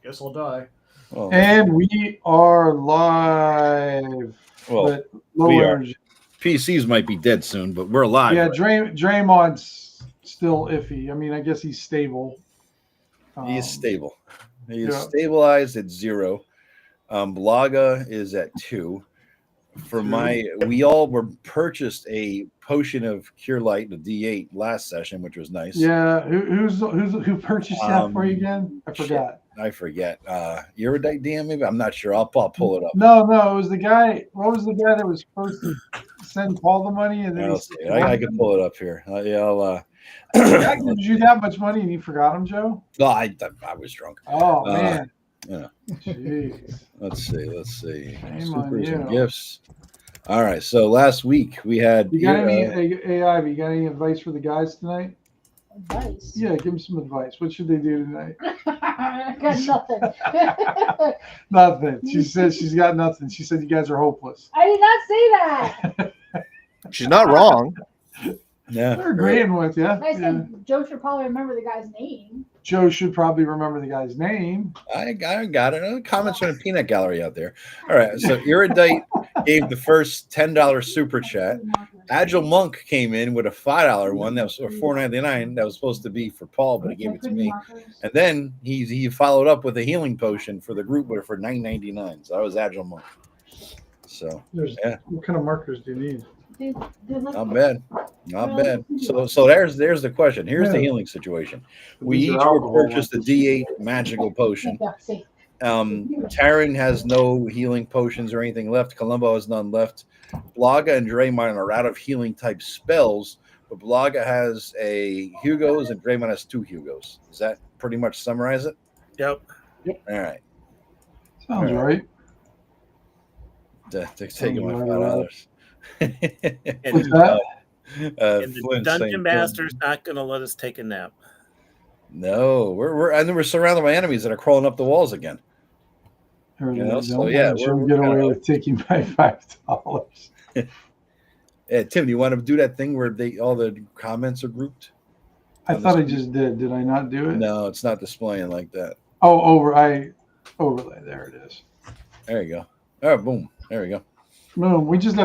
Guess I'll die. Well, And we are live. Well, but low we are. energy. PCs might be dead soon, but we're alive. Yeah, right? Draymond's still iffy. I mean, I guess he's stable. He is stable. He is yeah. stabilized at 0. Blaga is at 2. For we all were purchased a potion of Cure Light, the D8, last session, which was nice. Yeah, who purchased that for you again? I forgot. I forget. Erudite DM, maybe? I'm not sure. I'll pull it up. No, it was the guy. What was the guy that was supposed to send Paul the money? And then I can pull it up here. I'll. That gives you that much money and you forgot him, Joe? No, I was drunk. Oh man. Yeah. Jeez. Let's see. Shame Supers on and you. gifts. All right. So last week we had. You got any AI? You got any advice for the guys tonight? Advice? Yeah, give them some advice. What should they do tonight? I got nothing. Nothing. She said she's got nothing. She said you guys are hopeless. I did not say that. She's not wrong. Yeah, they're agreeing with you. I said Joe should probably remember the guy's name. Joe should probably remember the guy's name. I got it. Comments from the peanut gallery out there. All right. So Erudite gave the first $10 super chat. Agile Monk came in with a $5 one that was $4.99 that was supposed to be for Paul, but he gave it to me. And then he followed up with a healing potion for the group for $9.99. So that was Agile Monk. So yeah. What kind of markers do you need? Not bad. So there's the question. Here's the healing situation. We each were purchased a D8 magical potion. Taryn has no healing potions or anything left. Columbo has none left. Blaga and Draymond are out of healing type spells, but Blaga has a Hugo's and Draymond has 2 Hugo's. Does that pretty much summarize it? Yep. All right. Sounds right. Taking my $5. And that? the Dungeon Master's not going to let us take a nap. No, we're surrounded by enemies that are crawling up the walls again. So yeah, we're get away with taking my $5. Yeah, Tim, do you want to do that thing where all the comments are grouped? I thought I just did. Did I not do it? No, it's not displaying like that. Oh, overlay. There it is. There you go. Oh, boom. There we go. Boom. We just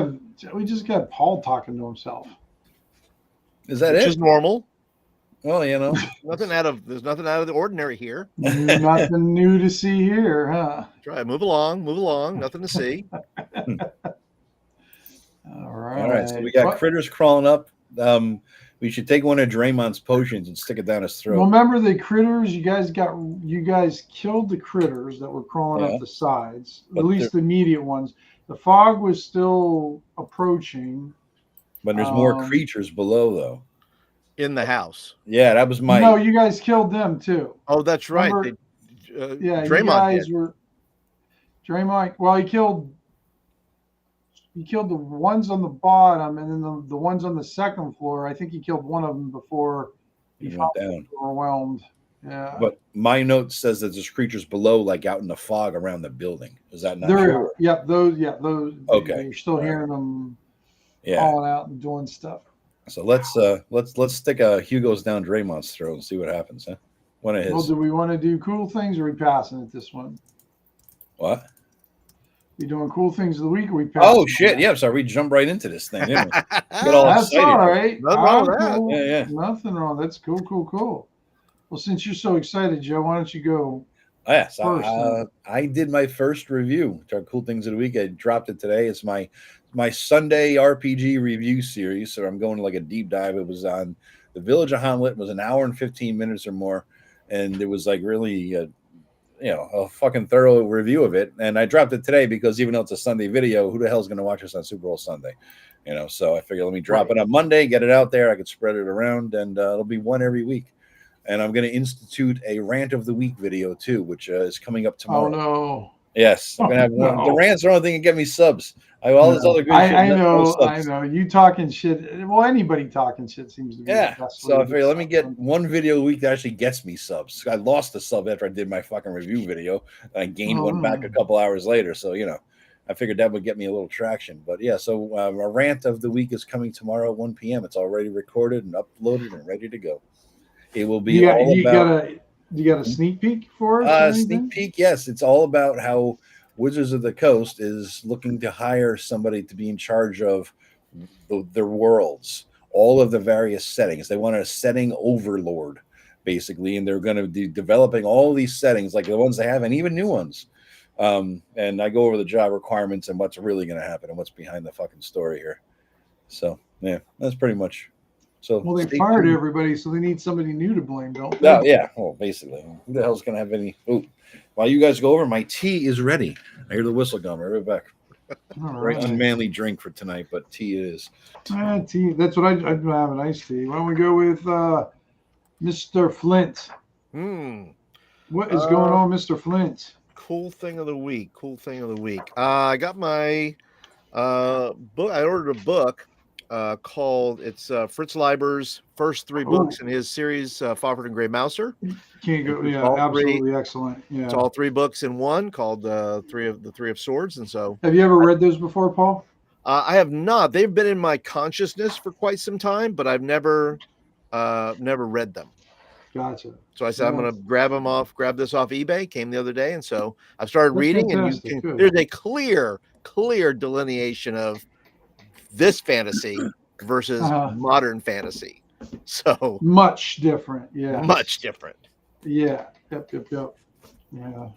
got Paul talking to himself. Is that Which it? is normal. Well, there's nothing out of the ordinary here. Nothing new to see here, huh? Try move along. Nothing to see. All right. All right. So we got critters crawling up. We should take one of Draymond's potions and stick it down his throat. Remember the critters? You guys killed the critters that were crawling up the sides. At least the immediate ones. The fog was still approaching. But there's more creatures below, though. In the house. Yeah, that was my. No, you guys killed them too. Oh, that's right. Draymond you guys were. Draymond. Well, he killed the ones on the bottom, and then the ones on the second floor. I think he killed one of them before he went down. Overwhelmed. Yeah. But my note says that there's creatures below, like out in the fog around the building. Is that not true? Yep. Those. Okay. You're still hearing them. Calling out and doing stuff. So let's stick a Hugo's down Draymond's throat and see what happens, huh? One of his. Well, do we want to do cool things, or are we passing at this one? What? We doing cool things of the week, or we passing? Oh shit! Yeah, sorry, we jumped right into this thing, didn't we? That's excited. All right. Nothing wrong with that. Cool. Yeah. Nothing wrong. That's cool. Well, since you're so excited, Joe, why don't you go? Yes, I did my first review to our cool things of the week. I dropped it today. It's my Sunday RPG review series. So I'm going to like a deep dive. It was on the Village of Hamlet. It was an hour and 15 minutes or more. And it was like really, a fucking thorough review of it. And I dropped it today because even though it's a Sunday video, who the hell's going to watch us on Super Bowl Sunday? So I figured let me drop it on Monday, get it out there. I could spread it around and it'll be one every week. And I'm going to institute a rant of the week video too, which is coming up tomorrow. Oh no! Yes, I'm gonna have one. The rants are the only thing that get me subs. All this other good shit. I know. You talking shit. Well, anybody talking shit seems to be. Yeah. So I figured let me get one video a week that actually gets me subs. I lost a sub after I did my fucking review video, and I gained one back a couple hours later. So I figured that would get me a little traction. But yeah, so a rant of the week is coming tomorrow at 1 p.m. It's already recorded and uploaded and ready to go. It will be all about. You got a sneak peek for us? Sneak peek, yes. It's all about how Wizards of the Coast is looking to hire somebody to be in charge of their worlds, all of the various settings. They want a setting overlord, basically, and they're going to be developing all these settings, like the ones they have, and even new ones. And I go over the job requirements and what's really going to happen and what's behind the fucking story here. So, yeah, that's pretty much. So, well, they fired everybody, so they need somebody new to blame, don't they? Yeah. Well, basically, who the hell's going to have any? Oh, while you guys go over, my tea is ready. I hear the whistle going. Right back. Very unmanly drink for tonight, but tea it is. Tea. That's what I'd have an iced tea. Why don't we go with Mr. Flint? What is going on, Mr. Flint? Cool thing of the week. I got my book. I ordered a book called Fritz Leiber's first 3 books in his series, Fawford and Grey Mouser. Can't go. Yeah, absolutely excellent. Yeah, it's all 3 books in one, called the Three of Swords. And so, have you ever read those before, Paul? I have not. They've been in my consciousness for quite some time, but I've never read them. Gotcha. So I said, I'm going to grab this off eBay. Came the other day. And so I started reading, fantastic. And there's a clear delineation of this fantasy versus modern fantasy. So much different. Yeah. Much different. Yeah. Yep. Yeah.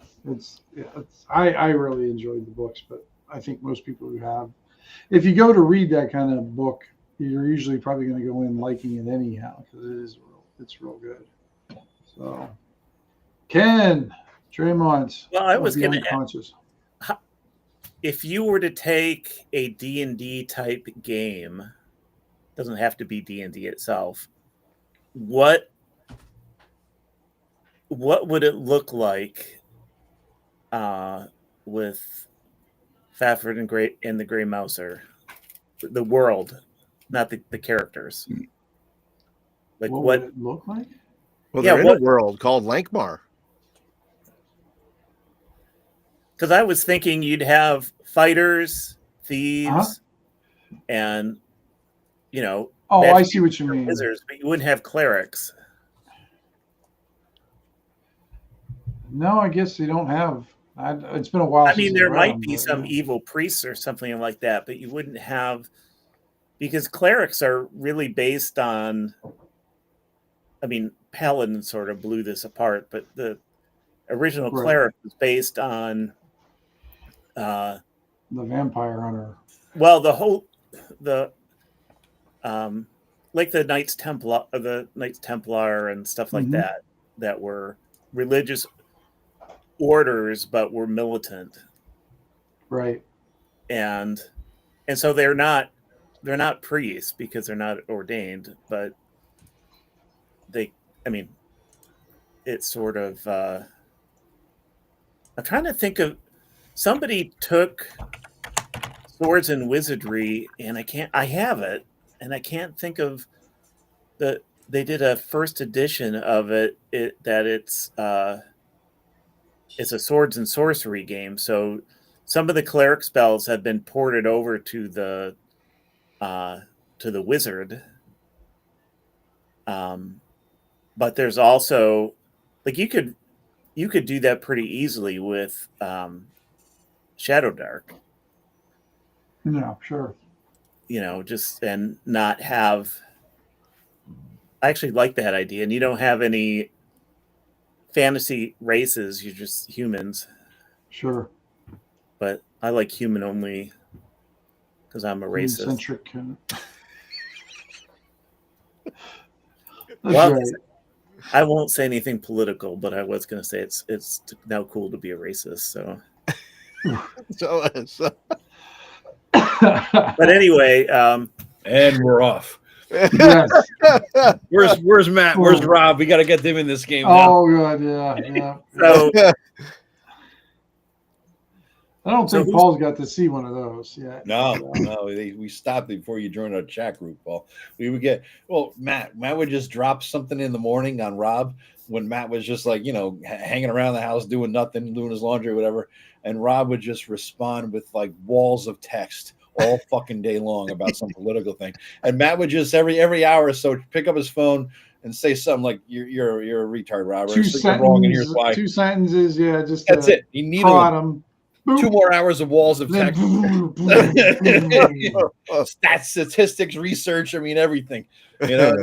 I really enjoyed the books, but I think most people who have, if you go to read that kind of book, you're usually probably going to go in liking it anyhow, because it's real good. So, Ken, Draymond. Well, I was going to ask, if you were to take a D&D type game, doesn't have to be D&D itself, what would it look like with Fafhrd and the Grey Mouser? The world, not the characters. Like what would it look like? Well, they're in a world called Lankmar. Because I was thinking you'd have fighters, thieves, and I see what you mean. Wizards, but you wouldn't have clerics. No, I guess they don't have. It's been a while. I mean, there might be some evil priests or something like that, but you wouldn't have, because clerics are really based on. I mean, Paladin sort of blew this apart, but the original cleric was based on the vampire hunter. Well, like the Knights Templar and stuff like that were religious orders, but were militant, right? And so they're not priests because they're not ordained, but it's sort of. I'm trying to think of somebody took Swords and Wizardry, and I have it, and I can't think of they did a first edition of it that it's a Swords and Sorcery game. So some of the cleric spells have been ported over to the wizard. But there's also, like, you could do that pretty easily with Shadow Dark. Yeah, sure. Just and not have. I actually like that idea, and you don't have any fantasy races. You're just humans. Sure. But I like human only because I'm a racist. Centric. Well, right. I won't say anything political, but I was going to say it's now cool to be a racist. So, but anyway, and we're off. Yes. Where's Matt? Where's Rob? We got to get them in this game. Oh, God, yeah. So, I don't think Paul's got to see one of those yet. No. We stopped before you joined our chat group, Paul. We would get Matt would just drop something in the morning on Rob when Matt was just like, hanging around the house doing nothing, doing his laundry or whatever, and Rob would just respond with like walls of text all fucking day long about some political thing. And Matt would just every hour or so pick up his phone and say something like you're a retard, Robert. Two So you're wrong, and here's why. 2 sentences, yeah, just That's it. You need him. 2 more hours of walls of text. Stats, statistics, research. I mean, everything. You know,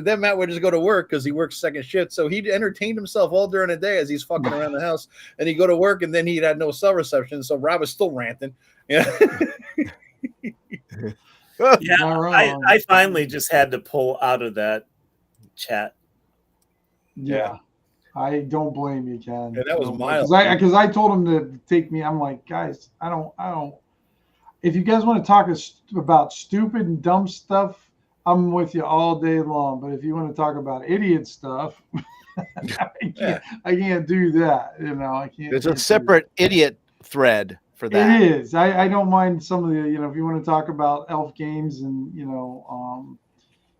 then Matt would just go to work because he works second shift. So he entertained himself all during the day as he's fucking around the house, and he'd go to work, and then he had no cell reception. So Rob was still ranting. Yeah. Yeah, I finally just had to pull out of that chat. Yeah. I don't blame you, Ken. Yeah, that was mild. Because I told him to take me. I'm like, guys, I don't. If you guys want to talk about stupid and dumb stuff, I'm with you all day long. But if you want to talk about idiot stuff, I can't do that. You know, I can't. There's a separate idiot thread for that. It is. I don't mind some of the. You know, if you want to talk about elf games and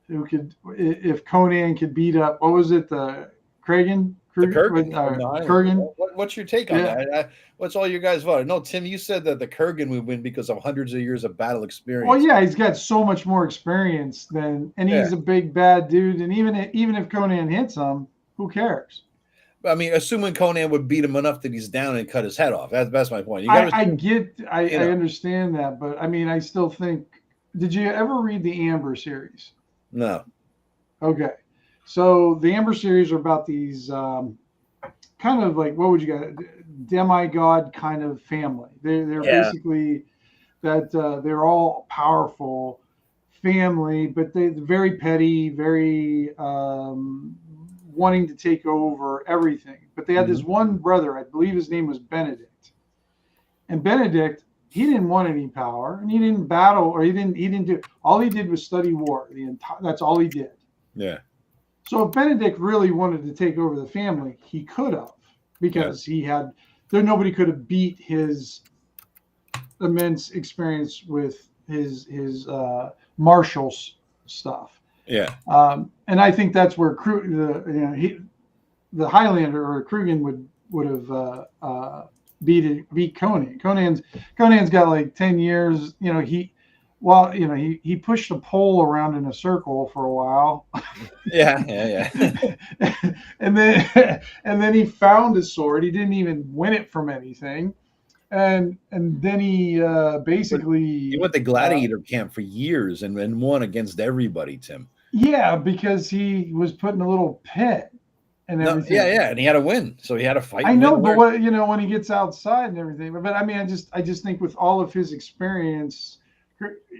who could, if Conan could beat up, what was it, the Kurgan? Kurgan. What's your take on that? What's all you guys voted? No, Tim, you said that the Kurgan would win because of hundreds of years of battle experience. Well, yeah, he's got so much more experience he's a big bad dude. And even if Conan hits him, who cares? I mean, assuming Conan would beat him enough that he's down and cut his head off. That's my point. I understand that, but I mean, I still think. Did you ever read the Amber series? No. Okay. So the Amber series are about these kind of like, what would you got? Demigod kind of family. They're basically that they're all powerful family, but they're very petty, very wanting to take over everything. But they had this one brother, I believe his name was Benedict. And Benedict, he didn't want any power, and he didn't battle, or he didn't do. All he did was study war. That's all he did. Yeah. So if Benedict really wanted to take over the family, he could have, because nobody could have beat his immense experience with his martial stuff. Yeah. And I think that's where the Highlander or Kurgan would have beat Conan. Conan's got like 10 years. You know, he pushed a pole around in a circle for a while. Yeah. and then he found his sword. He didn't even win it from anything. And then he basically went to gladiator camp for years and won against everybody, Tim. Yeah, because he was put in a little pit and everything. And he had to win, so he had to fight. I know, but when he gets outside and everything. But I mean, I just think with all of his experience,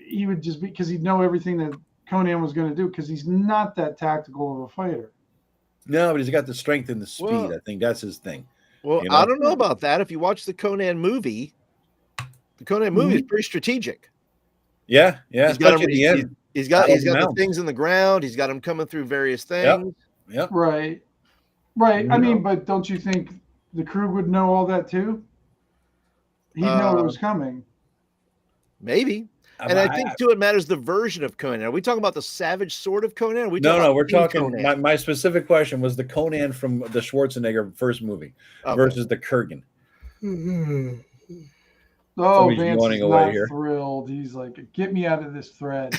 he would just because he'd know everything that Conan was going to do, because he's not that tactical of a fighter. No, but he's got the strength and the speed. Well, I think that's his thing. Well, I don't know about that. If you watch the Conan movie is pretty strategic. Yeah. He's got the things in the ground. He's got him coming through various things. Yep. Right. I mean, but don't you think the crew would know all that too? He'd know it was coming. Maybe. And I think too, it matters the version of Conan. Are we talking about the savage sword of Conan? We're talking. My specific question was the Conan from the Schwarzenegger first movie versus the Kurgan. Oh, Vance is not thrilled. He's like, "Get me out of this thread."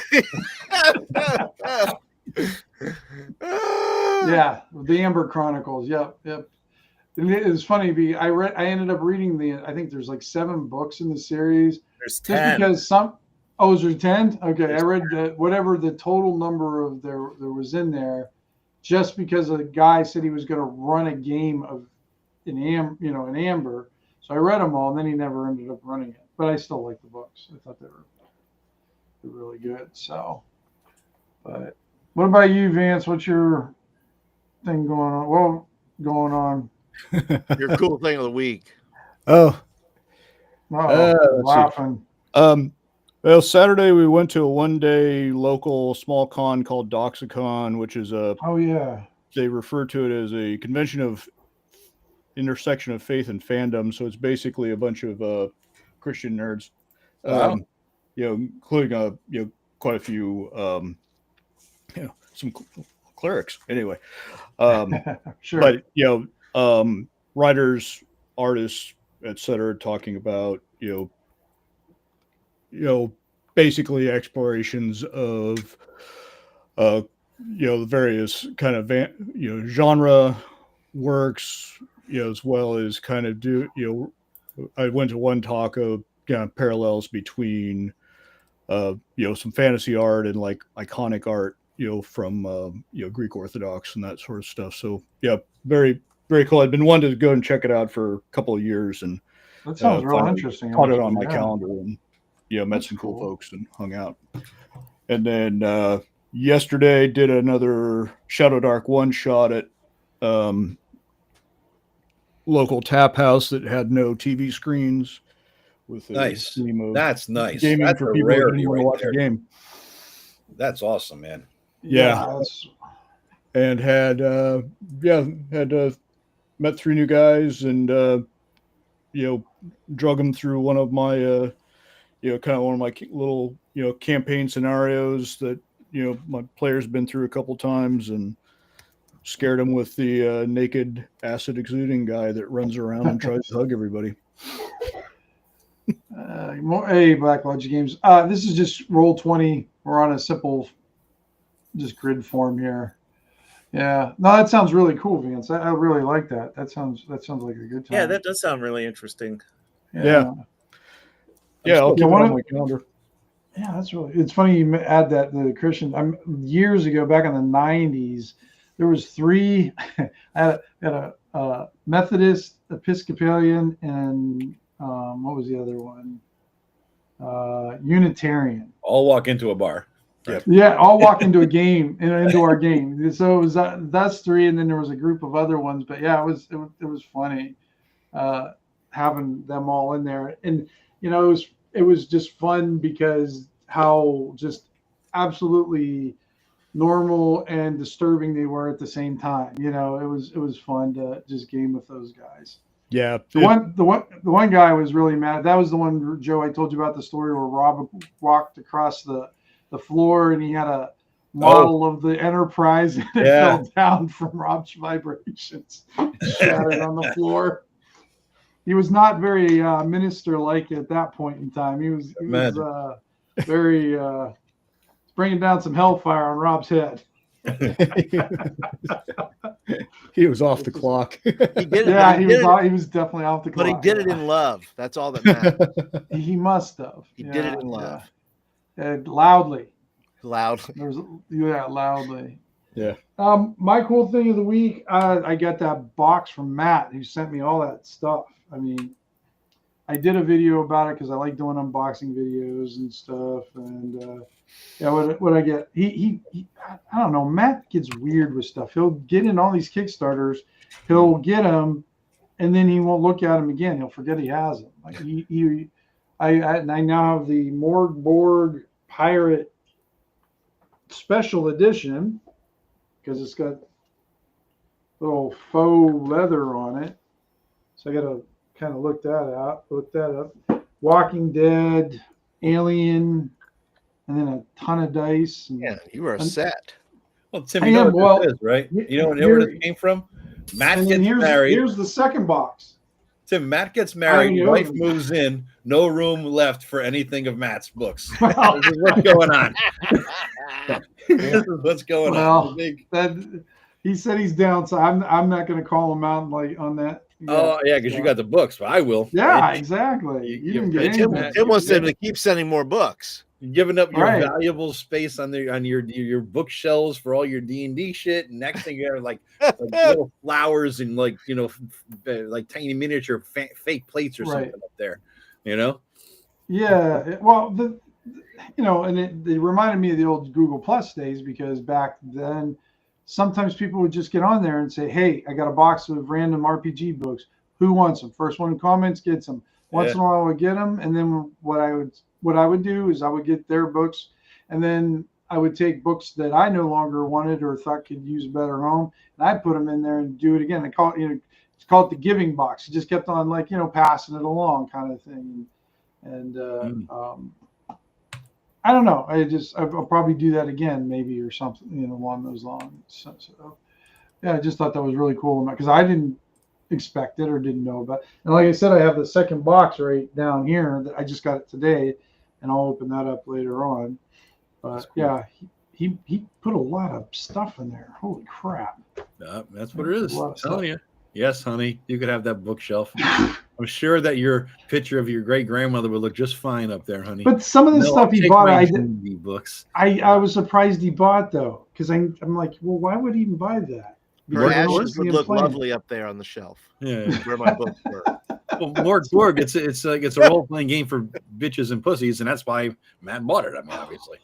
Yeah, the Amber Chronicles. Yep. It was funny. I ended up reading I think there's like 7 books in the series. There's 10. Just because is there 10? Okay, I read whatever the total number of there was in there, just because a guy said he was going to run a game in Amber. So I read them all, and then he never ended up running it. But I still like the books. I thought they were really good. So, but what about you, Vance? What's your thing going on? Well, going on. Your cool thing of the week. Laughing. Well, Saturday we went to a one-day local small con called Doxicon, which is they refer to it as a convention of intersection of faith and fandom. So it's basically a bunch of Christian nerds, including quite a few some clerics. Anyway, sure. But writers, artists, etc., talking about basically explorations of the various kind of genre works, as well as kind of I went to one talk of parallels between some fantasy art and like iconic art from Greek Orthodox and that sort of stuff. So yeah, very, very cool. I'd been wanting to go and check it out for a couple of years, and that sounds real interesting. Caught it on my calendar, and met some cool folks and hung out. And then yesterday did another Shadow Dark one shot at local tap house that had no TV screens. With nice. That's nice. Gaming that's for people who didn't want to watch a game. That's awesome, man. Yeah. And had met 3 new guys and drug them through one of my kind of one of my little campaign scenarios that my players been through a couple times, and scared them with the naked acid exuding guy that runs around and tries to hug everybody. Hey, Black Lodge Games. This is just Roll20. We're on a simple, just grid form here. Yeah, no, that sounds really cool, Vance. I really like that. That sounds like a good time. Yeah, that does sound really interesting. Yeah. I'll keep it on my calendar. Yeah, that's really. It's funny you add that the Christian. Years ago, back in the '90s, there was 3. I had a Methodist, Episcopalian, and what was the other one? Unitarian. All walk into a bar. Yep. Yeah, all walk into a game, into our game. So it was that's 3, and then there was a group of other ones. But yeah, it was funny having them all in there, and it was just fun because how just absolutely normal and disturbing they were at the same time. It was fun to just game with those guys. Yeah. The one guy was really mad. That was the one, Joe, I told you about the story where Rob walked across the floor and he had a model of the Enterprise and it fell down from Rob's vibrations, shattered on the floor. He was not very minister-like at that point in time. He was very bringing down some hellfire on Rob's head. He was off the clock. He was definitely off the clock. But he did it in love. That's all that matters. He must have. He did it in love. Loudly. Loudly. Yeah. My cool thing of the week, I got that box from Matt who sent me all that stuff. I mean, I did a video about it because I like doing unboxing videos and stuff. And what I get, he I don't know, Matt gets weird with stuff. He'll get in all these Kickstarters, he'll get them, and then he won't look at them again. He'll forget he has them. Like I now have the Morgborg Pirate Special Edition because it's got little faux leather on it. So I got to kind of look that up. Walking Dead, Alien, and then a ton of dice. And, you were a set. Well, Tim, you know what this is, right? You know where this came from? Matt gets married. Here's the second box. Tim, Matt gets married, wife moves in, no room left for anything of Matt's books. This is what's going on. This is what's going on. He said he's down, so I'm not going to call him out like on that. Oh yeah, because you got the books, but I will. Yeah, exactly. You didn't get anything. Tim wants them to keep sending more books. You're giving up your valuable space on your bookshelves for all your D&D shit. And next thing you have like little flowers and like tiny miniature fake plates or something up there. Yeah. Well, and it reminded me of the old Google Plus days because back then sometimes people would just get on there and say, "Hey, I got a box of random RPG books. Who wants them?" First one who comments gets them. Once in a while I would get them, and then what I would do is I would get their books, and then I would take books that I no longer wanted or thought could use a better home, and I'd put them in there and do it again. It's called the giving box. It just kept on passing it along kind of thing. And I don't know. I'll probably do that again maybe or something, along those lines. So yeah, I just thought that was really cool because I didn't expect it or didn't know about it. And like I said, I have the second box right down here that I just got it today, and I'll open that up later on. But cool. Yeah, he put a lot of stuff in there. Holy crap! That's what it is. I'm telling you. Yes, honey, you could have that bookshelf. I'm sure that your picture of your great grandmother would look just fine up there, honey. But some of the stuff he bought, I was surprised he bought though, because I'm like, well, why would he even buy that? Her ashes would look lovely up there on the shelf. Yeah, where my books were. Well, Lord Gorg, it's like it's a role playing game for bitches and pussies, and that's why Matt bought it. I mean, obviously,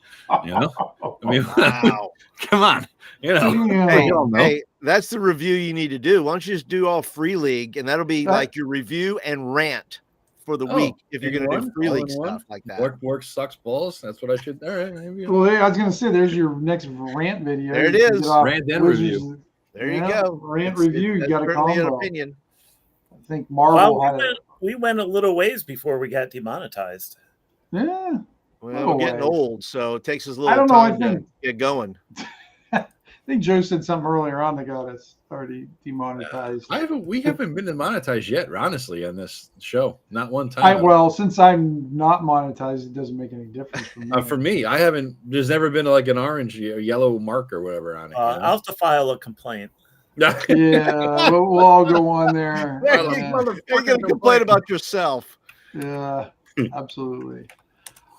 you know. I mean, wow. Come on, you know. Hey, that's the review you need to do. Why don't you just do all Free League, and that'll be like your review and rant for the week if you're going to do Free League stuff like that. Work sucks balls. That's what I should. All right. Maybe. Well, I was going to say, there's your next rant video. There it is. Rant and review. There you go. Rant review. You got a combo. Opinion. I think Marvel we went a little ways before we got demonetized. Yeah. Well, we're getting old, so it takes us a little time to get going. I think Joe said something earlier on that got us already demonetized. We haven't been demonetized yet, honestly, on this show. Not one time. Well, since I'm not monetized, it doesn't make any difference for me. For me, I haven't. There's never been like an orange or yellow mark or whatever on it. I'll have to file a complaint. Yeah, we'll all go on there. You're going to complain about yourself. Yeah, absolutely.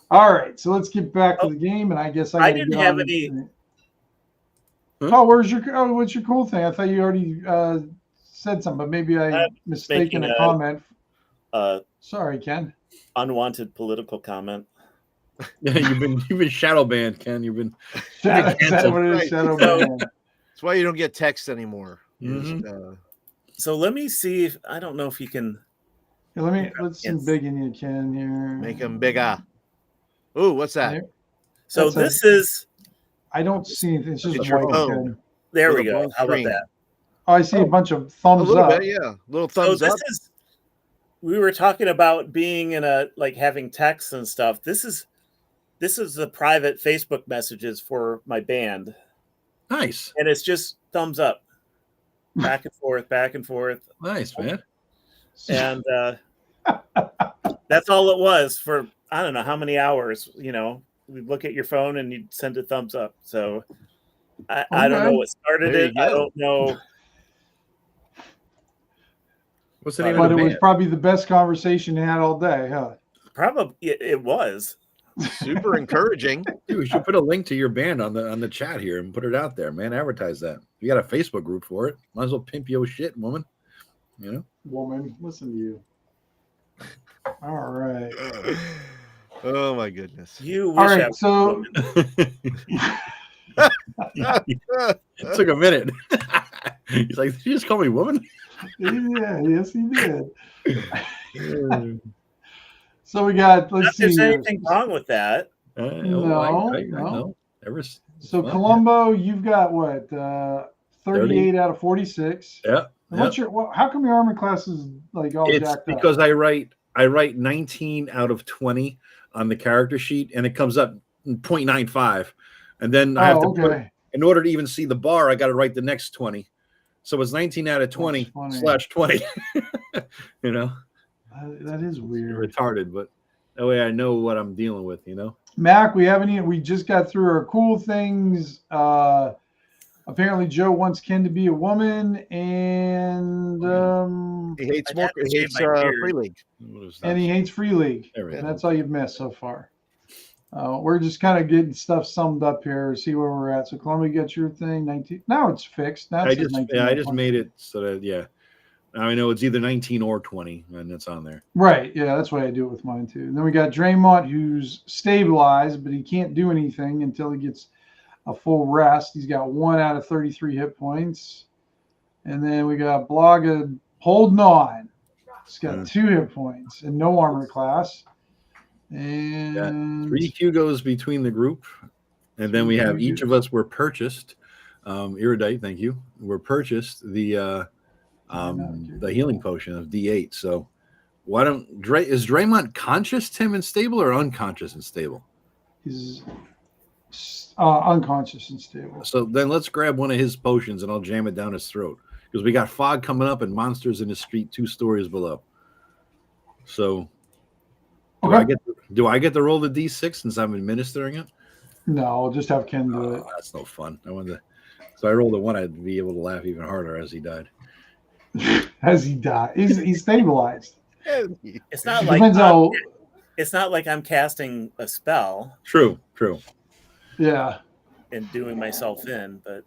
All right, so let's get back to the game, and I guess I didn't have any. Oh, what's your cool thing? I thought you already said something, but maybe I mistaken a comment. Sorry, Ken. Unwanted political comment. Yeah, you've been shadow banned, Ken. You've been shadow banned. That's why you don't get text anymore. Mm-hmm. So let me see if I don't know if you can. Yeah, let's embiggen you, Ken. Here, make them bigger. Ooh, what's that? So this is. I don't see anything. It's just your white phone. There we go. How about that? Oh, I see a bunch of thumbs up. Bit, yeah, little thumbs up. We were talking about being in having texts and stuff. This is the private Facebook messages for my band. Nice. And it's just thumbs up, back and forth, back and forth. Nice, man. And that's all it was for I don't know how many hours. You know, we look at your phone and you send a thumbs up. So I don't know what started it. I don't know. What's the name but it was probably the best conversation you had all day, huh? Probably it was. Super encouraging. Dude, we should put a link to your band on the chat here and put it out there, man. Advertise that. You got a Facebook group for it. Might as well pimp your shit, woman. You know? Woman, listen to you. All right. Oh my goodness. You wish all right, so it took a minute. He's like, did you just call me woman? Yeah, yes, he did. So we got. Let's see. If there's anything wrong with that? No. So Columbo, you've got what? 38 out of 46. Yeah. What's how come your armor class is like all jacked up? Because I write 19 out of 20 on the character sheet, and it comes up 0.95, and then I have to put, in order to even see the bar, I got to write the next 20. So it's 19 out of 20 / 20. You know. That is weird. Retarded, but that way I know what I'm dealing with, you know. Mac, we just got through our cool things. Apparently Joe wants Ken to be a woman, and he hates Free League. And he hates Free League. And that's all you've missed so far. We're just kind of getting stuff summed up here, see where we're at. So Columbia, you got your thing, 19. Now it's fixed. Now I just made it so that Now I know it's either 19 or 20, and it's on there. Right. Yeah, that's why I do it with mine too. And then we got Draymond, who's stabilized, but he can't do anything until he gets a full rest. He's got 1 out of 33 hit points. And then we got Blogga holding on. He's got 2 hit points and no armor class. And 3 Hugos between the group. And then we have each of us were purchased. Erudite, thank you. We're purchased the healing potion of D8. So why don't is Draymond conscious, Tim, and stable, or unconscious and stable? He's unconscious and stable. So then let's grab one of his potions and I'll jam it down his throat, because we got fog coming up and monsters in the street 2 stories below. So do I get to roll the D6 since I'm administering it? No, I'll just have Ken do it. That's no fun. So I rolled a 1. I'd be able to laugh even harder as he died. As he died, he's stabilized. It's not like it's not like I'm casting a spell. True. Yeah. And doing myself in, but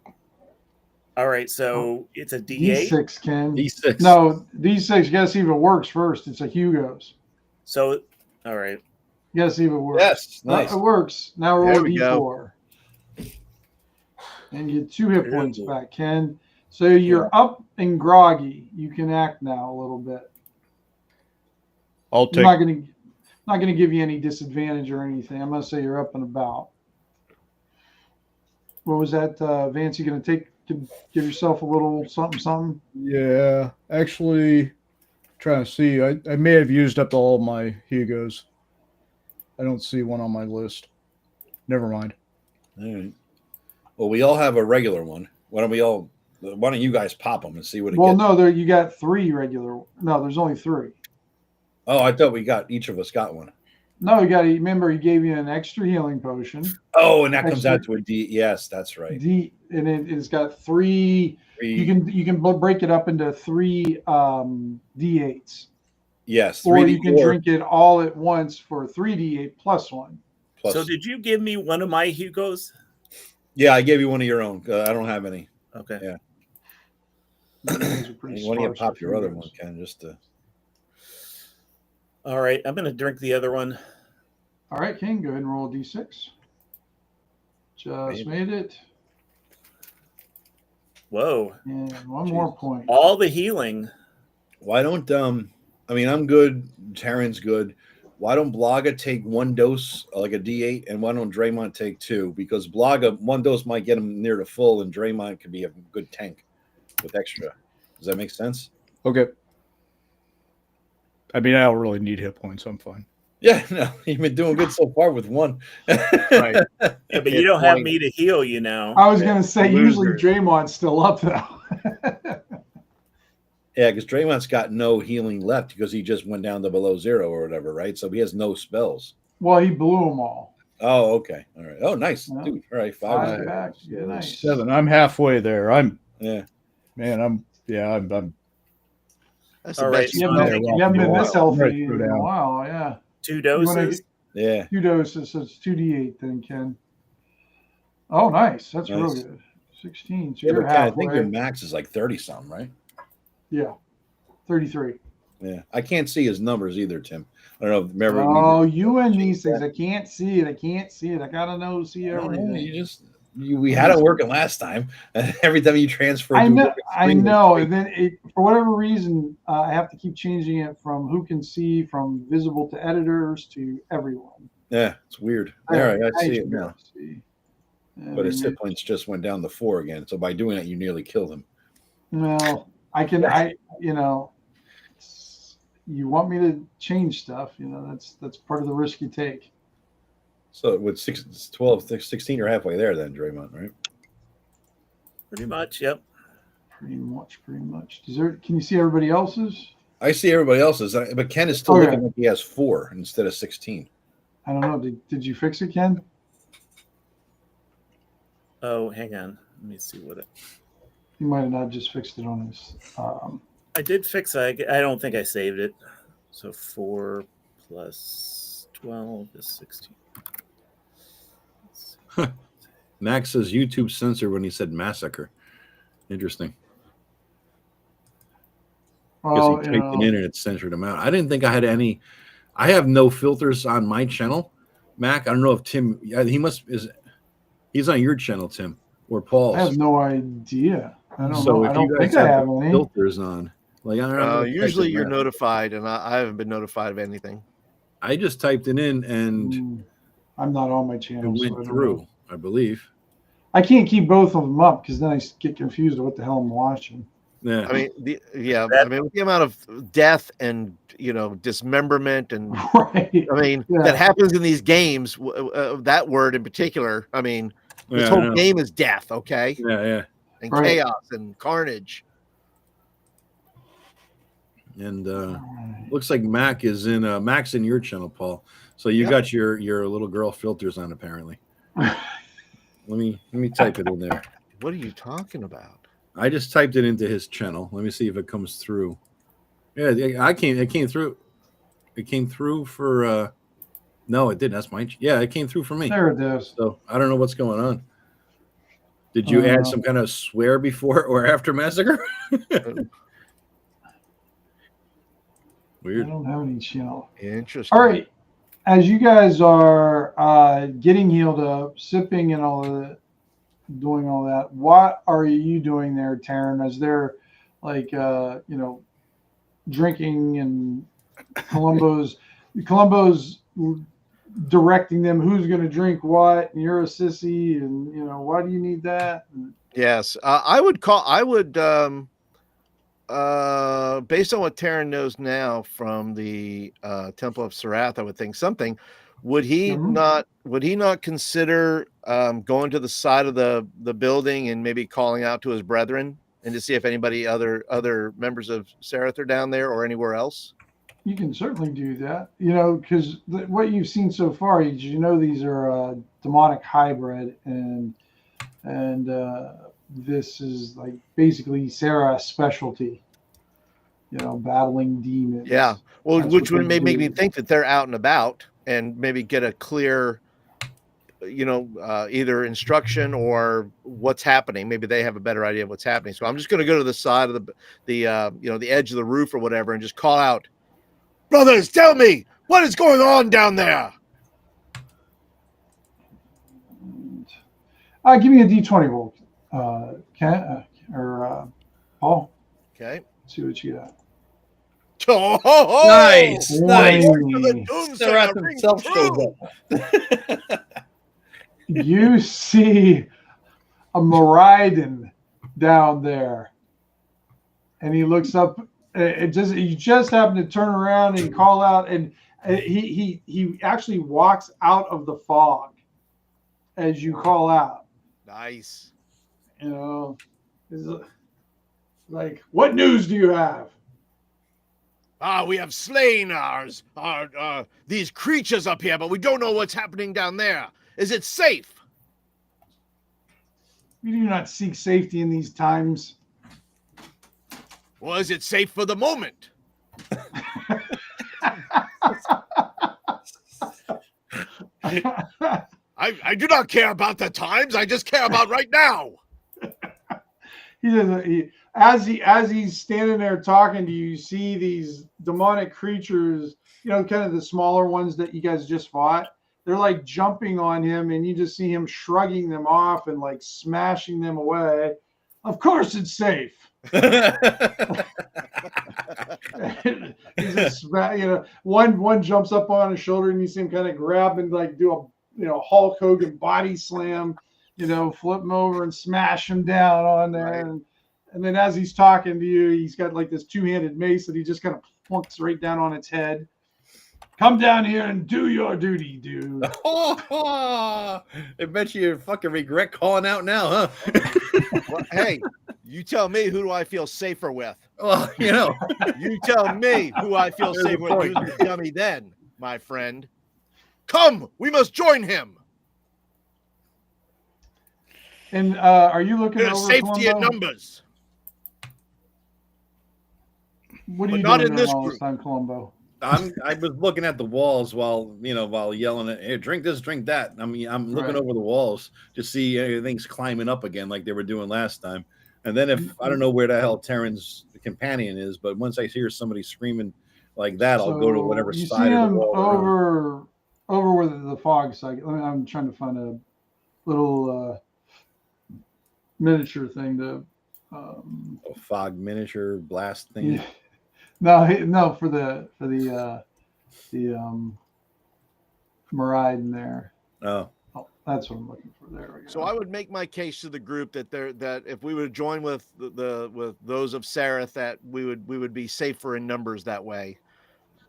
all right. So it's a D8. D6, Ken. D6. No, D6. You gotta see if it works first. It's a Hugo's. So, all right. You gotta see if it works. Yes, nice. It works. Now roll a D4. And you get 2 hit points back, Ken. So you're up and groggy. You can act now a little bit. I'll take. I'm not gonna give you any disadvantage or anything. I'm gonna say you're up and about. What was that, Vance? You gonna give yourself a little something? Yeah, actually, trying to see. I may have used up all my Hugos. I don't see one on my list. Never mind. All right. Well, we all have a regular one. Why don't you guys pop them and see what it gets? Well, no, you got 3 regular. No, there's only 3. Oh, I thought each of us got one. No, remember he gave you an extra healing potion. Oh, and that comes out to a D. Yes, that's right. And it's got 3. You can break it up into 3 D8s. Yes, or you can drink it all at once for 3D8 plus 1. So did you give me one of my Hugos? Yeah, I gave you one of your own. I don't have any. Okay. Yeah. Why don't you pop your other one, Ken? Just to. All right, I'm going to drink the other one. All right, Ken, go ahead and roll a D6. Just made it. Whoa. And one more point. All the healing. Why don't I'm good. Taryn's good. Why don't Blaga take 1 dose, like a D8, and why don't Draymond take 2? Because Blaga, 1 dose might get him near to full, and Draymond could be a good tank with extra. Does that make sense? Okay. I mean, I don't really need hit points. I'm fine. Yeah, no, you've been doing good so far with 1. Right. Yeah, but you don't have me to heal you now. I was going to say, usually Draymond's still up, though. Yeah, because Draymond's got no healing left because he just went down to below 0 or whatever, right? So he has no spells. Well, he blew them all. Oh, okay. All right. Oh, nice. Yeah. Dude. All right. 5 back. Yeah, nice. 7. I'm halfway there. I'm That's all right. You haven't been this healthy in a while, yeah. 2 doses? Yeah. 2 doses, so it's 2D8 then, Ken. Oh, nice. That's real good. 16. So you're halfway. I think your max is like 30-something, right? Yeah. 33. Yeah. I can't see his numbers either, Tim. I don't know. Remember? Oh, you and these things. I can't see it. I gotta see everything. We had it working last time. Every time you transfer, I know. And then for whatever reason, I have to keep changing it from who can see, from visible to editors to everyone. Yeah, it's weird. All right, I see it now. But his hit points just went down to 4 again. So by doing that, you nearly killed him. Well, you want me to change stuff, that's part of the risk you take. So with 12, 16, you're halfway there then, Draymond, right? Pretty much, yep. Pretty much. Can you see everybody else's? I see everybody else's, but Ken is still looking like he has 4 instead of 16. I don't know. Did you fix it, Ken? Oh, hang on. Let me see what it. He might have not just fixed it on his. I did fix it. I don't think I saved it. So 4 plus 12 is 16. Max says YouTube censored when he said massacre. Interesting. Because he typed it in and it censored him out. I didn't think I had any. I have no filters on my channel, Mac. I don't know if Tim. He's on your channel, Tim, or Paul's. I have no idea. I don't know. I don't think I have any filters on. Like I don't know. Usually you're notified, and I haven't been notified of anything. I just typed it in, and I'm not on my channel. It went through, I believe. I can't keep both of them up because then I get confused of what the hell I'm watching. Yeah, I mean, with the amount of death and dismemberment and that happens in these games. That word in particular. I mean, this whole game is death. Okay. Yeah. And chaos and carnage. And looks like Max in your channel, Paul. So you got your little girl filters on apparently. Let me type it in there. What are you talking about? I just typed it into his channel. Let me see if it comes through. Yeah, it came through. It came through for no, it didn't. That's my it came through for me. There it is. So I don't know what's going on. Did you add some kind of swear before or after massacre? Weird. I don't have any channel. Interesting. All right. As you guys are getting healed up, sipping and all of that, doing all that, what are you doing there, Taryn? Is there like drinking and Columbo's directing them who's going to drink what, and you're a sissy, and why do you need that? Yes, I would based on what Taryn knows now from the Temple of Sarath, I would think something. Would he not consider going to the side of the building and maybe calling out to his brethren and to see if anybody other members of Sarath are down there or anywhere else? You can certainly do that, because what you've seen so far, these are demonic hybrid, and this is like basically Sarah's specialty, battling demons. Yeah, well, which would make me think that they're out and about and maybe get a clear, either instruction or what's happening. Maybe they have a better idea of what's happening. So I'm just going to go to the side of the edge of the roof or whatever and just call out, "Brothers, tell me what is going on down there." Give me a D20 roll, Paul. Okay. Let's see what you got. Oh, nice. Sarath himself shows up. You see a Maraiden down there, and he looks up. You just happen to turn around and call out, and he actually walks out of the fog as you call out. Nice. It's like, what news do you have? We have slain these creatures up here, but we don't know what's happening down there. Is it safe? We do not seek safety in these times. Well, is it safe for the moment? I do not care about the times. I just care about right now. He doesn't. As he's standing there talking to you, you see these demonic creatures, kind of the smaller ones that you guys just fought. They're like jumping on him, and you just see him shrugging them off and like smashing them away. Of course, it's safe. One jumps up on his shoulder, and you see him kind of grab and like do a Hulk Hogan body slam, flip him over and smash him down on there. Right. And then as he's talking to you, he's got like this two-handed mace that he just kind of plunks right down on its head. Come down here and do your duty, dude. I bet you fucking regret calling out now, huh? Well, hey, you tell me, who do I feel safer with? Well, You tell me who I feel safer with. Who's the dummy then, my friend? Come, we must join him. And are you looking over safety Columbo? in numbers? What are you doing in this group? Time, Columbo? I was looking at the walls while yelling at, "Hey, drink this, drink that." I mean, I'm looking over the walls to see everything's climbing up again like they were doing last time. And then if I don't know where the hell Taryn's companion is, but once I hear somebody screaming like that, I'll go to whatever side of the wall. Over where the fog side. I'm trying to find a little miniature thing to. A fog miniature blast thing. Yeah. No, for the Maride in there. Oh, that's what I'm looking for. There we go. So I would make my case to the group that if we would join with with those of Sarath, that we would be safer in numbers that way.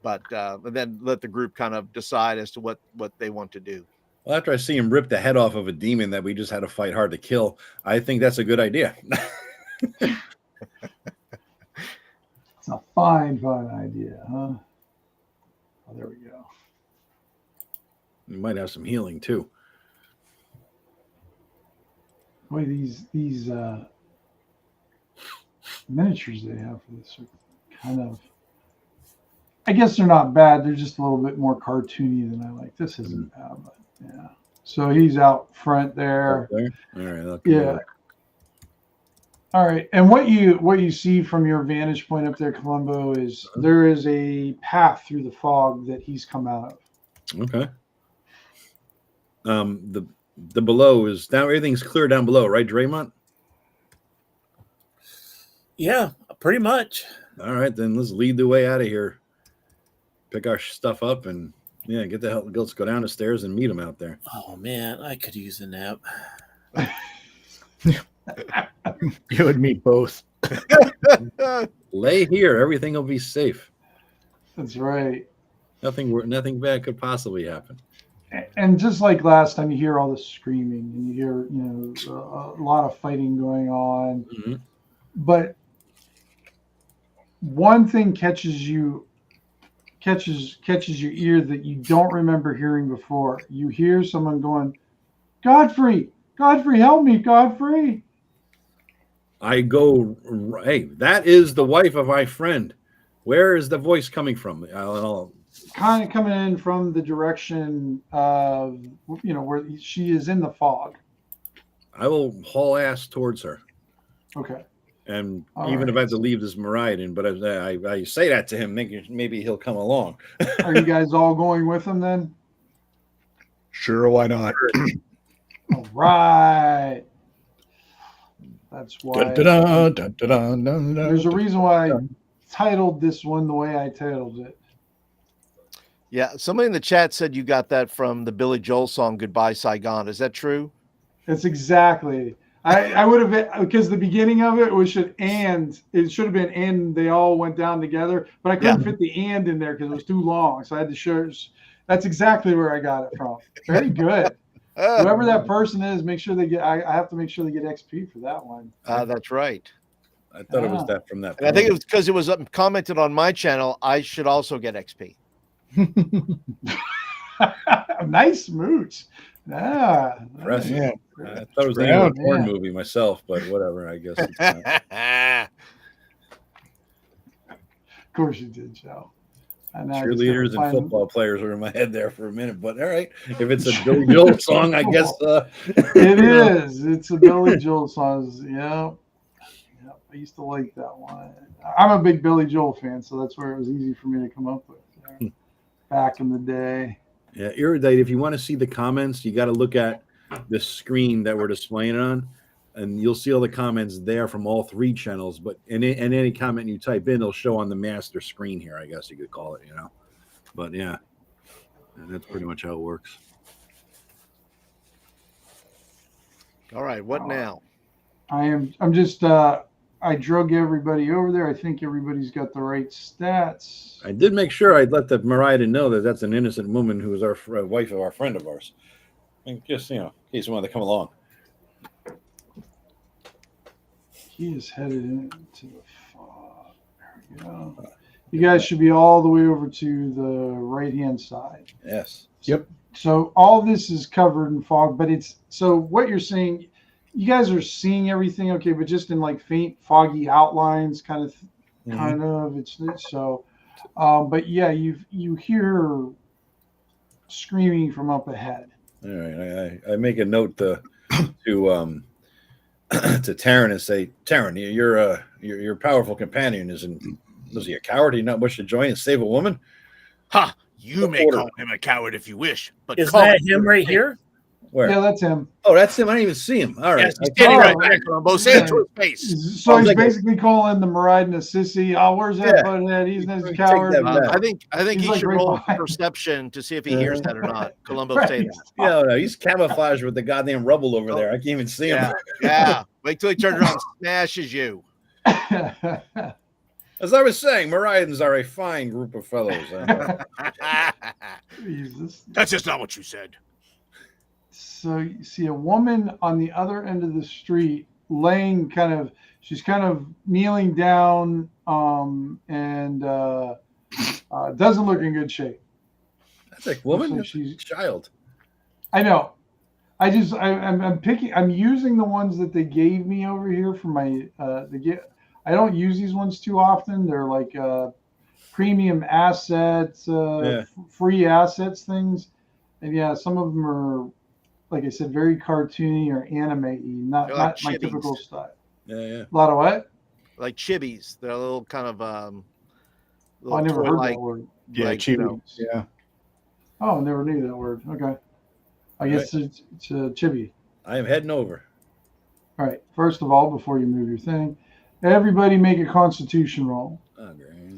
But then let the group kind of decide as to what they want to do. Well, after I see him rip the head off of a demon that we just had to fight hard to kill, I think that's a good idea. It's a fine idea, huh? Oh, there we go. You might have some healing too. Boy, these miniatures they have for this are kind of, I guess they're not bad. They're just a little bit more cartoony than I like. This isn't bad, but yeah. So he's out front there. All right. Yeah. All right. And what you see from your vantage point up there, Columbo, is there is a path through the fog that he's come out of. Okay. The below is now everything's clear down below, right, Draymond? Yeah, pretty much. All right, then let's lead the way out of here. Pick our stuff up and get the hell. Let's go down the stairs and meet him out there. Oh man, I could use a nap. You and me both. Lay here. Everything will be safe. That's right. Nothing bad could possibly happen. And just like last time, you hear all the screaming and you hear a lot of fighting going on. Mm-hmm. But one thing catches your ear that you don't remember hearing before. You hear someone going, Godfrey, help me, Godfrey. I go, hey, that is the wife of my friend. Where is the voice coming from? I'll kind of coming in from the direction of, where she is in the fog. I will haul ass towards her. Okay. And if I have to leave this Meridian, but I say that to him, thinking maybe he'll come along. Are you guys all going with him then? Sure, why not? All right. That's why. There's a reason why I titled this one the way I titled it. Yeah, somebody in the chat said you got that from the Billy Joel song "Goodbye Saigon." Is that true? It's exactly. I would have been, because the beginning of it should have been and they all went down together, but I couldn't fit the and in there because it was too long. So I had to show. That's exactly where I got it from. Very good. Whoever that person is, make sure they get. I have to make sure they get XP for that one. That's right. I thought it was that from that. And I think it was because it was commented on my channel. I should also get XP. Nice smooch. Yeah. Impressive. Yeah. I thought it was a porn movie myself, but whatever. I guess. It's not. Of course you did, Joe. Cheerleaders and football players were in my head there for a minute, but all right. If it's a Billy Joel song, I guess. It is. It's a Billy Joel song. Yeah. I used to like that one. I'm a big Billy Joel fan, so that's where it was easy for me to come up with back in the day. Yeah, Erudite, if you want to see the comments, you got to look at the screen that we're displaying it on, and you'll see all the comments there from all three channels. But in any comment you type in, it'll show on the master screen here, I guess you could call it, But yeah, and that's pretty much how it works. All right, what now? I'm just I drug everybody over there. I think everybody's got the right stats. I did make sure I'd let the Meridian know that that's an innocent woman who is our wife of our friend of ours. And just, in case you wanted to come along. He is headed into the fog. There we go. You guys should be all the way over to the right-hand side. Yes. Yep. So all this is covered in fog, but so what you're saying, you guys are seeing everything okay, but just in like faint, foggy outlines, kind of. It's so. But yeah, you hear screaming from up ahead. All right, I make a note to Taryn and say, Taryn, your powerful companion was he a coward? He not wish to join and save a woman? Ha! You may call him a coward if you wish, but is that him right here? Where? Yeah, that's him. Oh, that's him. I didn't even see him. All right. Yes, he's standing right there, Columbo. Say it to his face. So he's basically calling the Meridian a sissy. Oh, where's that butthead? He's a coward. I think he should roll perception to see if he hears that or not. Columbo say that. Yeah, no, he's camouflaged with the goddamn rubble over there. I can't even see him. Yeah. Wait till he turns around and smashes you. As I was saying, Meridians are a fine group of fellows. That's just not what you said. So you see a woman on the other end of the street laying she's kind of kneeling down and doesn't look in good shape. That's a woman? She's a child. I know. I'm using the ones that they gave me over here for my I don't use these ones too often. They're like premium assets, free assets things, and yeah, some of them are, like I said, very cartoony or anime-y, not my typical style. Yeah. A lot of what? Like chibis. They're a little kind of I never heard that word. Yeah, like, chibis. Yeah. Oh, I never knew that word. Okay. I guess it's a chibi. I am heading over. All right. First of all, before you move your thing, everybody make a Constitution roll.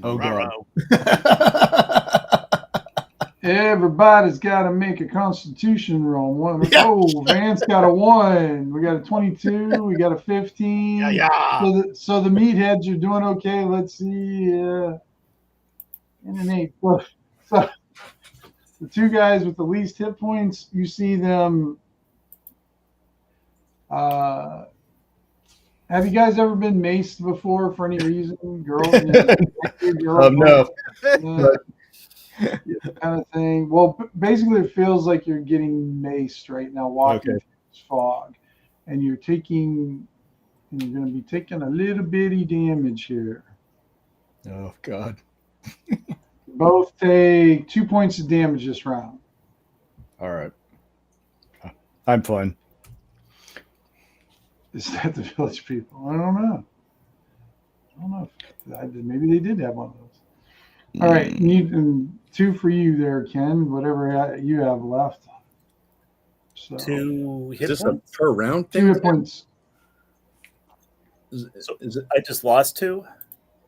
Oh God. Everybody's got to make a Constitution roll. Yeah. Oh, Vance got a 1. We got a 22. We got a 15. Yeah. So the meatheads are doing okay. Let's see. And an 8. So the two guys with the least hit points, you see them. Have you guys ever been maced before for any reason? Girls? No. Kind of thing. Well, basically, it feels like you're getting maced right now, walking through this fog, and you're going to be taking a little bitty damage here. Oh God. Both take 2 points of damage this round. All right. I'm fine. Is that the village people? I don't know. Maybe they did have one of those. All right, and 2 for you there, Ken. Whatever you have left. So 2 hit Is this points? a per round 2 thing? hit points. Is it? I just lost 2.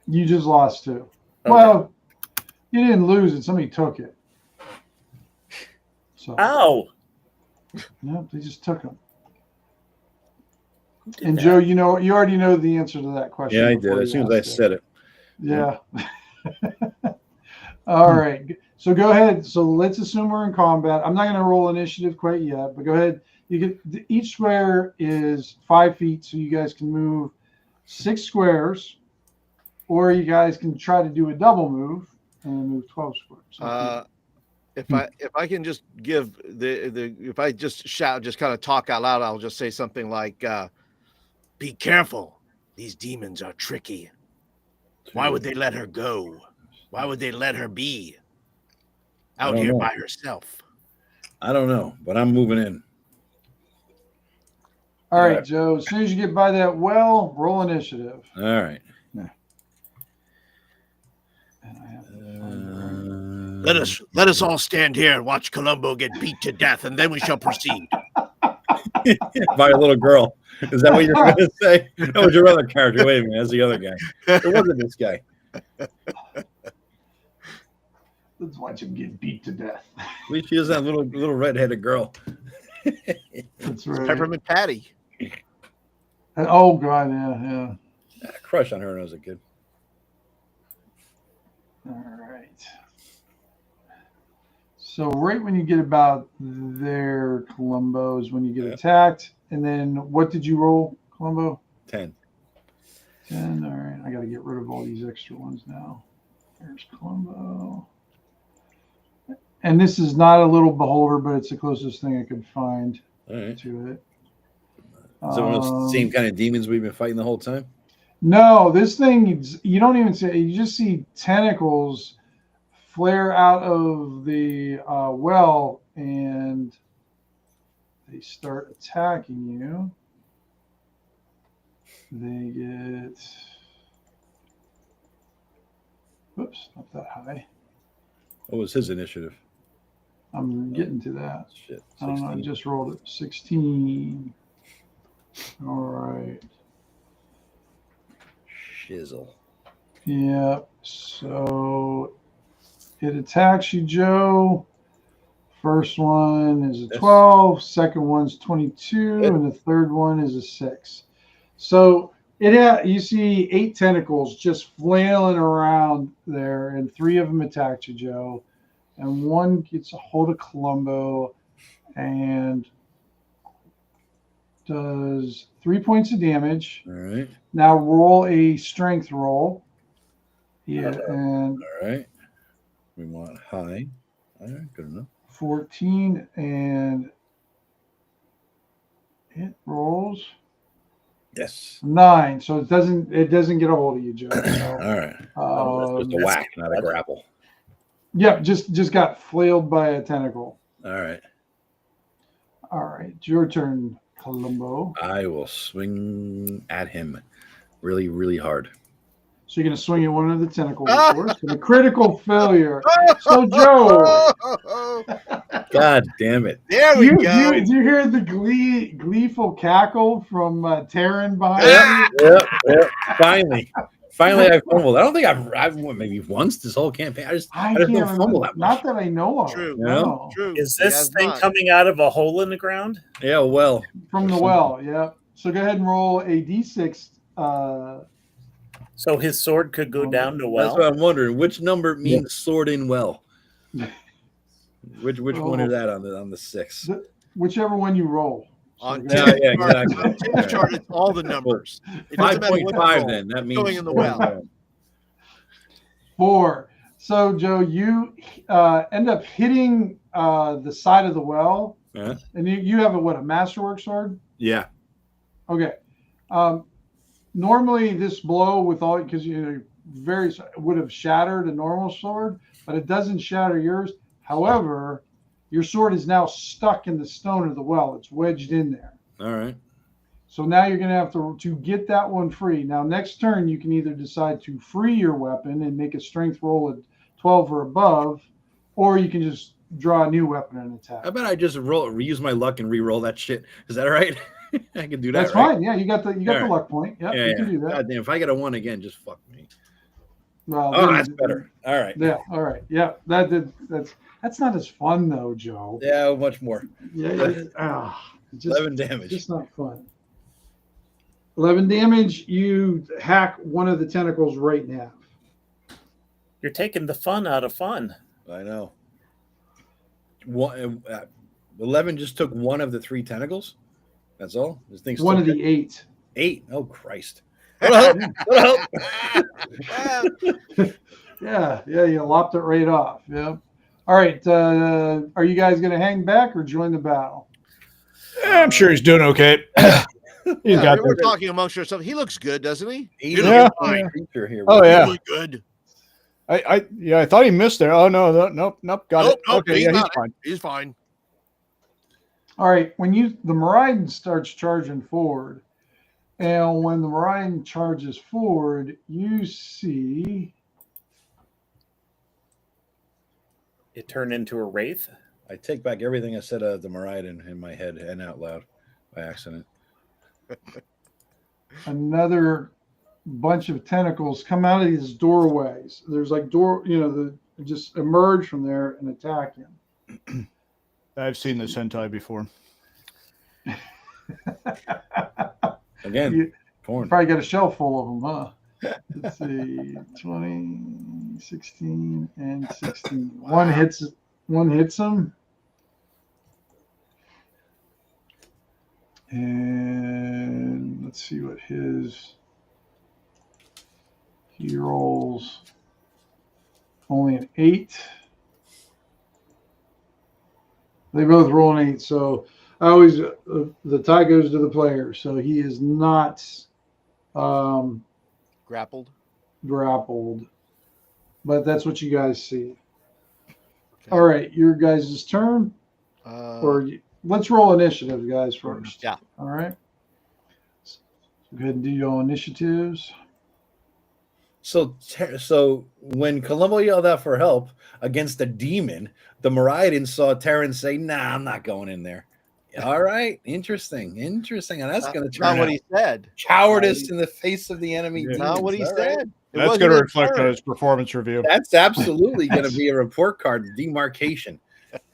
You just lost 2. Okay. Well, you didn't lose it. Somebody took it. So. Ow! Nope, they just took them. Who did And that? Joe, you already know the answer to that question. Yeah, I did. As soon as I said it. Yeah. All right. So go ahead. So let's assume we're in combat. I'm not going to roll initiative quite yet, but go ahead. Each square is 5 feet, so you guys can move 6 squares, or you guys can try to do a double move and move 12 squares. If I can just give if I just shout, just kind of talk out loud, I'll just say something like, "Be careful. These demons are tricky. Why would they let her go? Why would they let her be out here by herself?" I don't know, but I'm moving in. All right, Joe. As soon as you get by that well, roll initiative. All right. Let us all stand here and watch Columbo get beat to death, and then we shall proceed. By a little girl. Is that what you're going to say? That was your other character. Wait a minute, that's the other guy. It wasn't this guy. Let's watch him get beat to death. At least she is that little redheaded girl. That's right. Peppermint Patty. Oh God, yeah. I had a crush on her when I was a kid. All right. So right when you get about there, Columbo, is when you get attacked. And then what did you roll, Columbo? 10. 10. All right. I got to get rid of all these extra ones now. There's Columbo. And this is not a little beholder, but it's the closest thing I could find to it. So one of those same kind of demons we've been fighting the whole time? No, this thing, you don't even see, you just see tentacles flare out of the well, and they start attacking you. They get, whoops, not that high. What was his initiative? I'm getting to that. Shit. 16. I don't know, I just rolled it. 16. All right. Shizzle. Yeah, so it attacks you, Joe. First one is a 12, second one's 22, and the third one is a 6. So you see 8 tentacles just flailing around there, and 3 of them attack you, Joe. And one gets a hold of Columbo and does 3 points of damage. All right. Now roll a strength roll. Yeah, and all right. We want high. All right, good enough. 14 and It rolls. Yes. 9. So it doesn't get a hold of you, Joe. So, all right. That's just a whack, not a grapple. Yep, just got flailed by a tentacle. All right. All right, it's your turn, Columbo. I will swing at him really, really hard. So you're going to swing at one of the tentacles, of course. And a critical failure. So, Joe. God damn it. There we go. Do you hear the gleeful cackle from Taryn behind you? Yep. Finally, I fumbled. I don't think I've maybe once this whole campaign. I just don't fumble that much. Not that I know of. True. No. True. Is this thing coming out of a hole in the ground? Yeah, well. From the well, yeah. So go ahead and roll a d6. So his sword could go down the well? That's what I'm wondering. Which number means sword in well? Which one is that on the 6? Whichever one you roll. On exactly. Tim's chart, it's all the numbers. 5.5 then. That means going in the well. 4. So, Joe, you end up hitting the side of the well. Yeah. And you have a masterwork sword? Yeah. Okay. Normally this blow with all, because would have shattered a normal sword, but it doesn't shatter yours. However, your sword is now stuck in the stone of the well. It's wedged in there. All right. So now you're going to have to get that one free. Now, next turn, you can either decide to free your weapon and make a strength roll at 12 or above, or you can just draw a new weapon and attack. I bet I just use my luck and re-roll that shit. Is that all right? I can do that. That's fine. Yeah, you got the luck point. Yep, yeah, you can do that. God damn, if I get a 1 again, just fuck me. Well, that's better. All right. Yeah. All right. Yeah. That's not as fun though, Joe. Yeah, much more. Yeah. 11 damage. Just not fun. 11 damage. You hack one of the tentacles right in half. You're taking the fun out of fun. I know. 11 just took one of the 3 tentacles. That's all. This thing's one of the 8. 8. Oh Christ! What help? Yeah. You lopped it right off. Yeah. All right. Are you guys going to hang back or join the battle? I'm sure he's doing okay. We're talking amongst ourselves. He looks good, doesn't he? He's a creature here. Oh yeah, really good. I thought he missed there. Oh no, nope, got it. Okay, he's fine. He's fine. All right. When the Maraudon starts charging forward, and when the Maraudon charges forward, you see it turned into a wraith. I take back everything I said of the Maraudon in my head and out loud by accident. Another bunch of tentacles come out of these doorways. There's like just emerge from there and attack him. I've seen this hentai before. Again, you probably got a shelf full of them, huh? Let's see, 20, 16, and 16. Wow. One hits him. And let's see what he rolls only an 8. They both roll an 8, so I always the tie goes to the player. So he is not grappled, but that's what you guys see. Okay. All right, your guys' turn. Let's roll initiative, guys, first. Yeah. All right. So go ahead and do your initiatives. So when Columbo yelled out for help against the demon, the Maraudon saw Terran say, "Nah, I'm not going in there." All right, interesting, and that's going to turn out what he said. Cowardice in the face of the enemy. Yeah. Not what he said. That's going to reflect on his performance review. That's absolutely going to be a report card demarcation.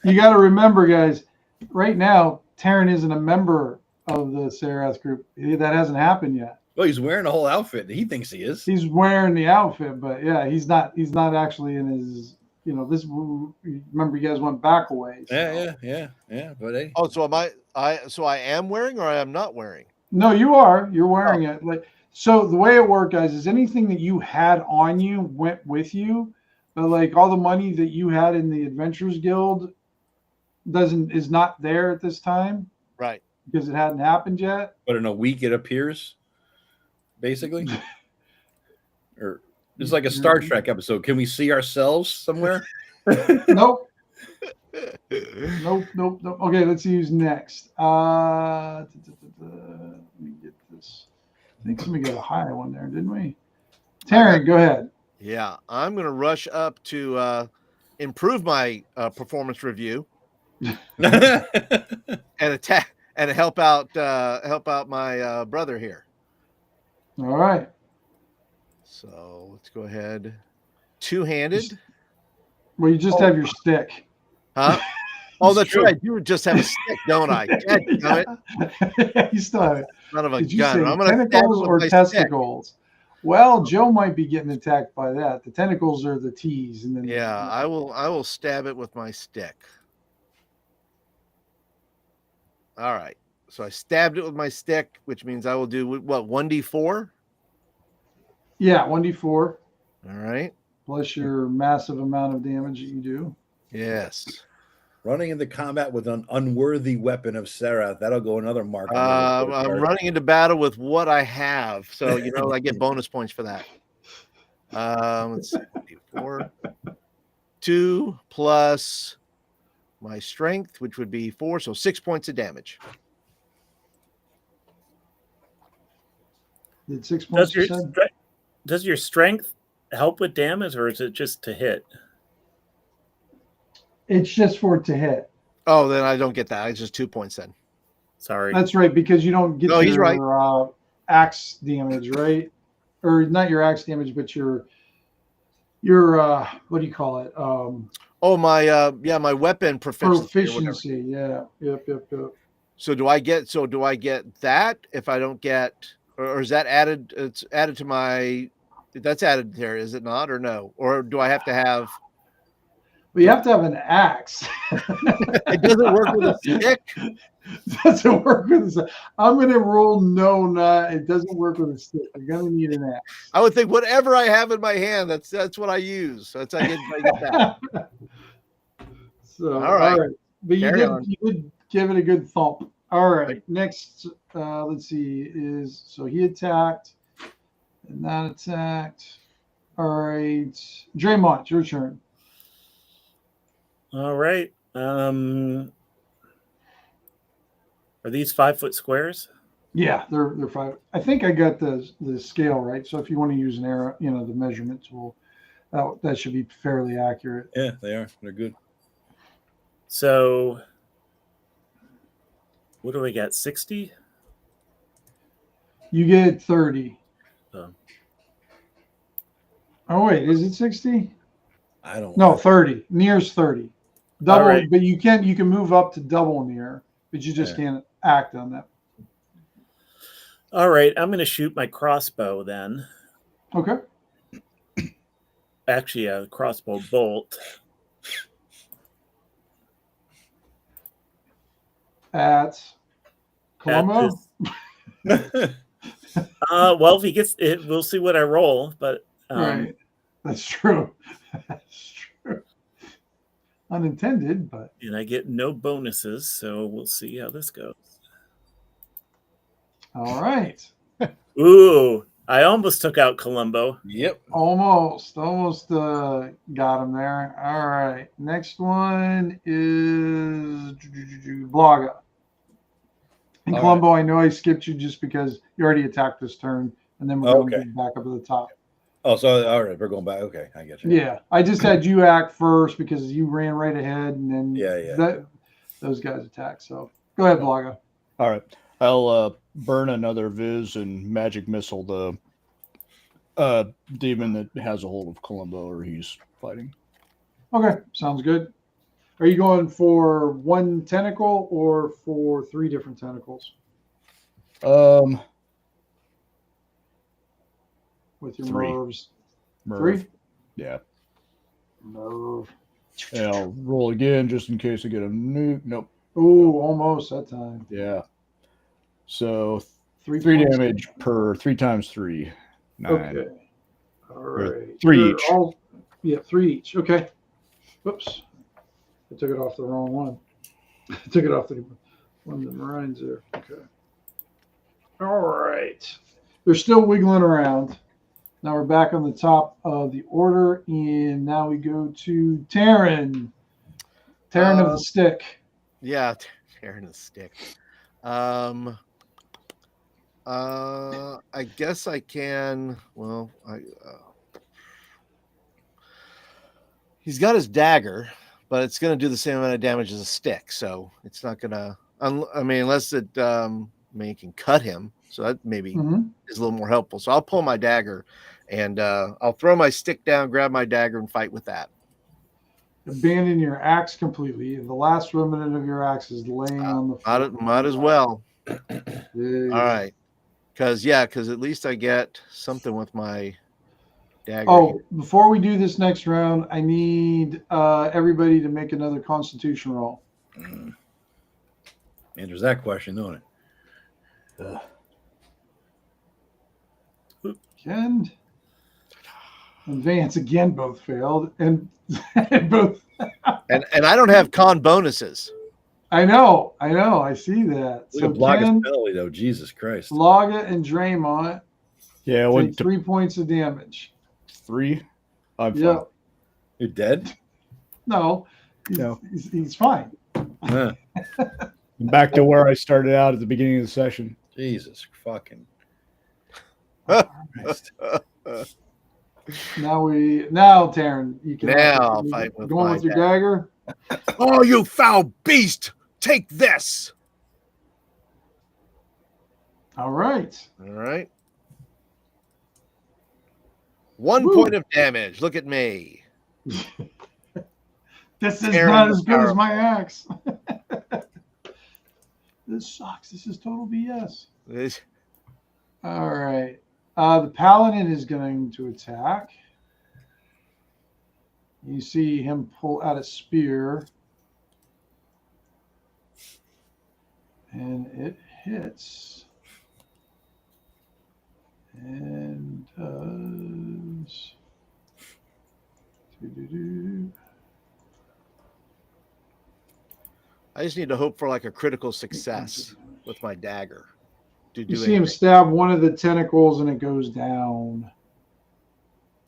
You got to remember, guys. Right now, Terran isn't a member of the Sarath group. That hasn't happened yet. Well, he's wearing a whole outfit. He thinks he is. He's wearing the outfit, but yeah, he's not actually in his. This. Remember, you guys went back a ways. So. Yeah. But hey. Oh, so am I? So I am wearing, or I am not wearing? No, you are. You're wearing it. So the way it worked, guys, is anything that you had on you went with you, but all the money that you had in the Adventurers Guild is not there at this time. Right. because it hadn't happened yet. But in a week it appears, basically. Or it's like a Star Trek episode. Can we see ourselves somewhere? Nope. Nope. Okay, let's see who's next. Let me get this. I think somebody got a high one there, didn't we? Taryn, go ahead. Yeah, I'm going to rush up to improve my performance review and attack and help out my brother here. All right. So let's go ahead. Two-handed. Well, you just have your stick. Huh? Oh, that's right. You just have a stick, don't I? God damn it. You still have it. Son of a Did you gun. say I'm gonna tentacles or testicles? Stick. Well, Oh. Joe might be getting attacked by that. The tentacles are the T's, and then I will stab it with my stick. All right. So I stabbed it with my stick, which means I will do what, 1d4? Yeah, 1d4. All right. Plus your massive amount of damage that you do. Yes. Running into combat with an unworthy weapon of Sarah. That'll go another mark. I'm running into battle with what I have. So, I get bonus points for that. Let's see. 4. 2 plus my strength, which would be 4. So 6 points of damage. Did 6 points? Does your strength help with damage, or is it just to hit? It's just for it to hit. Oh, then I don't get that. It's just 2 points then. Sorry. That's right, because you don't get he's right. Axe damage, right? Or not your axe damage, but your what do you call it? My weapon proficiency. Yeah. Yep. So do I get that if I don't get, or is that added? It's added to my. That's added there, is it not, or no? Or do I have to have? Well, you have to have an axe. It doesn't work with a stick. Doesn't work with a stick. I'm going to roll no. It doesn't work with a stick. You're going to need an axe. I would think whatever I have in my hand, that's what I use. That's I get that. So all right. But you did give it a good thump. All right. Next, let's see. So he attacked, and that attacked. All right, Draymond, it's your turn. All right. Are these 5-foot squares? Yeah, they're 5. I think I got the scale right. So if you want to use an arrow, the measurement tool, that should be fairly accurate. Yeah, they are. They're good. So what do we got? 60? You get 30. Oh wait, is it 60? I don't know. No, 30. Near's 30. Double, right. But you can move up to double near, but you just can't act on that. All right, I'm going to shoot my crossbow then. Okay. Actually, a crossbow bolt. At Columbo? Well, if he gets it, we'll see what I roll, but right. That's true. That's true. Unintended, but and I get no bonuses, so we'll see how this goes. All right. Ooh, I almost took out Columbo. Yep. Almost got him there. All right. Next one is Blaga. And all Columbo, right. I know I skipped you just because you already attacked this turn, and then we're going to back up at the top. Oh, so all right, we're going back. Okay, I get you. Yeah, I just had you act first because you ran right ahead, and then those guys attacked. So go ahead, Blaga. All right, I'll burn another Viz and magic missile the demon that has a hold of Columbo, or he's fighting. Okay, sounds good. Are you going for one tentacle or for 3 different tentacles? With your 3. nerves. Merv. 3? Yeah. Nerve. And I'll roll again just in case I get a nuke. Nope. Ooh, almost that time. Yeah. So 3 damage per 3 times 3. 9. Okay. All right. 3 each. 3 each. Okay. Whoops. I took it off the wrong one. I took it off the London Rhines there. Okay. All right. They're still wiggling around. Now we're back on the top of the order, and now we go to Taryn. Taryn of the stick. Yeah, Taryn of the stick. I guess I can. Well, he's got his dagger, but it's going to do the same amount of damage as a stick, so it's not going to. I mean, unless it, you can cut him, so that maybe is a little more helpful. So I'll pull my dagger, and I'll throw my stick down, grab my dagger, and fight with that. Abandon your axe completely. The last remnant of your axe is laying on the floor. Might as well. All right. Because at least I get something with my dagger. Oh, before we do this next round, I need everybody to make another Constitution roll. Answers that question, don't it? Ken and Vance again both failed, and both. and I don't have con bonuses. I know. I see that. So Ken, penalty though. Jesus Christ. Laga and Draymond. Yeah, take 3 points of damage. 3. I'm fine. Yep. You're dead. No. He's fine. Back to where I started out at the beginning of the session. Jesus fucking. Now, Taryn, you can now fight with going with your dagger. Oh, you foul beast! Take this. All right. 1 point of damage. Look at me. This is not as good as my axe. This sucks. This is total BS. All right. The paladin is going to attack. You see him pull out a spear. And it hits. And does. I just need to hope for like a critical success with my dagger. You see him stab one of the tentacles and it goes down.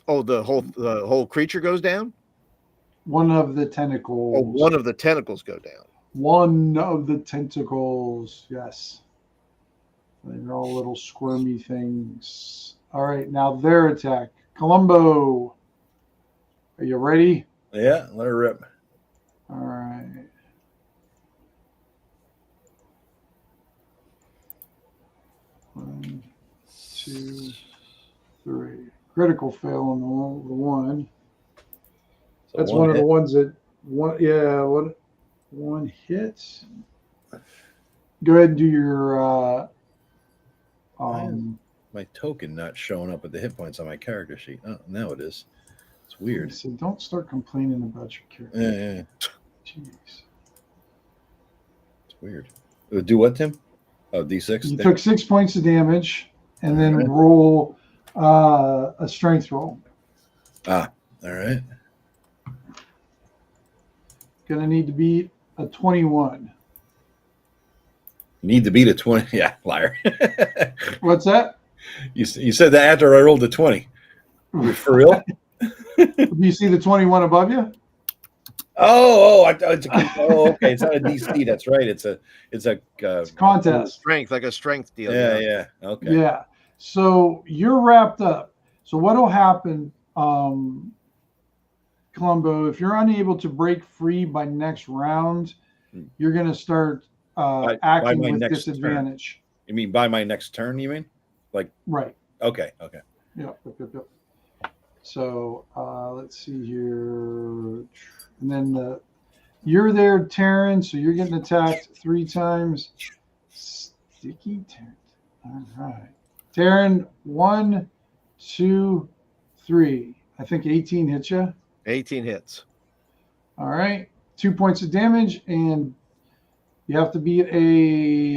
Oh, the whole creature goes down? One of the tentacles. Oh, one of the tentacles go down. One of the tentacles, yes. They're all little squirmy things. All right, now their attack. Columbo, are you ready? Yeah, let her rip. All right. One, 2, 3. Critical fail on the one. So that's one of the ones that one hit. Go ahead and do your my token not showing up with the hit points on my character sheet. Oh, now it is. It's weird. So don't start complaining about your character. Yeah. Jeez. It's weird. Do what, Tim? Oh, D6. You took 6 points of damage, and then roll a strength roll. All right. Gonna need to beat a 21. Need to beat a 20. Yeah, liar. What's that? You said that after I rolled a 20. For real? Do you see the 21 above you? Okay. It's not a DC. That's right. It's a contest. Strength, like a strength deal. Yeah. Okay. Yeah. So you're wrapped up. So what'll happen, Columbo, if you're unable to break free by next round, you're going to start acting with disadvantage. Turn. You mean by my next turn, you mean? Like right. Okay. Yep. So let's see here. And then you're there, Taryn, so you're getting attacked 3 times. Sticky Taryn. All right. Taryn, 1, 2, 3. I think 18 hits you. 18 hits. All right. 2 points of damage, and you have to beat a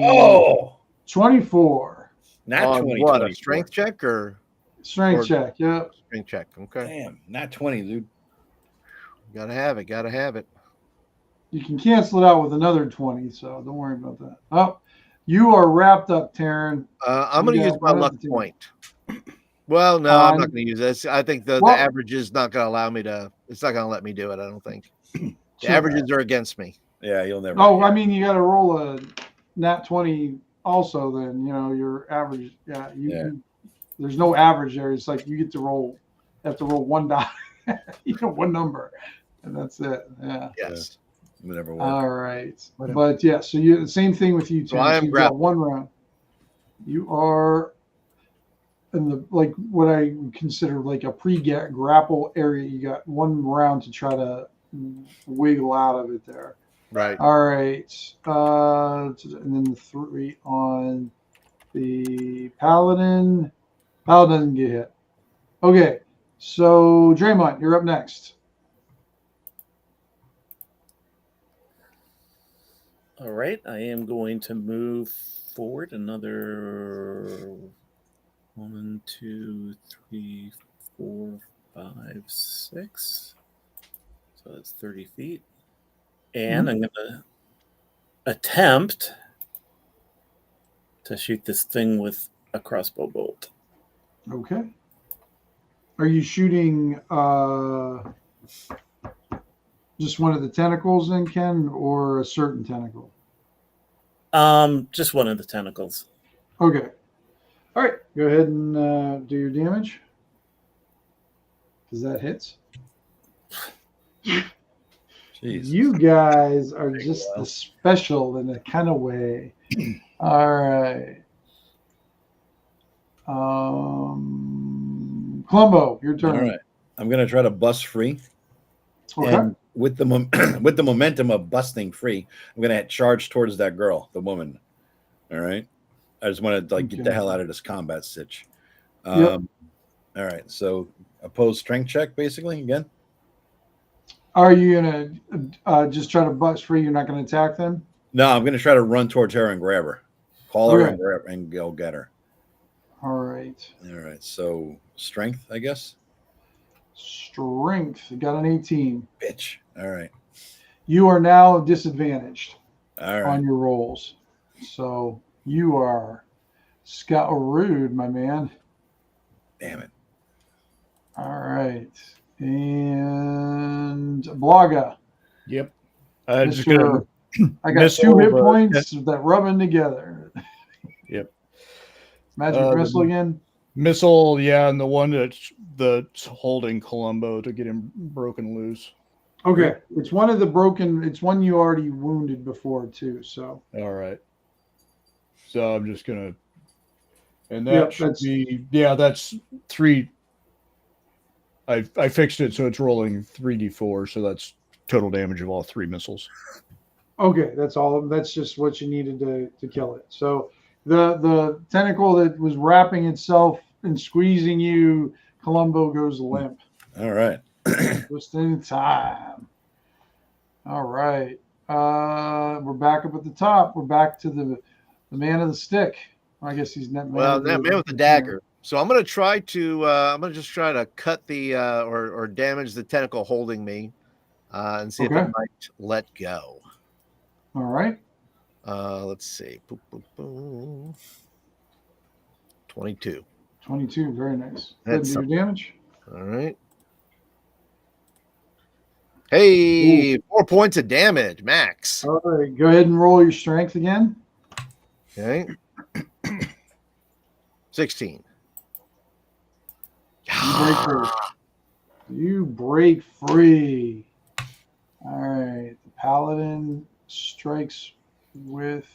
24. Not 20. What, a strength check or? Strength check, yep. Strength check, okay. Damn, not 20, dude. Gotta have it. You can cancel it out with another 20, so don't worry about that. Oh, you are wrapped up, Taryn. I'm going to use my luck point. Well, no, I'm not going to use this. I think the average is not going to allow me to. It's not going to let me do it. I don't think the averages are against me. Yeah, you'll never. Oh, I mean, you got to roll a nat 20 also. Then your average. Yeah, there's no average there. It's like you get to roll. You have to roll one die. One number, and that's it. Yeah. Yes. Whatever. All right, but yeah. So the same thing with you, Tim. So I am got one round. You are in the what I consider like a grapple area. You got one round to try to wiggle out of it there. Right. All right. And then the 3 on the paladin. Paladin doesn't get hit. Okay. So Draymond, you're up next. All right. I am going to move forward another 1, 2, 3, 4, 5, 6. So that's 30 feet. And I'm going to attempt to shoot this thing with a crossbow bolt. Okay. Are you shooting just one of the tentacles then, Ken, or a certain tentacle? Just one of the tentacles. Okay. All right. Go ahead and do your damage. Because that hits. Jeez. You guys are just the special in a kind of way. All right. Columbo, your turn. All right. I'm going to try to bust free. Okay. And with the momentum of busting free, I'm going to charge towards that girl, the woman. All right. I just want to get the hell out of this combat stitch. All right. So opposed strength check, basically, again. Are you going to just try to bust free? You're not going to attack them? No, I'm going to try to run towards her and grab her. Call her and grab her and go get her. All right. All right. So strength, I guess. Strength. You got an 18. Bitch. All right. You are now disadvantaged on your rolls. So you are scoured, my man. Damn it. All right. And Blaga. Yep. I got 2 hit points that rubbing together. Yep. Magic missile again? Missile, yeah, and the one that's holding Columbo to get him broken loose. Okay. It's one of the broken, it's one you already wounded before too, so. All right. So I'm just gonna, and that should be, that's 3. I fixed it so it's rolling 3d4, so that's total damage of all 3 missiles. Okay, that's all. That's just what you needed to kill it. So the tentacle that was wrapping itself and squeezing you, Columbo goes limp. All right. Just in time. All right. We're back up at the top. We're back to the man of the stick. I guess he's not man with the dagger. So I'm gonna try to just try to cut the or damage the tentacle holding me, and see if it might let go. All right. Let's see. Boop, boop, boop. 22. 22. Very nice. That's your damage. All right. Hey, 4 points of damage, max. All right. Go ahead and roll your strength again. Okay. 16. You break free. All right. The paladin strikes with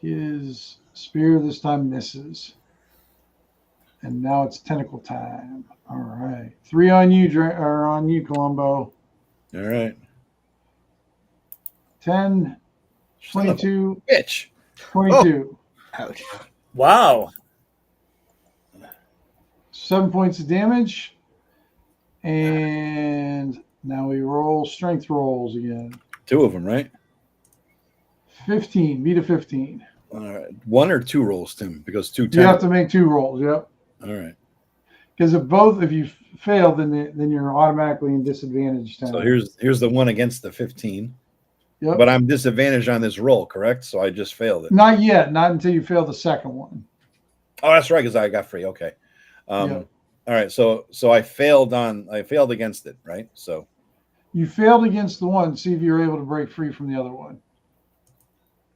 his spear. This time misses. And now it's tentacle time. All right. 3 on you, Columbo. All right. 10, 22. Bitch. 22. Oh. Ouch. Wow. 7 points of damage. And now we roll strength rolls again. 2 of them, right? 15. Beat a 15. All right. 1 or 2 rolls, Tim? Because 2 You have to make 2 rolls. Yep. All right. Because if you fail, then you're automatically in disadvantage. So here's the one against the 15. Yep. But I'm disadvantaged on this roll, correct? So I just failed it. Not yet. Not until you fail the second one. Oh, that's right, because I got free. Okay. All right. So I failed against it, right? So you failed against the one. See if you're able to break free from the other one.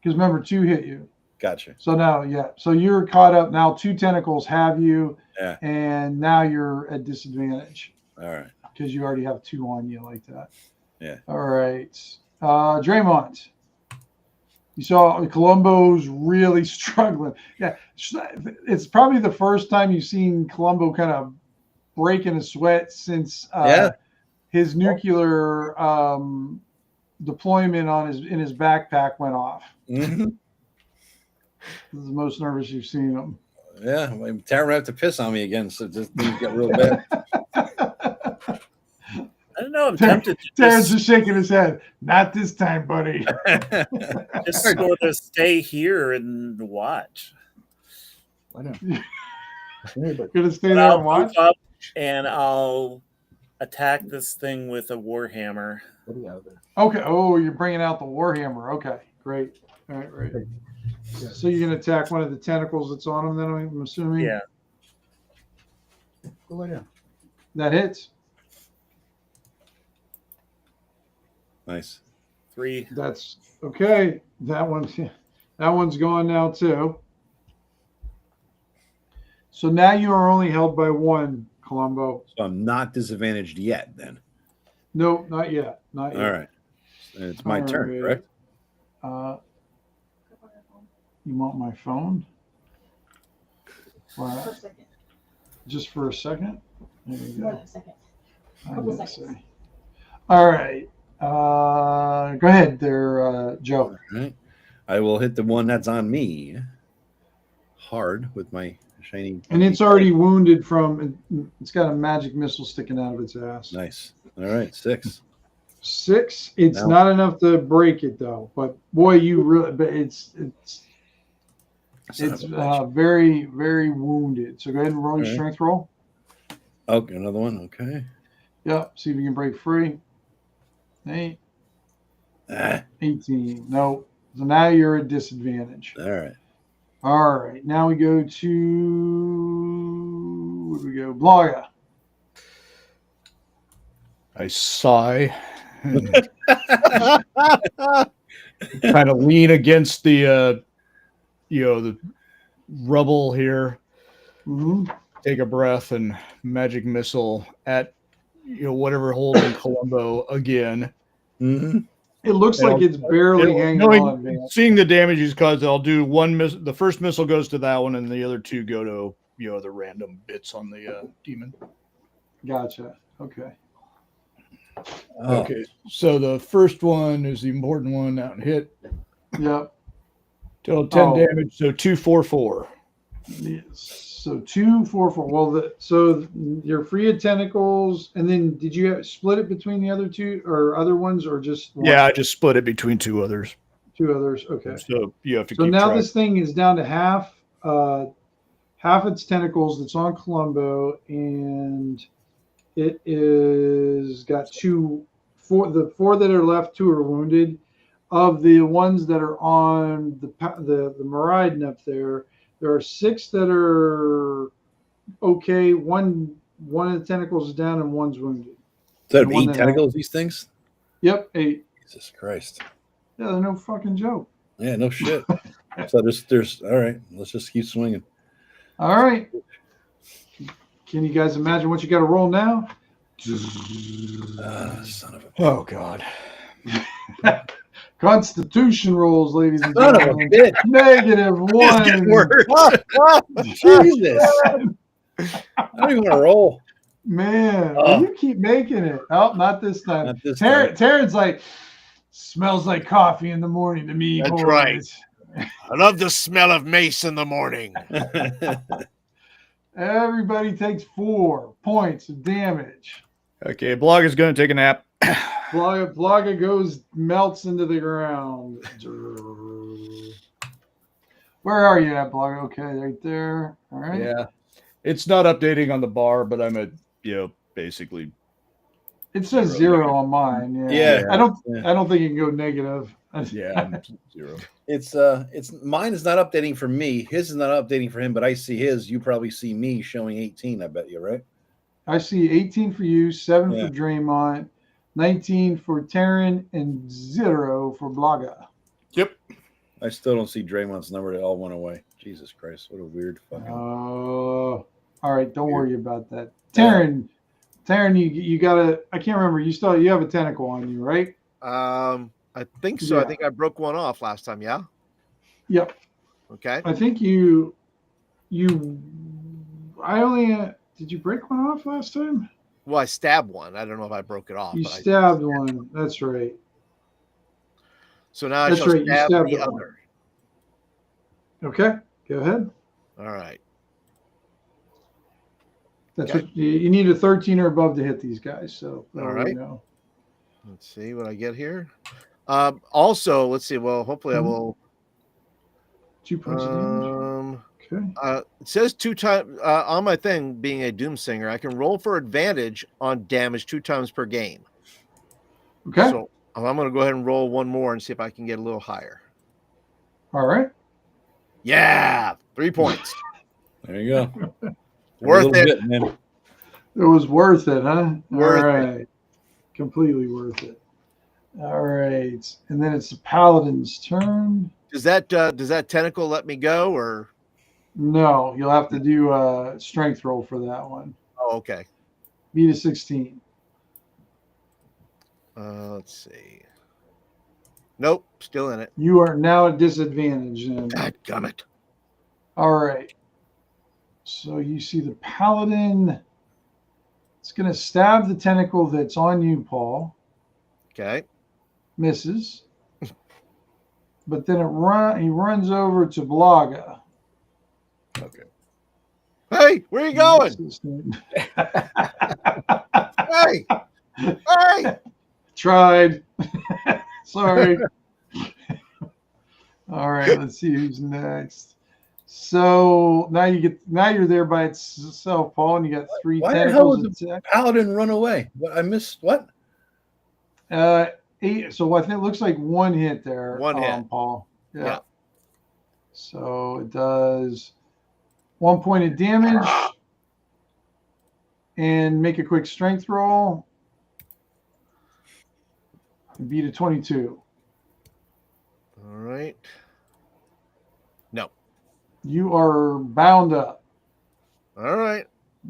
Because remember, 2 hit you. Gotcha. So now, so you're caught up now. 2 tentacles have you, and now you're at disadvantage. All right. Because you already have 2 on you like that. Yeah. All right. Draymond. You saw Columbo's really struggling. Yeah, it's probably the first time you've seen Columbo kind of break in a sweat since his nuclear deployment in his backpack went off. Mm-hmm. This is the most nervous you've seen him. Yeah, Taryn would have to piss on me again, so just things get real bad. I don't know. I'm tempted. Terrence is shaking his head. Not this time, buddy. Just sort of stay here and watch. Why not? Gonna stay there and watch. Up and I'll attack this thing with a warhammer. Okay. Oh, you're bringing out the warhammer. Okay, great. All right. Yeah. So you're gonna attack one of the tentacles that's on him. Then I'm assuming. Yeah. Go down. That hits. Nice. 3. That's okay. That one's gone now too. So now you are only held by 1, Columbo. So I'm not disadvantaged yet, then. No, not yet. Not yet. All right. It's my turn, correct? You want my phone? For a second. Just for a second? There you go. A second. Couple seconds. All right. Go ahead there, Joe. All right. I will hit the one that's on me hard with my shiny. And it's already wounded it's got a magic missile sticking out of its ass. Nice. All right. 6. 6. It's not enough to break it though. But boy, it's very, very wounded. So go ahead and roll your strength roll. Okay, another one. Okay. Yep. See if you can break free. 8. 18. No. So now you're at disadvantage. All right. All right. Now we go to where do we go? Blaga. I sigh and kind of lean against the the rubble here. Mm-hmm. Take a breath and magic missile at whatever holding Columbo again. Mm-hmm. It looks like it's barely hanging on, man. Seeing the damage he's caused, I'll do one the first missile goes to that one, and the other 2 go to the random bits on the demon. Gotcha. Okay. Okay. So the first one is the important one. Out and hit. Yep. Total 10 damage. So 2, 4, 4. Yes. So 2, 4, 4. Well, so you're free of tentacles, and then did you split it between the other 2 or other ones, or just one? Yeah, I just split it between 2 others. 2 others. Okay. So you have to. So keep now track. this thing is down to half its tentacles that's on Columbo, and it is got 2. The 4 that are left, 2 are wounded. Of the ones that are on the Meridian up there. There are 6 that are okay. One of the tentacles is down and one's wounded. So 8 tentacles, these things? Yep, 8. Jesus Christ. Yeah, they're no fucking joke. Yeah, no shit. So there's all right. Let's just keep swinging. All right. Can you guys imagine what you got to roll now? Son of a. Oh God. Constitution rolls, ladies and Son gentlemen. of a bitch. -1. Jesus. I don't even want to roll. Man, you keep making it. Oh, not this time. Not this time. Terrence's like, smells like coffee in the morning to me. That's boys. right. I love the smell of mace in the morning. Everybody takes 4 points of damage. Okay, Blog is going to take a nap. Blaga melts into the ground. Where are you at, Blaga? Okay, right there. All right. Yeah. It's not updating on the bar, but I'm at basically. It says 0 on mine. Yeah. I don't think it can go negative. Yeah, I'm 0. It's mine is not updating for me. His is not updating for him, but I see his. You probably see me showing 18. I bet you, right? I see 18 for you, 7 for Draymond, 19 for Taryn, and 0 for Blaga. Yep. I still don't see Draymond's number. It all went away. Jesus Christ, what a weird fucking. Oh, all right. Don't worry about that. Taryn, you gotta. I can't remember. You have a tentacle on you, right? I think so. I think I broke one off last time. Yeah. Yep. Okay. I think did you break one off last time? Well, I stabbed one. I don't know if I broke it off. You stabbed one. That's right. So now I shall stab the other. Okay. Go ahead. All right. That's what you need, a 13 or above to hit these guys. So all right. Let's see what I get here. Also, let's see. Well, hopefully I will. 2 points of damage. Okay. It says 2 times on my thing. Being a Doomsinger, I can roll for advantage on damage 2 times per game. Okay. So I'm going to go ahead and roll one more and see if I can get a little higher. All right. Yeah, 3 points. There you go. Worth it. Bit, man. It was worth it, huh? Worth all right. Completely worth it. All right. And then it's the Paladin's turn. Does that tentacle let me go or? No, you'll have to do a strength roll for that one. Oh, okay. Beat a 16. Let's see. Nope, still in it. You are now at disadvantage. Dadgummit. All right. So you see the Paladin. It's going to stab the tentacle that's on you, Paul. Okay. Misses. But then he runs over to Blaga. Okay. Hey, where are you going? Hey. Hey. Tried. Sorry. All right, let's see who's next. So now you're there by itself, Paul, and you got 3 Why tentacles. the hell did the Paladin run away? What I missed? What? 8. So I think it looks like 1 hit there. 1 hit, Paul. Yeah. So it does 1 point of damage, and make a quick strength roll. Beat a 22. All right. No. You are bound up. All right.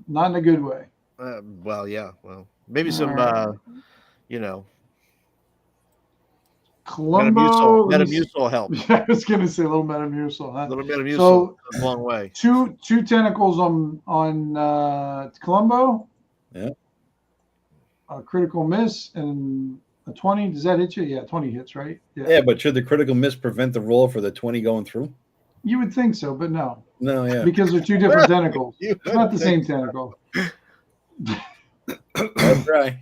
Not in a good way. Well, yeah. Well, maybe some, Columbo. Metamucil helps. I was going to say a little Metamucil. Huh? A little Metamucil goes a long way. Two tentacles on Columbo. Yeah. A critical miss and a 20. Does that hit you? Yeah, 20 hits, right? Yeah, but should the critical miss prevent the roll for the 20 going through? You would think so, but no. No, yeah. Because they're 2 different tentacles. It's not the same tentacle. That's right.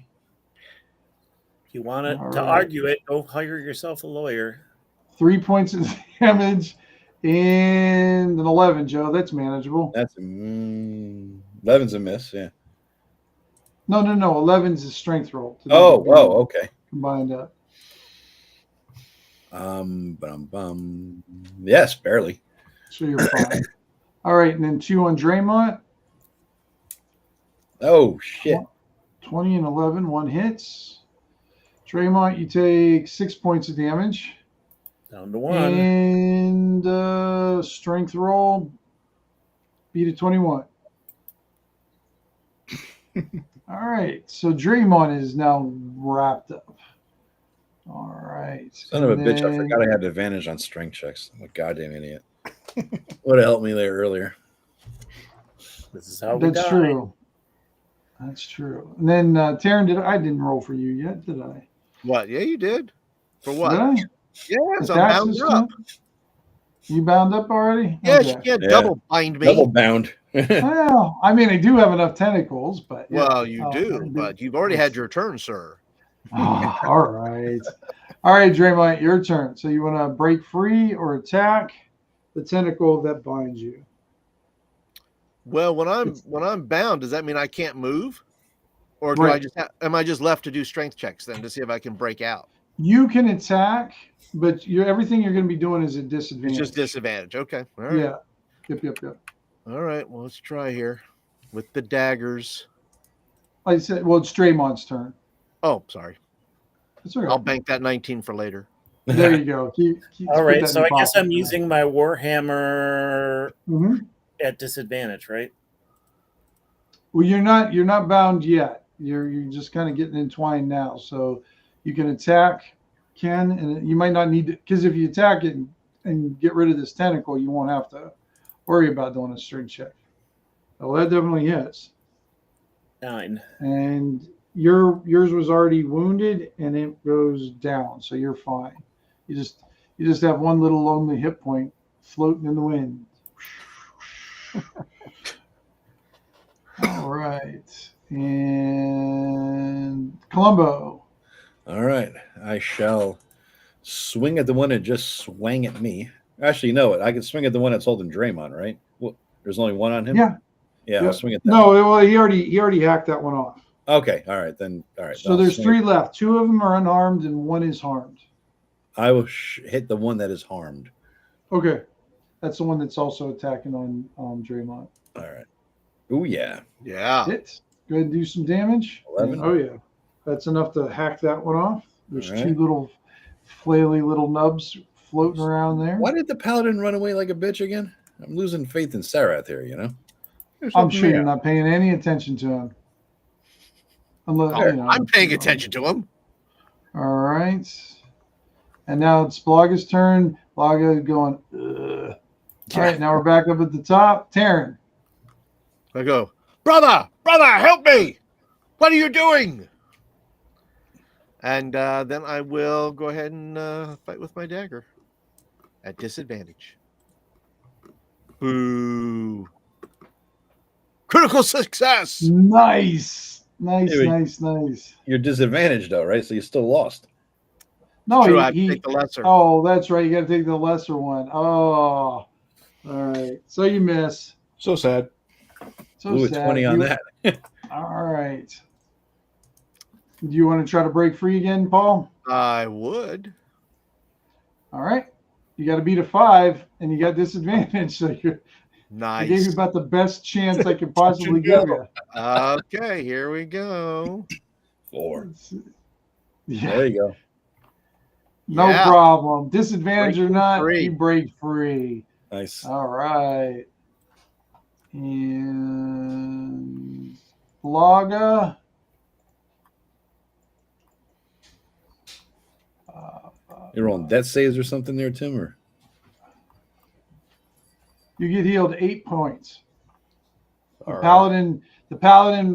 If you want to argue it, go hire yourself a lawyer. 3 points of damage and an 11, Joe. That's manageable. That's 11's a miss, yeah. No. 11's a strength roll. Okay. Combined up. Yes, barely. So you're fine. All right, and then 2 on Draymond. Oh shit. 20 and 11, 1 hits. Draymond, you take 6 points of damage. Down to 1. And strength roll. Beat a 21. All right. So Draymond is now wrapped up. All right. Son of a bitch, I forgot I had advantage on strength checks. I'm a goddamn idiot. Would have helped me there earlier. This is how we die. True. That's true. And then Taryn, I didn't roll for you yet, did I? What? Yeah, you did. For what? Did I? Yes, I'm bound up. You bound up already? Yes, okay. You can't double bind me. Double bound. Well, I mean, I do have enough tentacles, but well, you do, but you've already had your turn, sir. Oh, all right. All right, Draymond, your turn. So you want to break free or attack the tentacle that binds you? Well, when I'm bound, does that mean I can't move, or do Right. I just am I just left to do strength checks then to see if I can break out? You can attack, but everything you're going to be doing is a disadvantage. It's just disadvantage. Okay. All right. Yeah. Yep. All right. Well, let's try here with the daggers. I said, well, it's Draymond's turn. Oh, sorry. That's all right. I'll bank that 19 for later. There you go. All right. So I guess I'm using my Warhammer Mm-hmm. at disadvantage, right? Well, you're not bound yet. You're just kind of getting entwined now. So you can attack Ken, and you might not need to, because if you attack it and get rid of this tentacle, you won't have to worry about doing a strength check. Well, that definitely hits. 9. And yours was already wounded, and it goes down, so you're fine. You just have one little lonely hit point floating in the wind. All right, and Columbo. All right, I shall swing at the one that just swung at me. Actually, no, I can swing at the one that's holding Draymond, right? Well, there's only one on him. Yeah. I'll swing at that. No, well, he already hacked that one off. Okay, all right then. All right. So there's 3 left. 2 of them are unharmed, and 1 is harmed. I will hit the one that is harmed. Okay, that's the one that's also attacking on Draymond. All right. Oh yeah. Yeah. Hit. Go ahead and do some damage. 11. Oh yeah, that's enough to hack that one off. There's All right. 2 little flaily little nubs floating around there. Why did the paladin run away like a bitch again? I'm losing faith in Sarath here, you know? I'm sure you're not paying any attention to him. Unless, I'm paying attention to him. All right. And now it's Blaga's turn. Blaga going, ugh. All right, now we're back up at the top. Taryn. I go, brother, help me. What are you doing? And then I will go ahead and fight with my dagger at disadvantage. Boo. Critical success. Nice. Anyway, You're disadvantaged though, right? So you still lost. No, True, I have to take the lesser. Oh, that's right. You got to take the lesser one. Oh, all right. So you miss. So sad. So Ooh, sad. 20 on that. All right. Do you want to try to break free again, Paul? I would. All right. You got to beat a 5, and you got disadvantage. So Nice. I gave you about the best chance I could possibly give you. Okay, here we go. 4. Yeah. There you go. No problem. Disadvantage Breaking or not, free. you break free. Nice. All right. And Blaga. You're rolling death saves or something there, Tim? Or You get healed 8 points. The All paladin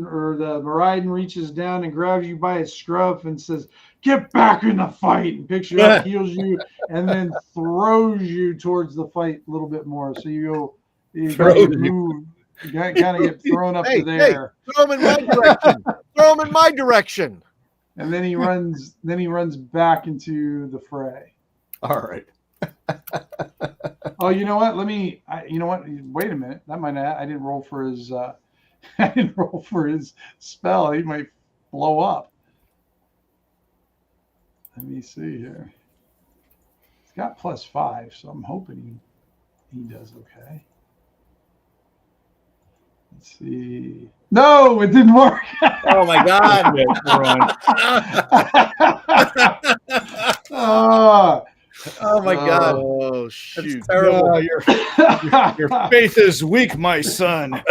or the Maraudin reaches down and grabs you by his scruff and says, "Get back in the fight!" and picks you up, heals you, and then throws you towards the fight a little bit more. So you kind of get thrown up to there. Throw him in my direction. Throw him in my direction. And then he runs. Then he runs back into the fray. All right. Oh, you know what? You know what? Wait a minute. That might not. I didn't roll for his. I didn't roll for his spell. He might blow up. Let me see here. He's got +5, so I'm hoping he does okay. Let's see. No, it didn't work. oh my God! Oh my God! Oh shoot! That's terrible. Your faith is weak, my son.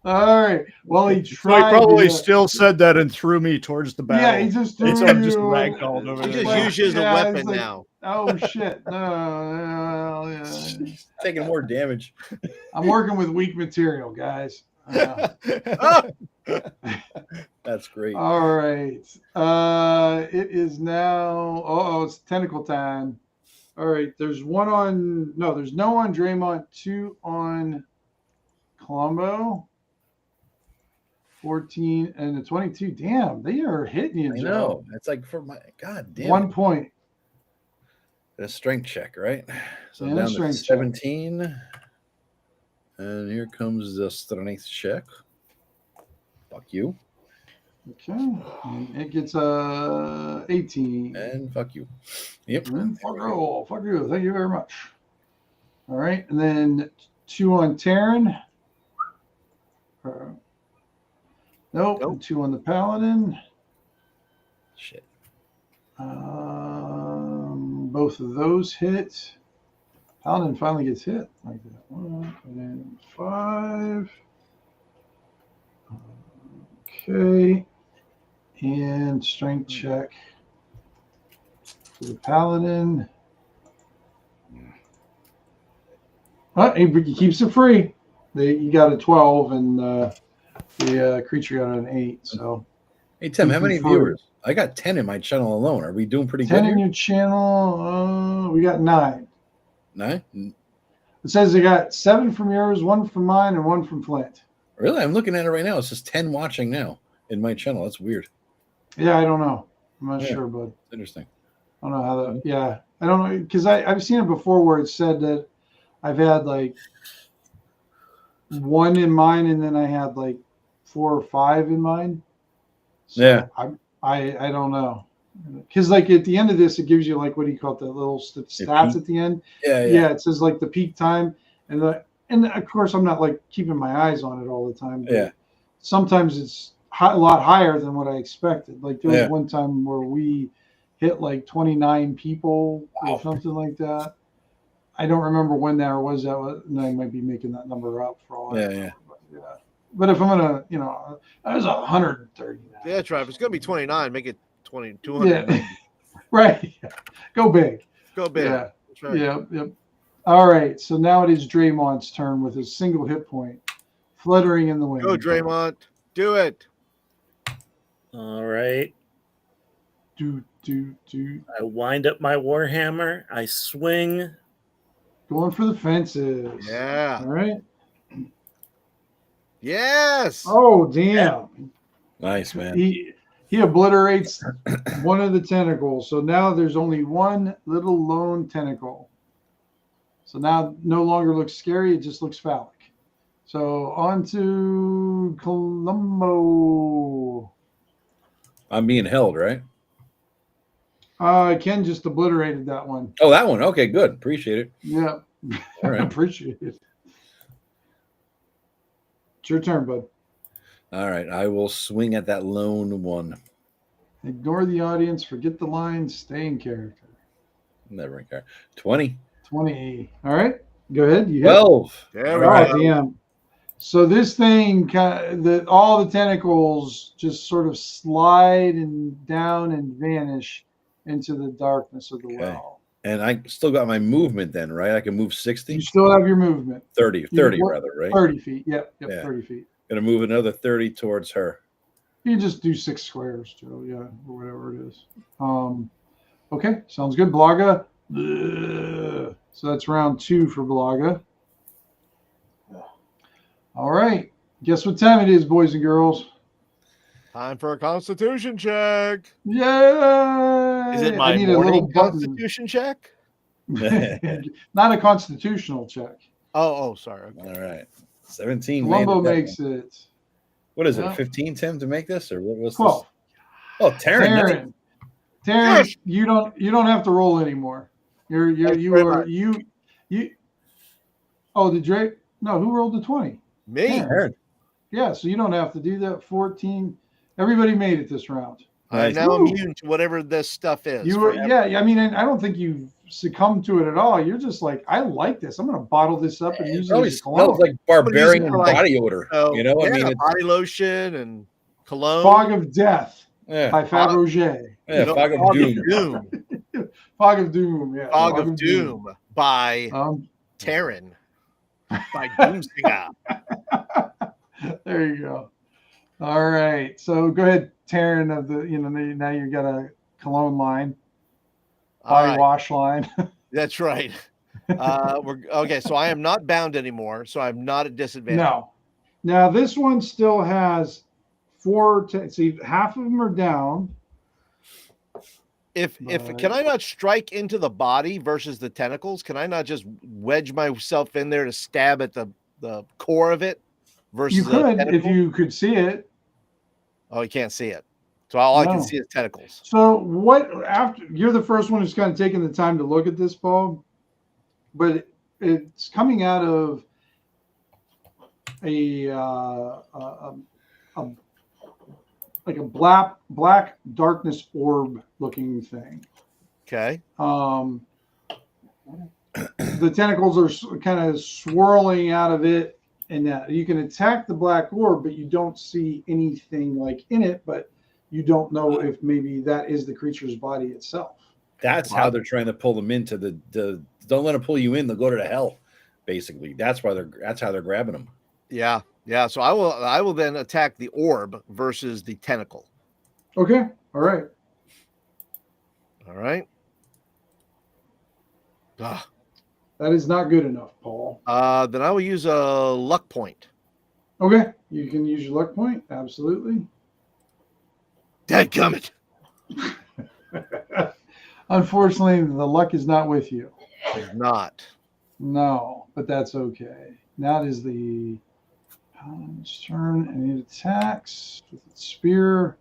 All right. Well, he So tried. he probably still said that and threw me towards the battle. Yeah, he just threw I'm just you. ragdolled over He there. just used you as a weapon like, now. Oh shit! No, yeah. Taking more damage. I'm working with weak material, guys. That's great. All right. It is now. It's tentacle time. All right. There's no on Draymond, 2 on Columbo, 14 and the 22. Damn, they are hitting you, I Joe. know. It's like for my God damn. 1 point. A strength check, right? So And a down to strength check. 17. And here comes the strength check. Fuck you. Okay. And it gets 18. And fuck you. Yep. And fuck you. Fuck you. Thank you very much. All right. And then 2 on Terran. Nope. And 2 on the Paladin. Shit. Both of those hit. Paladin finally gets hit like that. 1 and 5. Okay. And strength check for the Paladin. He keeps it free. You got a 12, and the creature got an 8. So, hey Tim, how many viewers? I got 10 in my channel alone. Are we doing pretty good? 10 in your channel. We got 9. 9? It says they got 7 from yours, 1 from mine, and 1 from Flint. Really? I'm looking at it right now. It says 10 watching now in my channel. That's weird. Yeah, I don't know. I'm not sure, but it's interesting. I don't know how that. Yeah, I don't know because I've seen it before where it said that I've had like 1 in mine, and then I had like 4 or 5 in mine. So yeah, I don't know because like at the end of this, it gives you like what do you call it? The little stats at the end. Yeah. It says like the peak time and of course I'm not like keeping my eyes on it all the time. But sometimes it's a lot higher than what I expected. Like there was one time where we hit like 29 people or something like that. I don't remember when that was. That was, and I might be making that number up for all. But if I'm gonna, that was 130. Yeah, try. If it's gonna be 29, make it 200. Yeah. Right. Go big. Go big. Yeah. That's right. Yep. All right. So now it is Draymond's turn with his single hit point, fluttering in the wind. Go, Draymond. Do it. All right. Do. I wind up my Warhammer. I swing. Going for the fences. Yeah. All right. Yes. Oh, damn. Nice, man. He obliterates one of the tentacles. So now there's only one little lone tentacle. So now no longer looks scary. It just looks phallic. So on to Columbo. I'm being held, right? Ken just obliterated that one. Oh, that one. Okay, good. Appreciate it. Yeah. All right. Appreciate it. It's your turn, bud. All right. I will swing at that lone one. Ignore the audience. Forget the lines. Stay in character. Never in character. 20. 20. All right. Go ahead. You 12. There we go. go. Damn. So this thing, all the tentacles just sort of slide and down and vanish into the darkness of the well. And I still got my movement then, right? I can move 60? You still have your movement. 30 rather, right? 30 feet. Yep, 30 feet. Going to move another 30 towards her. You just do 6 squares, Joe. Yeah, or whatever it is. Okay, sounds good. Blaga. So that's round 2 for Blaga. All right. Guess what time it is, boys and girls? Time for a constitution check. Yay! Is it my morning constitution check? Not a constitutional check. Oh, sorry. Okay. All right. 17. Columbo makes it. What is it? 15, Tim, to make this, or what was 12. This? Oh, Taryn. Taryn, you don't have to roll anymore. You. Oh, the Drake. No, who rolled the 20? Me. Taryn. Yeah, so you don't have to do that. 14. Everybody made it this round. I'm now immune to whatever this stuff is. I mean, I don't think you've succumbed to it at all. You're just like, I like this. I'm going to bottle this up and use it as a cologne. Smells like barbarian body odor. I mean, it's body lotion and cologne. Fog of Death by Fabergé. Yeah, Fog of Doom. Fog of Doom. Yeah. Fog of Doom by Taryn. By Doomsinger. There you go. All right. So go ahead, Taryn of the, now you've got a cologne line, body wash line. That's right. Okay. So I am not bound anymore. So I'm not at disadvantage. No. Now this one still has 4. See, half of them are down. Can I not strike into the body versus the tentacles? Can I not just wedge myself in there to stab at the the core of it versus you could if you could see it. Oh, you can't see it. So all I can see is tentacles. So what after you're the first one who's kind of taken the time to look at this, Paul, but it's coming out of a like a black darkness orb looking thing. Okay. The tentacles are kind of swirling out of it, and you can attack the black orb, but you don't see anything like in it, but you don't know if maybe that is the creature's body itself. That's how they're trying to pull them into the don't let them pull you in, they'll go to hell. Basically, that's how they're grabbing them. Yeah. So I will then attack the orb versus the tentacle. Okay. All right. Ugh. That is not good enough, Paul. Then I will use a luck point. Okay. You can use your luck point. Absolutely. Dadgummit. Unfortunately, the luck is not with you. It's not. No, but that's okay. Now it is the paladin's turn, and it attacks with its spear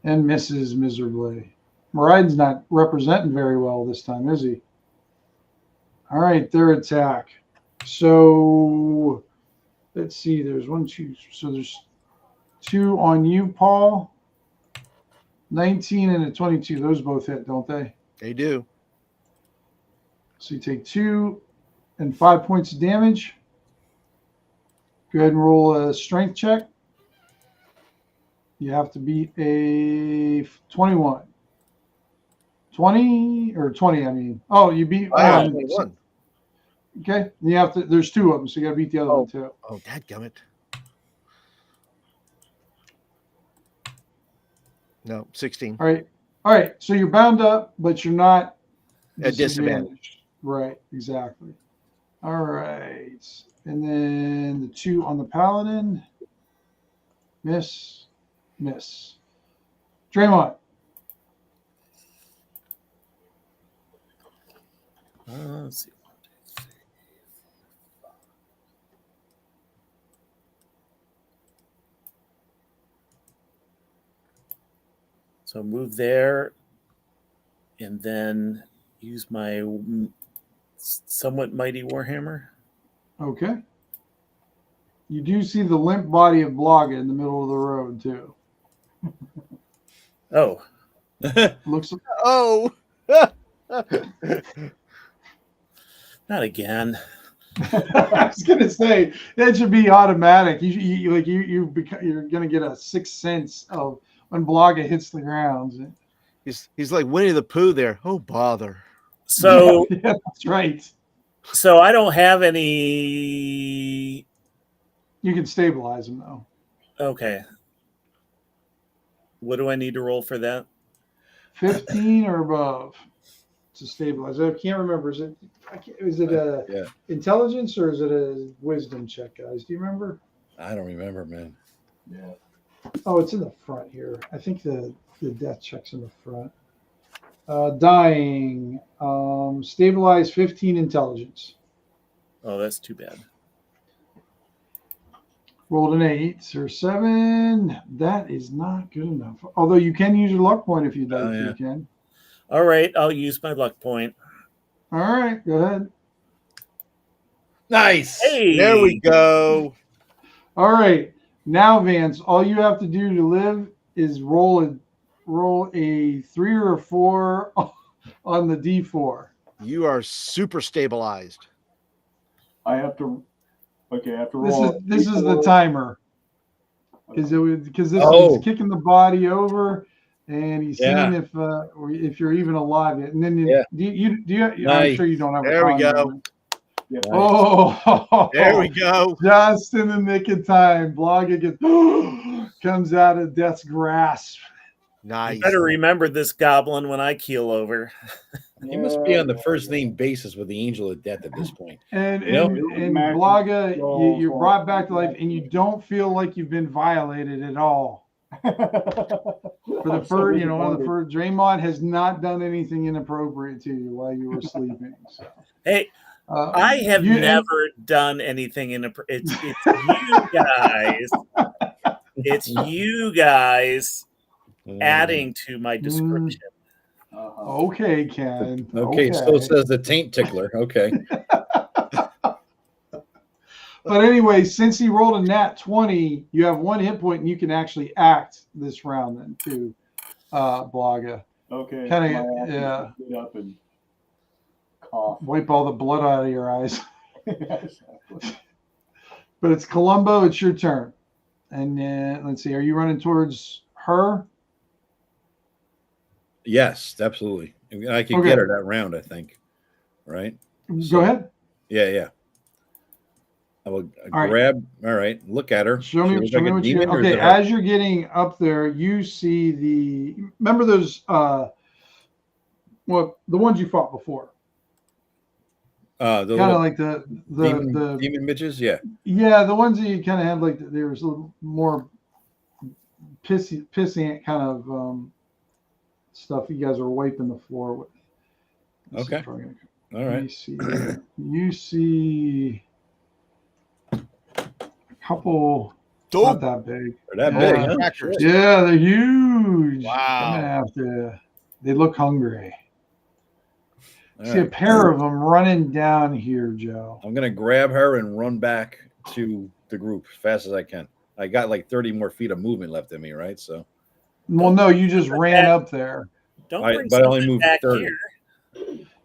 and misses miserably. Meriden's not representing very well this time, is he? All right, their attack. So let's see. There's 1, 2. So there's 2 on you, Paul. 19 and a 22. Those both hit, don't they? They do. So you take 2 and 5 points of damage. Go ahead and roll a strength check. You have to beat a 21. 20 or 20, I mean. Oh, you beat 21. Okay. You have to, there's 2 of them, so you got to beat the other one too. Oh, dadgummit. No, 16. All right. So you're bound up, but you're not at disadvantage. Right. Exactly. All right. And then the 2 on the paladin. Miss. Draymond. Let's see. So move there, and then use my somewhat mighty warhammer. Okay. You do see the limp body of Blaga in the middle of the road too. Oh. Looks. Oh. Not again. I was gonna say that should be automatic. You're gonna get a sixth sense of when Blaga hits the ground. He's like Winnie the Pooh there. Oh bother. So yeah, that's right. So I don't have any. You can stabilize him though. Okay. What do I need to roll for that? 15 or above to stabilize. I can't remember. Is it a intelligence or is it a wisdom check, guys? Do you remember? I don't remember, man. Yeah. Oh, it's in the front here. I think the death check's in the front. Dying. Stabilize 15 intelligence. Oh, that's too bad. Rolled an 8 or 7. That is not good enough. Although you can use your luck point if you'd like. You can. All right, I'll use my luck point. All right, go ahead. Nice. Hey, there we go. All right, now Vance, all you have to do to live is roll a 3 or a 4 on the D4. You are super stabilized. I have to. Okay, I have to roll. This is the timer. Because he's kicking the body over, and he's seeing if you're even alive. And then I'm sure you don't have. There we go. Yeah, oh, there we go. Just in the nick of time, Blaga comes out of death's grasp. Nice. You better remember this goblin when I keel over. He must be on the first name basis with the Angel of Death at this point. And Blaga, you're brought back to life, and you don't feel like you've been violated at all. For the first, Draymond has not done anything inappropriate to you while you were sleeping. So. Hey, I have never done anything it's you guys. It's you guys adding to my description. Okay, Ken. Okay, so it says the taint tickler. Okay. But anyway, since he rolled a nat 20, you have 1 hit point, and you can actually act this round then too, Blaga. Okay. Kind of, yeah. Get up and cough. Wipe all the blood out of your eyes. Exactly. But it's Columbo. It's your turn. And let's see. Are you running towards her? Yes, absolutely. I can get her that round, I think. Right? Go ahead. Yeah. I will grab. All right. Look at her. Show me what you get. Okay, as you're getting up there, you see remember those the ones you fought before. The kind of like the demon midges, yeah. Yeah, the ones that you kind of had like there was a little more pissant kind of stuff you guys are wiping the floor with. Okay. All right. You see a couple not that big. They're that big, huh? Yeah, they're huge. Wow. They look hungry. See a pair of them running down here, Joe. I'm gonna grab her and run back to the group as fast as I can. I got like 30 more feet of movement left in me, right? So. Well, no, you just ran up there. But I only moved 30. Here.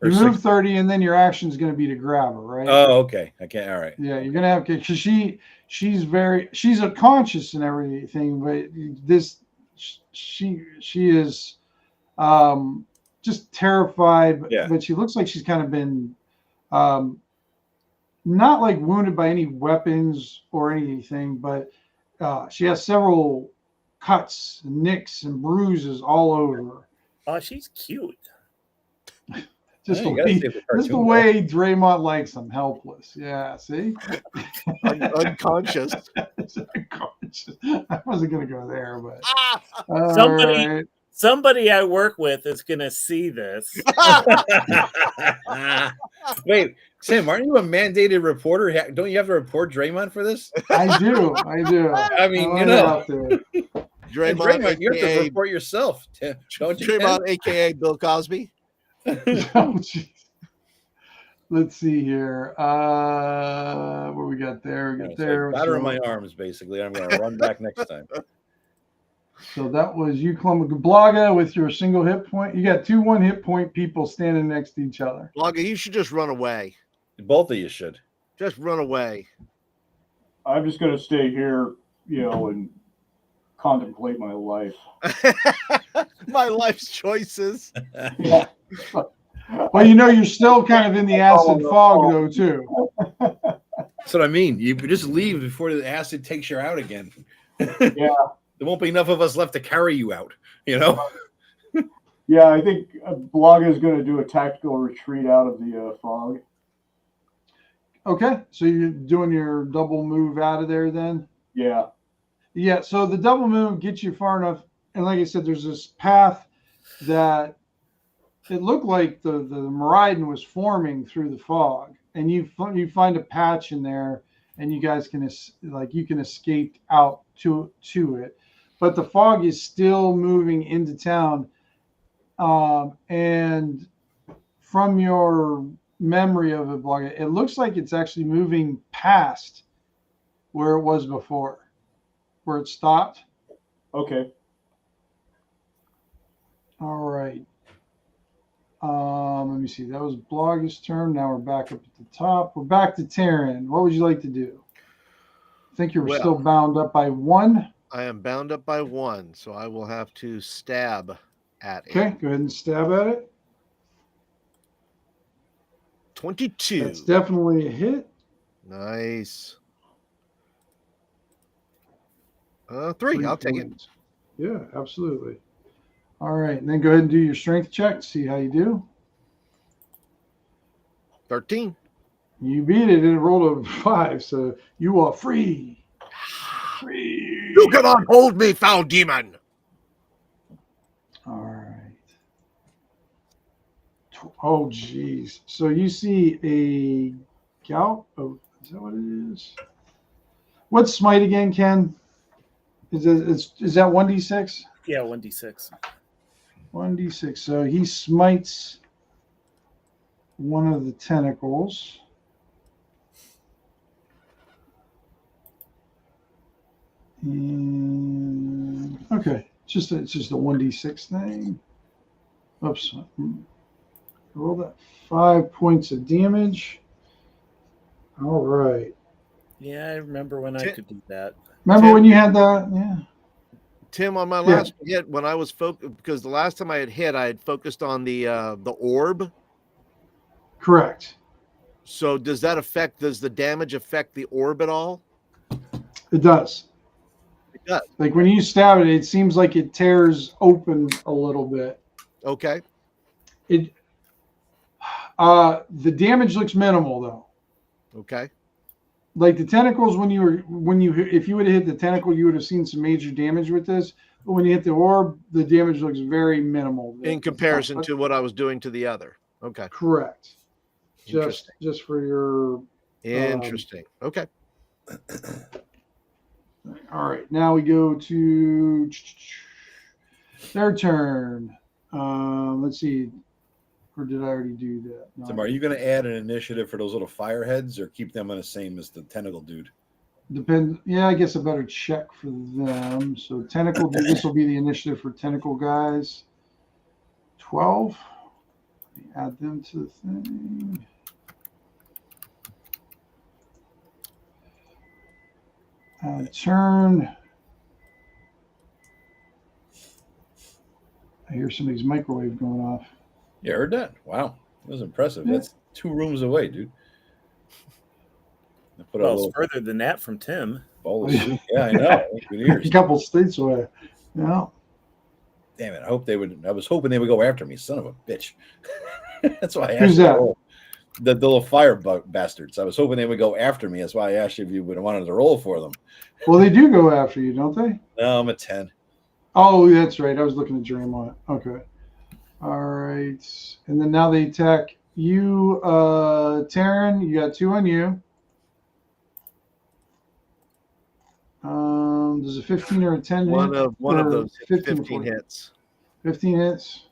You move 30, and then your action is going to be to grab her, right? Oh, okay. Okay, all right. Yeah, you're going to have to, because she's a conscious and everything, but she is just terrified. But she looks like she's kind of been not like wounded by any weapons or anything, but she has several cuts, and nicks, and bruises all over her. Oh, she's cute. Just the way Draymond likes them, helpless. Yeah, see? Unconscious. Unconscious. I wasn't going to go there, but somebody I work with is going to see this. Wait, Sam, aren't you a mandated reporter? Don't you have to report Draymond for this? I do. I mean, Draymond, you have to report yourself. Don't you? Draymond, a.k.a. Bill Cosby. Oh, let's see here. What we got there? We got there. Batter in my arms, basically. I'm going to run back next time. So that was you, Columbo. Blaga, with your single hit point. You got 2 1 hit point people standing next to each other. Blaga, you should just run away. Both of you should. Just run away. I'm just going to stay here, and contemplate my life. My life's choices. Yeah. Well, you're still kind of in the acid fog, though, too. That's what I mean. You just leave before the acid takes you out again. Yeah. There won't be enough of us left to carry you out, Yeah, I think Blaga is going to do a tactical retreat out of the fog. Okay, so you're doing your double move out of there then? Yeah. Yeah, so the double move gets you far enough. And like I said, there's this path that it looked like the Meridian was forming through the fog. And you find a patch in there, and you guys can escape out to it. But the fog is still moving into town. And from your memory of it, Blaga, it looks like it's actually moving past where it was before, where it stopped. Okay. All right. Let me see. That was Blaga's turn. Now we're back up at the top. We're back to Taryn. What would you like to do? I think you're still bound up by 1. I am bound up by 1, so I will have to stab at it. Okay, go ahead and stab at it. 22. That's definitely a hit. Nice. 3. I'll take it. Yeah, absolutely. All right, and then go ahead and do your strength check. See how you do. 13. You beat it, and it rolled a 5, so you are free. Free. You cannot hold me, foul demon. All right. Oh, geez. So you see a gout? Oh, is that what it is? What's smite again, Ken? Is that 1d6? Yeah, 1d6. 1d6. So he smites one of the tentacles. And, okay, it's just a 1d6 thing. Oops. Roll that 5 points of damage. All right. Yeah, I remember when I could do that. Remember when you had that? Yeah. Tim, on my last hit, when I was because the last time I had hit, I had focused on the orb. Correct. So does the damage affect the orb at all? It does. It does. Like when you stab it, it seems like it tears open a little bit. Okay. The damage looks minimal though. Okay. Like the tentacles, if you would have hit the tentacle, you would have seen some major damage with this. But when you hit the orb, the damage looks very minimal in comparison to what I was doing to the other. Okay. Correct. Just for your interesting. Okay. All right. Now we go to their turn. Let's see. Or did I already do that? No, So are you going to add an initiative for those little fireheads, or keep them on the same as the tentacle dude? Depends. Yeah, I guess I better check for them. So tentacle. This will be the initiative for tentacle guys. 12. Let me add them to the thing. Turn. I hear somebody's microwave going off. You heard that? Wow, that was impressive. Yeah. That's 2 rooms away, dude. It's further than that from Tim. Yeah, I know. A couple states away. Yeah. Damn it! I was hoping they would go after me. Son of a bitch. That's why I asked. Who's that? The little fire bastards. I was hoping they would go after me. That's why I asked you if you would have wanted to roll for them. Well, they do go after you, don't they? No, I'm a 10. Oh, that's right. I was looking at Draymond. Okay. All right. And then now they attack you, Taryn. You got 2 on you. Does a 15 or a 10 one hit? One of those 15 hits. 15 hits.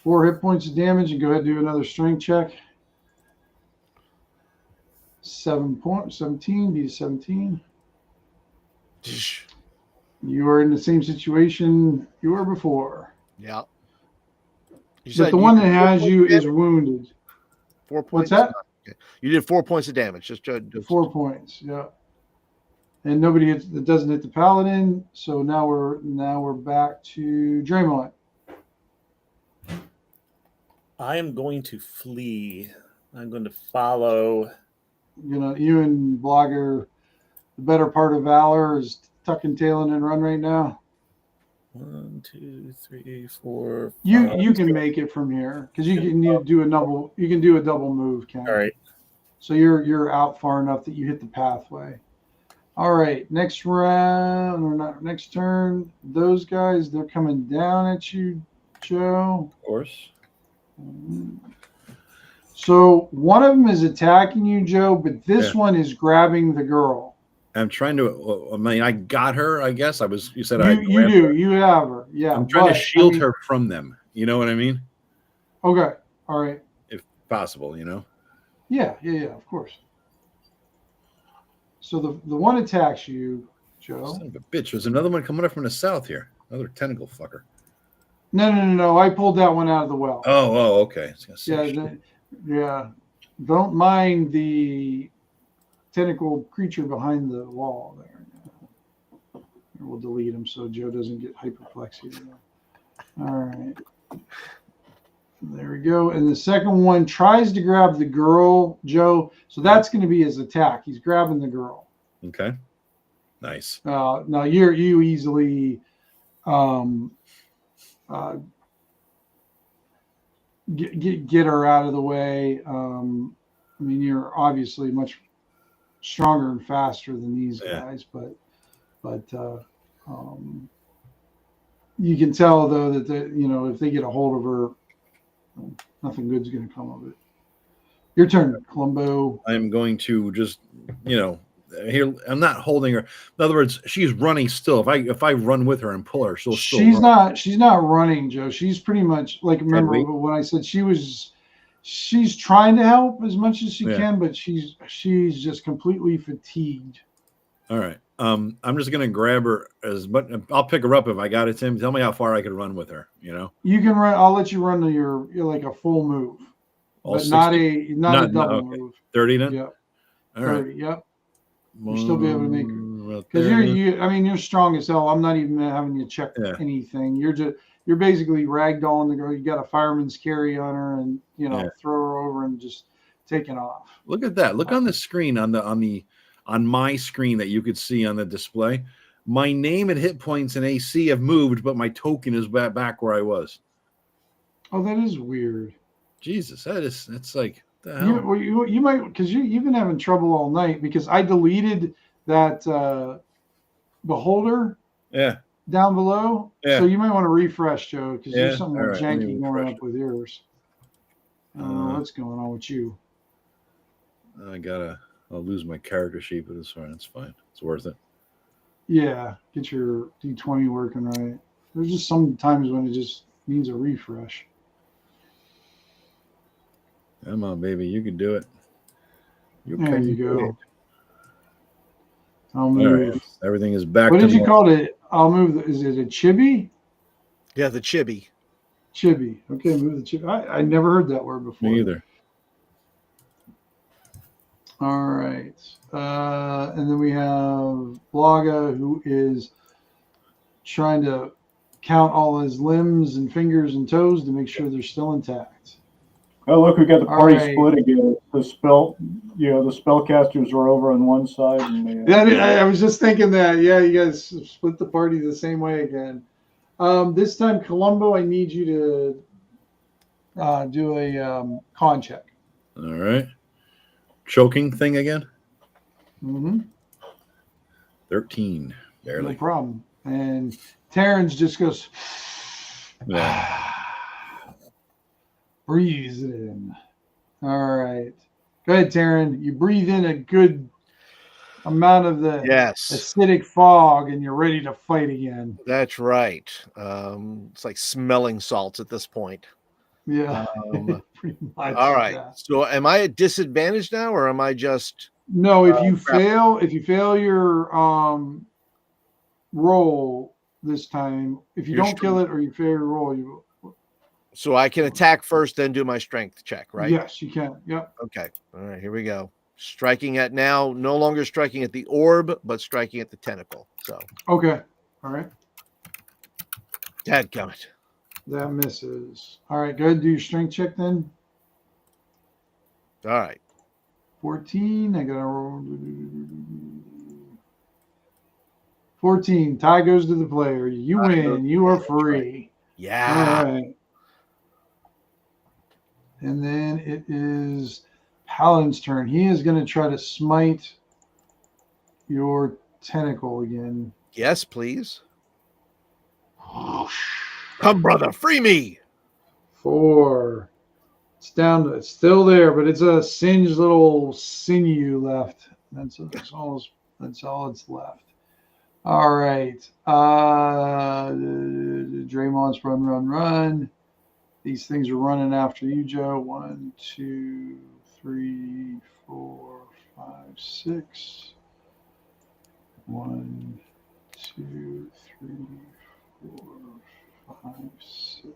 4 hit points of damage, and go ahead and do another strength check. 17, beat 17. You are in the same situation you were before. Yeah. But the one that has you is wounded. 4 points. What's that? Okay. You did 4 points of damage. Just 4 points. Yeah. And nobody hits. That doesn't hit the paladin. So now we're back to Draymond. I am going to flee. I'm going to follow. You and Blogger, the better part of valor is tucking tailing and run right now. 1, 2, 3, 4. You can make it from here because you can do a double. You can do a double move, Ken. All right. So you're out far enough that you hit the pathway. All right. Next round or not? Next turn. Those guys, they're coming down at you, Joe. Of course. So one of them is attacking you, Joe, but this one is grabbing the girl. I'm trying to. I got her. I guess You said you do. You have her. Yeah. I'm trying to shield her from them. You know what I mean? Okay. All right. If possible, Yeah. Of course. So the one attacks you, Joe. Son of a bitch. There's another one coming up from the south here. Another tentacle fucker. No. I pulled that one out of the well. Oh, okay. Yeah. Don't mind the tentacle creature behind the wall there. We'll delete him so Joe doesn't get hyperplexia. All right. There we go. And the second one tries to grab the girl, Joe. So that's going to be his attack. He's grabbing the girl. Okay. Nice. Now you easily get her out of the way. You're obviously much stronger and faster than these guys, but you can tell though that if they get a hold of her, Nothing good's going to come of it. Your turn, Columbo. I'm going to just, here. I'm not holding her. In other words, she's running still. If I run with her and pull her, she's not running, Joe. She's pretty much like, remember when I said she's trying to help as much as she can, but she's just completely fatigued. All right. I'm just gonna grab her but I'll pick her up if I got it. Tim, tell me how far I could run with her. You can run. I'll let you run to your like a full move, but not a double move. 30 then. Yep. All 30. Right. Yep. You'll still be able to make her because you're strong as hell. I'm not even having you check anything. You're basically ragdolling the girl. You got a fireman's carry on her, and throw her over and just taking off. Look at that. Look on the screen on my screen that you could see on the display. My name and hit points and AC have moved, but my token is back where I was. Oh, that is weird. Jesus, that's like the hell. You might, because you've been having trouble all night because I deleted that beholder down below. So you might want to refresh, Joe, because there's something janky going up with yours. I don't know what's going on with you. I'll lose my character sheet, but it's fine. It's fine. It's worth it. Yeah, get your D20 working right. There's just some times when it just needs a refresh. Come on, baby. You can do it. There you go. I'll move. Right. Everything is back. What did you call it? I'll move. Is it a chibi? Yeah, the chibi. Chibi. Okay, move the chibi. I never heard that word before. Me either. All right. And then we have Blaga, who is trying to count all his limbs and fingers and toes to make sure they're still intact. Oh, look, we got the party split again. The spellcasters are over on one side. And I was just thinking that. Yeah, you guys split the party the same way again. This time, Columbo, I need you to do a con check. All right. Choking thing again? Mm-hmm. 13. Barely. No problem. And Terrence just goes, breathes in. All right. Go ahead, Taryn. You breathe in a good amount of the acidic fog, and you're ready to fight again. That's right. It's like smelling salts at this point. Yeah. Pretty much. All right. Yeah. So am I at disadvantage now, or am I just? No, if you fail your roll this time, if you don't kill it or you fail your roll, you. So I can attack first, then do my strength check, right? Yes, you can. Yep. Okay. All right. Here we go. Striking at now, no longer striking at the orb, but striking at the tentacle. So. Okay. All right. Dadgummit. That misses. All right, go ahead and do your strength check then. All right. 14. I got to roll. 14. Tie goes to the player. You win. You are free. Yeah. All right. And then it is Paladin's turn. He is going to try to smite your tentacle again. Yes, please. Come, brother, free me. 4. It's down to, it's still there, but it's a singed little sinew left. That's all it's left. All right. Draymond's run. These things are running after you, Joe. 1, 2, 3, 4, 5, 6. 1, 2, 3, 4, 5, 6.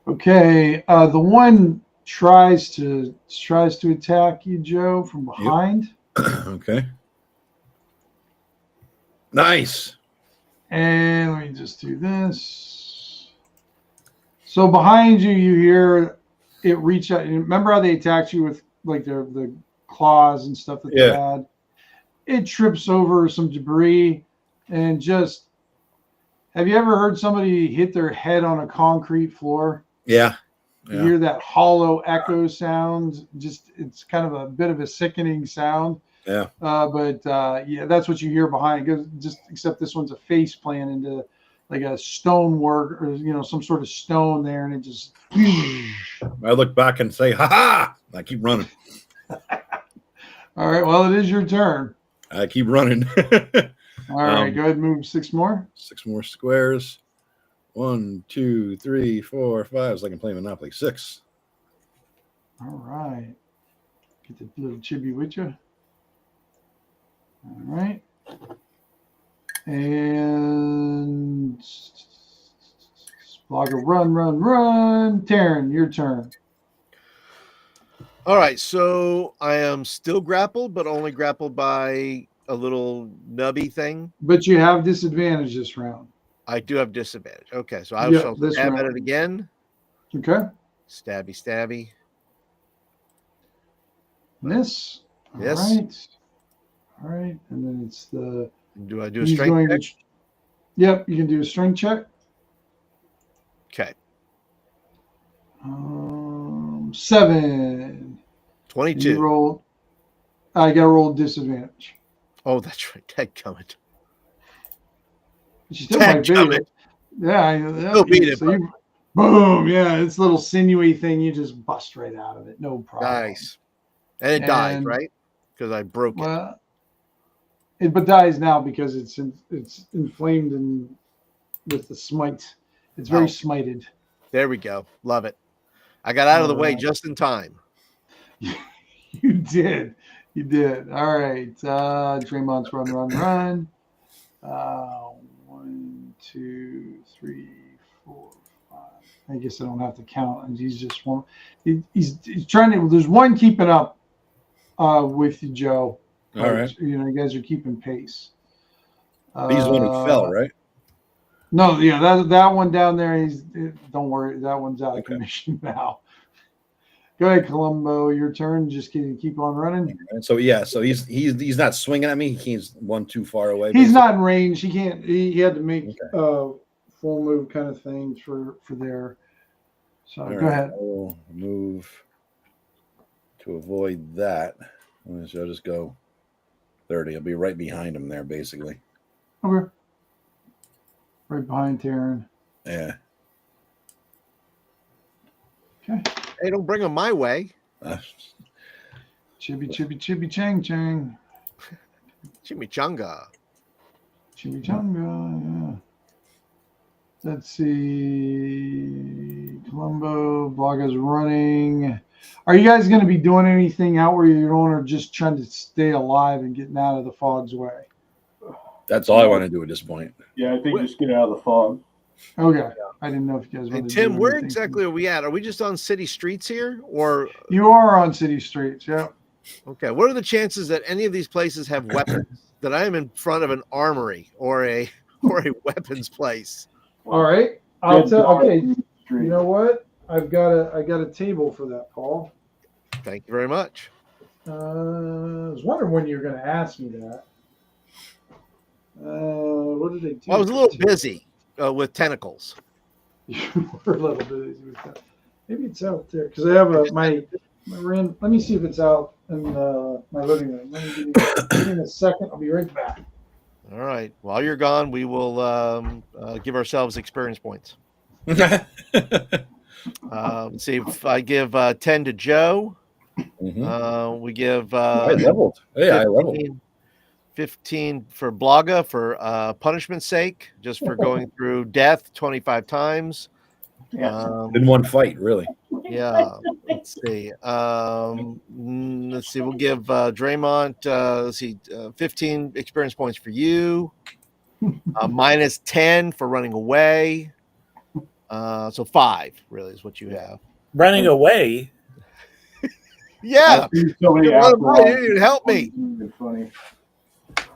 Okay, the one tries to attack you, Joe, from behind. Yep. Okay. Nice. And let me just do this. So behind you, you hear it reach out. Remember how they attacked you with like the claws and stuff that they had? It trips over some debris and just. Have you ever heard somebody hit their head on a concrete floor? Yeah. You hear that hollow echo sound. It's kind of a bit of a sickening sound. Yeah. But that's what you hear behind. Just except this one's a face plant into a stonework or some sort of stone there, and it just. I look back and say, "Ha ha!" I keep running. All right. Well, it is your turn. I keep running. All right. Go ahead and move 6 more. 6 more squares. 1, 2, 3, 4, 5. So I can play Monopoly. 6. All right. Get the little chibi with you. All right. And Blogger, run. Taryn, your turn. All right. So I am still grappled, but only grappled by a little nubby thing. But you have disadvantage this round. I do have disadvantage. Okay. So I shall stab at it again. Okay. Stabby. Miss. Yes. All right. And then it's the. Do I do a strength check? Yep. You can do a strength check. Okay. 7. 22. You roll. I got to roll disadvantage. Oh, that's right. Dadgummit. She still might beat it. Yeah. Still beat it. So boom. Yeah. It's a little sinewy thing. You just bust right out of it. No problem. Nice. And it died, right? Because I broke it. But dies now because it's inflamed and with the smite. It's very smited. There we go. Love it. I got out of the way just in time. You did. All right. Draymond's run. 1, 2, 3, 4, 5. I guess I don't have to count. And he's just one. He's trying to. There's one keeping up with you, Joe. All right. You guys are keeping pace. He's the one who fell, right? No, yeah, that one down there. Don't worry, that one's out of commission now. Go ahead, Columbo. Your turn. Just keep on running. So he's not swinging at me. He's one too far away. He's basically not in range. He can't. He had to make full move kind of thing for there. So go ahead. I will move to avoid that. I'll just go 30. I'll be right behind him there, basically. Okay. Right behind Taryn. Yeah. Okay. Hey, don't bring them my way. Chibi, chang, chang. Chimichanga. Yeah. Let's see. Columbo, Blogger's running. Are you guys going to be doing anything out where you're on, or just trying to stay alive and getting out of the fog's way? That's all I want to do at this point. Yeah, I think just get out of the fog. Okay. I didn't know if you guys wanted to Tim, where anything. exactly are we at? Are we just on city streets here, or you are on city streets? Yeah. Okay. What are the chances that any of these places have weapons? That I am in front of an armory or a weapons place? All right. I'll tell. Okay. You know what? I got a table for that, Paul. Thank you very much. I was wondering when you were going to ask me that. What did they do? Well, I was a little busy with tentacles. You were a little busy with that. Maybe it's out there because I have my room. Let me see if it's out in my living room. Let me give me a second. I'll be right back. All right. While you're gone, we will give ourselves experience points. Let's see if I give 10 to Joe. Mm-hmm. We give I leveled. Yeah, 15, I leveled. 15 for Blaga for punishment's sake, just for going through death 25 times. Yeah. In one fight, really. Yeah. Let's see. We'll give Draymond 15 experience points for you. Minus 10 for running away. So 5 really is what you have. Running away? Yeah. You didn't help me. Funny.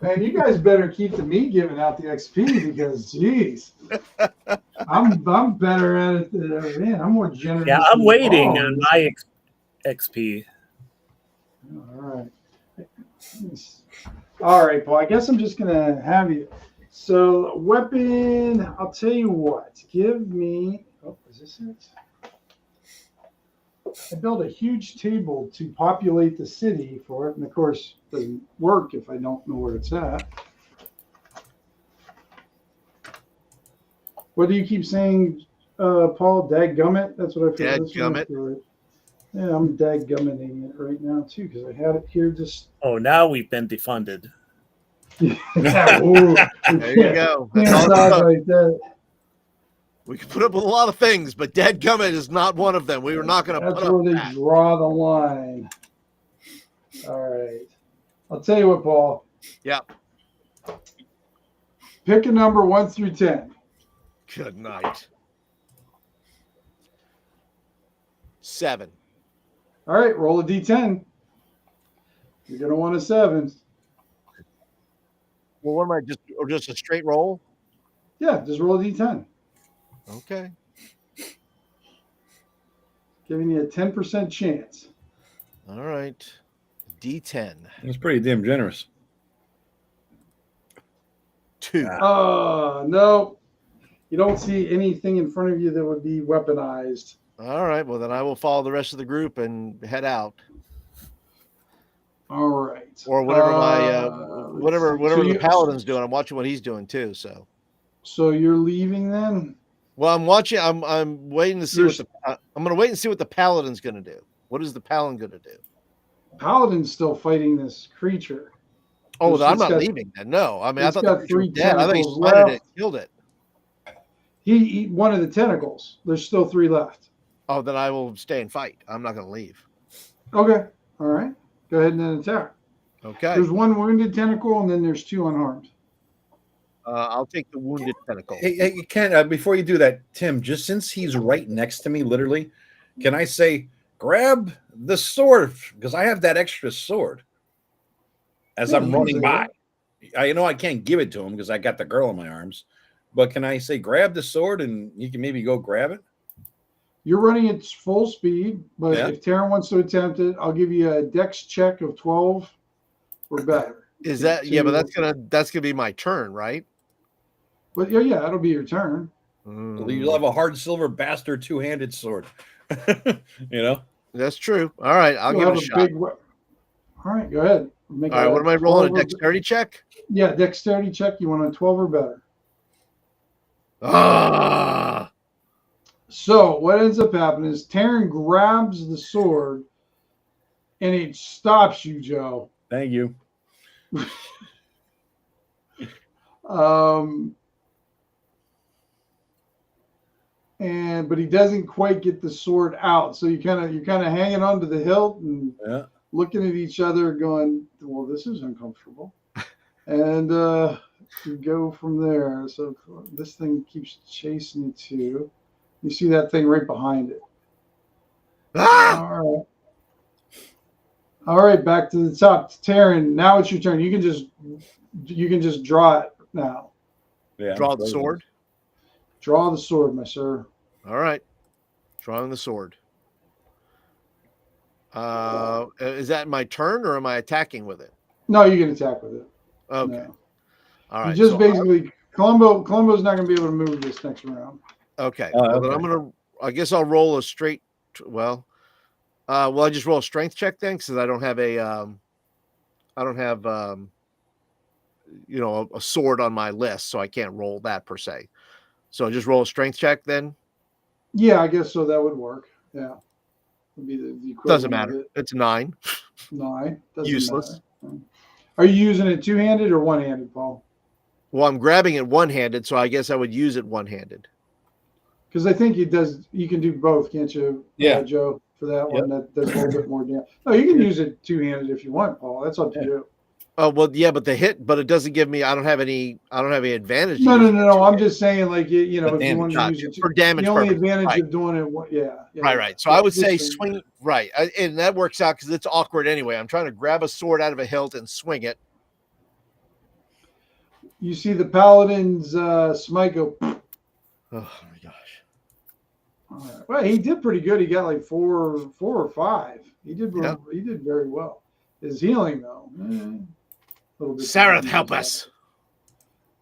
Man, you guys better keep the me giving out the XP because, geez, I'm better at it than man. I'm more generous. Yeah, I'm waiting on my XP. All right, Paul. I guess I'm just gonna have you. So, weapon. I'll tell you what. Give me. Oh, is this it? I built a huge table to populate the city for it, and of course, it doesn't work if I don't know where it's at. What do you keep saying, Paul? Dadgummit? That's what I feel. Dadgummit. Yeah, I'm dadgummiting it right now too because I had it here just. Oh, now we've been defunded. Yeah, ooh, there you go. That's all like that. We can put up with a lot of things, but dadgummit is not one of them. We were not going to put up. That's where they draw the line. All right. I'll tell you what, Paul. Yeah. Pick a number 1 through 10. Good night. 7. All right, roll a d10. You're gonna want a 7. Well, what am I just a straight roll? Yeah, just roll a d10. Okay. Giving you a 10% chance. All right. D10. That's pretty damn generous. 2. Oh, no. You don't see anything in front of you that would be weaponized. All right. Well, then I will follow the rest of the group and head out. All right. Or whatever whatever the paladin's doing. I'm watching what he's doing too. So you're leaving then? Well, I'm watching. I'm waiting to see I'm going to wait and see what the paladin's going to do. What is the paladin going to do? Paladin's still fighting this creature. Oh, I'm not leaving then. No, I mean I thought the creature was dead. I thought he left. it, killed it. He ate one of the tentacles. There's still 3 left. Oh, then I will stay and fight. I'm not going to leave. Okay. All right. Go ahead and then attack. Okay. There's 1 wounded tentacle, and then there's 2 unharmed. I'll take the wounded tentacle. Hey Ken, before you do that, Tim, just since he's right next to me, literally, can I say, grab the sword? Because I have that extra sword as I'm running by. I know I can't give it to him because I got the girl in my arms. But can I say, grab the sword and you can maybe go grab it? You're running at full speed, but if Taryn wants to attempt it, I'll give you a dex check of 12 or better. Is that but that's gonna be my turn, right? But yeah, that'll be your turn. You'll have a hard silver bastard 2-handed sword. You know? That's true. All right, I'll give it a shot. All right, go ahead. All right, what am I rolling? A dexterity check? Yeah, dexterity check. You want a 12 or better. So what ends up happening is Taryn grabs the sword and it stops you, Joe. Thank you. But he doesn't quite get the sword out. So you're kind of hanging onto the hilt and looking at each other going, well, this is uncomfortable. And you go from there. So this thing keeps chasing you too. You see that thing right behind it. All right, back to the top. Taryn, now it's your turn. You can just draw it now. Yeah. Draw the sword. Draw the sword, my sir. All right. Drawing the sword. Is that my turn or am I attacking with it? No, you can attack with it. Okay. No. All right. You just basically Columbo's not going to be able to move this next round. Okay. Well, then I guess I'll roll a straight. Well, I just roll a strength check then because I don't have a sword on my list, so I can't roll that per se. So I just roll a strength check then. Yeah, I guess so. That would work. Yeah, would be the equivalent. Doesn't matter. It's 9. 9. Doesn't useless. Matter. Are you using it 2-handed or 1-handed, Paul? Well, I'm grabbing it 1-handed, so I guess I would use it 1-handed. Because I think it does. You can do both, can't you? Yeah, Joe. For that one, that does a little bit more damage. No, you can use it 2-handed if you want, Paul. That's up to you. Oh well, yeah, but it doesn't give me. I don't have any advantage. No. I'm just saying, like if you want to use it for damage, the only purpose. advantage of doing it, Right. So I would say swing. Right, and that works out because it's awkward anyway. I'm trying to grab a sword out of a hilt and swing it. You see the paladin's smite go. Oh my gosh. Well, he did pretty good. He got like 4 or 5. He did very well. His healing though. Sarah, help us.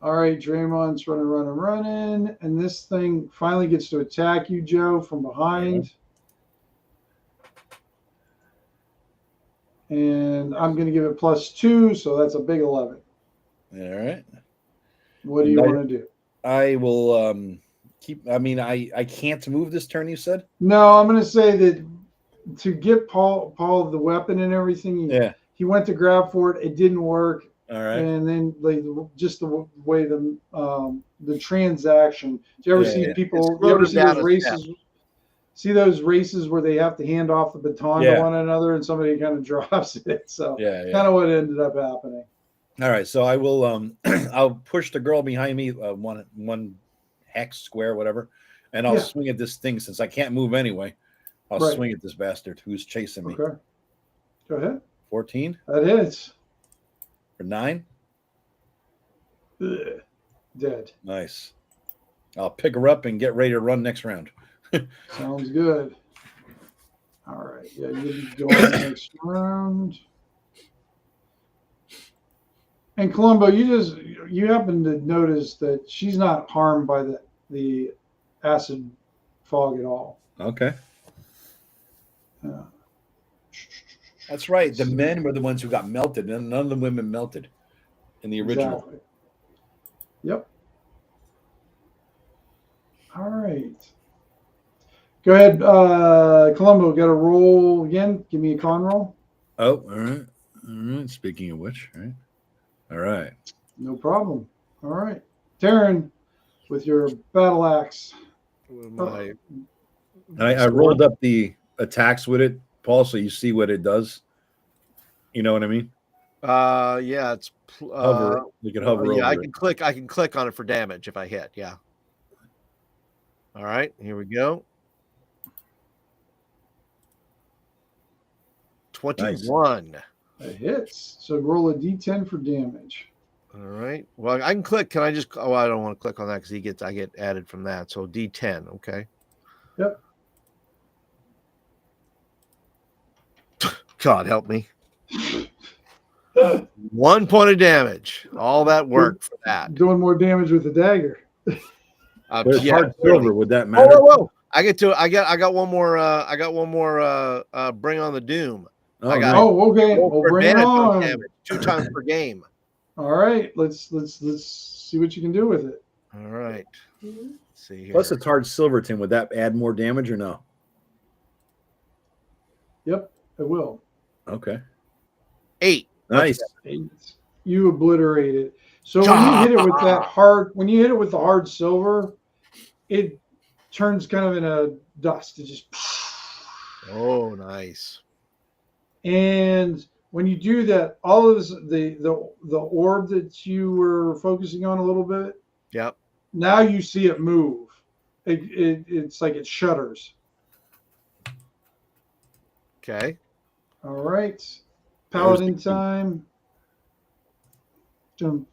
All right, Draymond's running, and this thing finally gets to attack you, Joe, from behind. And I'm going to give it +2, so that's a big 11. All right. What do you want to do? I will I mean, I can't move this turn. You said. No, I'm going to say that to get Paul the weapon and everything. He went to grab for it. It didn't work. All right. And then like just the way the transaction. Do you ever see people? You ever see those races? See those races where they have to hand off the baton to one another, and somebody kind of drops it. So kind of what ended up happening. All right, so I will. I'll push the girl behind me, one hex square, whatever, and I'll swing at this thing since I can't move anyway. I'll swing at this bastard who's chasing me. Okay. Go ahead. 14. That hits. For 9. Ugh. Dead. Nice. I'll pick her up and get ready to run next round. Sounds good. All right. Yeah, you go on the next round. And Columbo, you happen to notice that she's not harmed by the acid fog at all. Okay. That's right. The men were the ones who got melted, and none of the women melted in the original. Exactly. Yep. All right. Go ahead, Columbo. Got a roll again. Give me a con roll. Oh, all right. All right. Speaking of which, all right. No problem. All right. Taryn, with your battle axe. I rolled up the attacks with it, Paul, so you see what it does. You know what I mean? Yeah, it's hover. You can hover over I can click on it for damage if I hit. Yeah. All right, here we go. 21. Nice. It hits. So roll a d10 for damage. All right. Well, I can click. Can I just? Oh, I don't want to click on that because I get added from that. So d10. Okay. Yep. God help me. 1 point of damage. All that work for that. Doing more damage with the dagger. Hard silver. Would that matter? Whoa. I got one more. I got one more. Bring on the doom. Okay. We'll bring it on. Damage, 2 times per game. All right. Let's see what you can do with it. All right. Let's see here. Plus it's hard silverton. Would that add more damage or no? Yep, it will. Okay. 8. Nice. 8. You obliterate it. So when you hit it with the hard silver, it turns kind of in a dust. It just. Oh, nice. And when you do that, all of this, the orb that you were focusing on a little bit. Yep. Now you see it move. It's like it shudders. Okay. All right. Paladin time. Dun.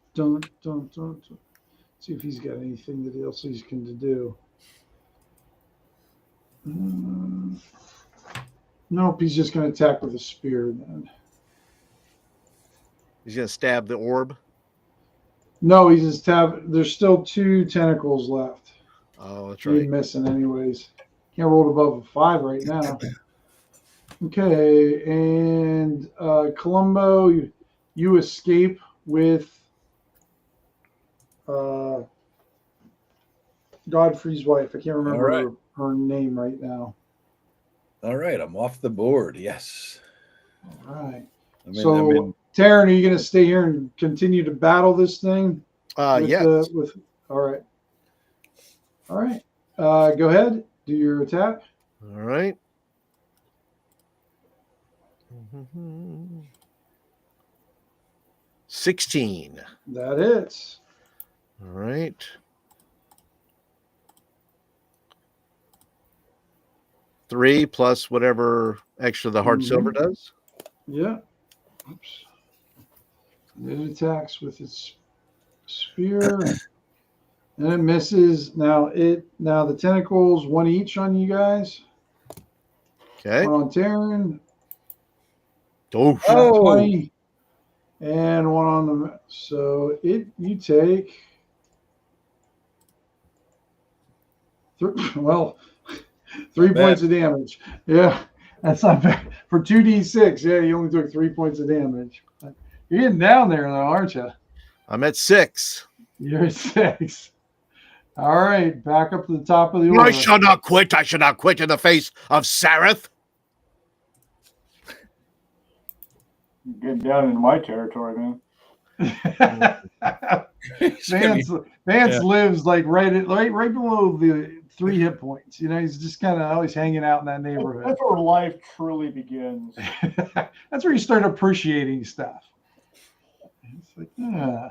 See if he's got anything else he can do. Nope, he's just going to attack with a spear then. He's going to stab the orb? No, he's just there's still 2 tentacles left. Oh, that's right. He's missing anyways. Can't roll above a 5 right now. Okay, and Columbo, you escape with Godfrey's wife. I can't remember her name right now. All right, I'm off the board. Yes. All right. Taryn, are you going to stay here and continue to battle this thing? Yes. All right. All right. Go ahead. Do your attack. All right. 16. That hits. All right. 3 plus whatever extra the hard silver does. Yeah. Oops. It attacks with its spear. And it misses. Now the tentacles, 1 each on you guys. Okay. 1 on Taryn. Oh. 20. And 1 on the. So you take. 3 points of damage. Yeah, that's not bad. For 2d6, yeah, you only took 3 points of damage. You're getting down there, though, aren't you? I'm at 6. You're at 6. All right, back up to the top of the order. I shall not quit. I shall not quit in the face of Sareth. Getting down into my territory, man. Vance lives like right below the 3 hit points. You know, he's just kind of always hanging out in that neighborhood. That's where life truly begins. That's where you start appreciating stuff. It's like, yeah.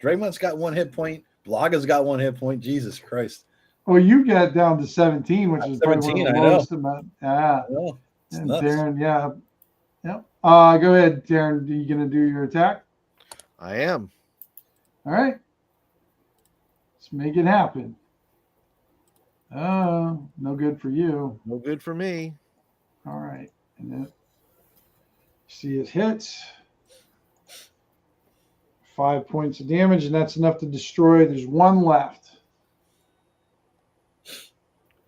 Draymond's got 1 hit point. Blaga's got 1 hit point. Jesus Christ. Well, you got down to 17, which is 17, probably one of the lowest amount. Yeah. And nuts. Darren, yeah. Yep. Go ahead, Darren. Are you going to do your attack? I am. All right. Let's make it happen. Oh, no good for you. No good for me. All right. And then see it hits. 5 points of damage, and that's enough to destroy. There's 1 left.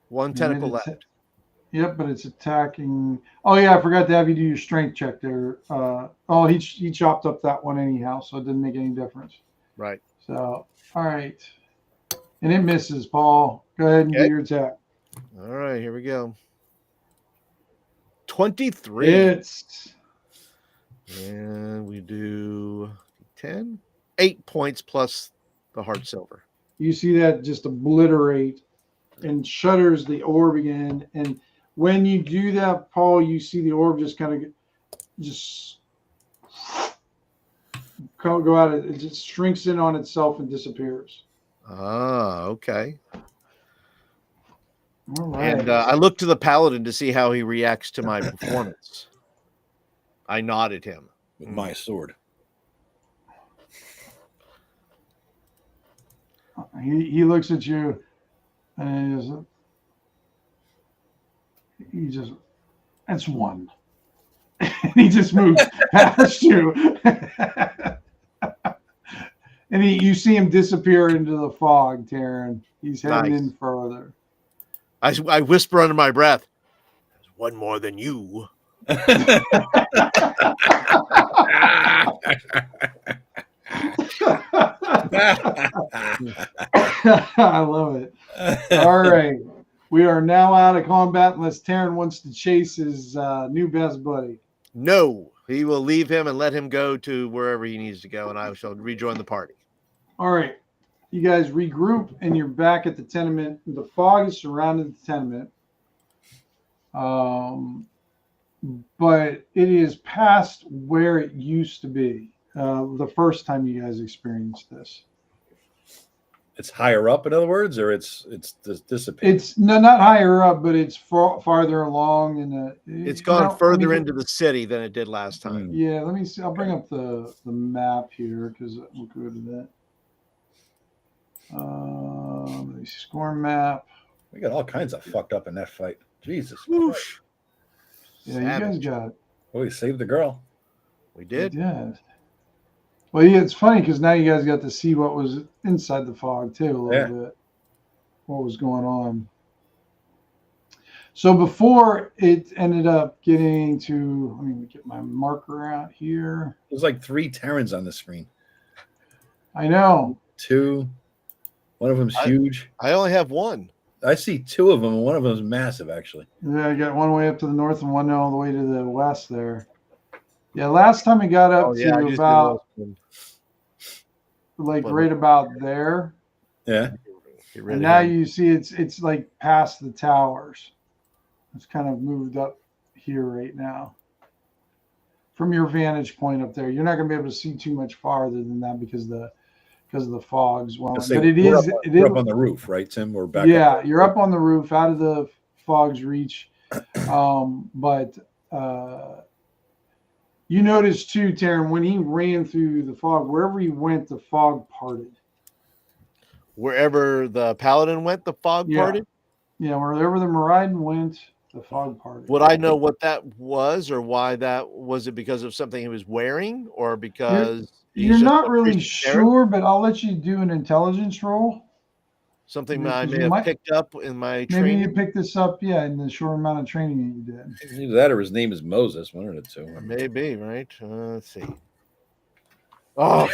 1 tentacle left. Yep, but it's attacking. Oh yeah, I forgot to have you do your strength check there. He chopped up that one anyhow, so it didn't make any difference. Right. So, all right. And it misses, Paul. Go ahead and do your attack. All right, here we go. 23. It's. And we do 10. 8 points plus the hard silver. You see that just obliterate and shutters the orb again. And when you do that, Paul, you see the orb just kind of go out. It just shrinks in on itself and disappears. Ah, okay. All right. And I look to the paladin to see how he reacts to my performance. I nod at him. With my sword. He looks at you and he just that's 1. He just moves past you. And you see him disappear into the fog, Taryn. He's heading in further. I whisper under my breath, "There's 1 more than you." I love it. All right. We are now out of combat unless Taryn wants to chase his new best buddy. No, he will leave him and let him go to wherever he needs to go, and I shall rejoin the party. All right. You guys regroup, and you're back at the tenement. The fog is surrounding the tenement. But it is past where it used to be the first time you guys experienced this. It's higher up, in other words, or it's dissipated? It's not higher up, but it's farther along. And it's gone further into the city than it did last time. Yeah, let me see. I'll bring up the map here because we'll go to that. Let me see, score map. We got all kinds of fucked up in that fight. Jesus. Christ. Yeah, you guys got it. Oh, we saved the girl. We did. Yeah. Well, yeah, it's funny because now you guys got to see what was inside the fog too a little bit. What was going on. So before it ended up getting to, let me get my marker out here. There's like 3 Terrans on the screen. I know. 2. One of them's huge. I only have 1. I see 2 of them, and one of them is massive, actually. Yeah, I got one way up to the north and one all the way to the west there. Yeah, last time it got up to about right about there. Yeah. And now you see it's like past the towers. It's kind of moved up here right now. From your vantage point up there, you're not going to be able to see too much farther than that because of the fog's well. But we're up on the roof, right, Tim? We're back. Yeah, you're up on the roof, out of the fog's reach. But you notice too, Taryn, when he ran through the fog, wherever he went, the fog parted. Wherever the paladin went, the fog parted? Yeah, wherever the Meridian went, the fog parted. Would I know what that was or why that was? It because of something he was wearing or because you're not really sure, but I'll let you do an intelligence roll. Something I may have picked up in my training. Maybe you picked this up, in the short amount of training that you did. Either that or his name is Moses, one of the 2. Maybe, right? Let's see. Oh.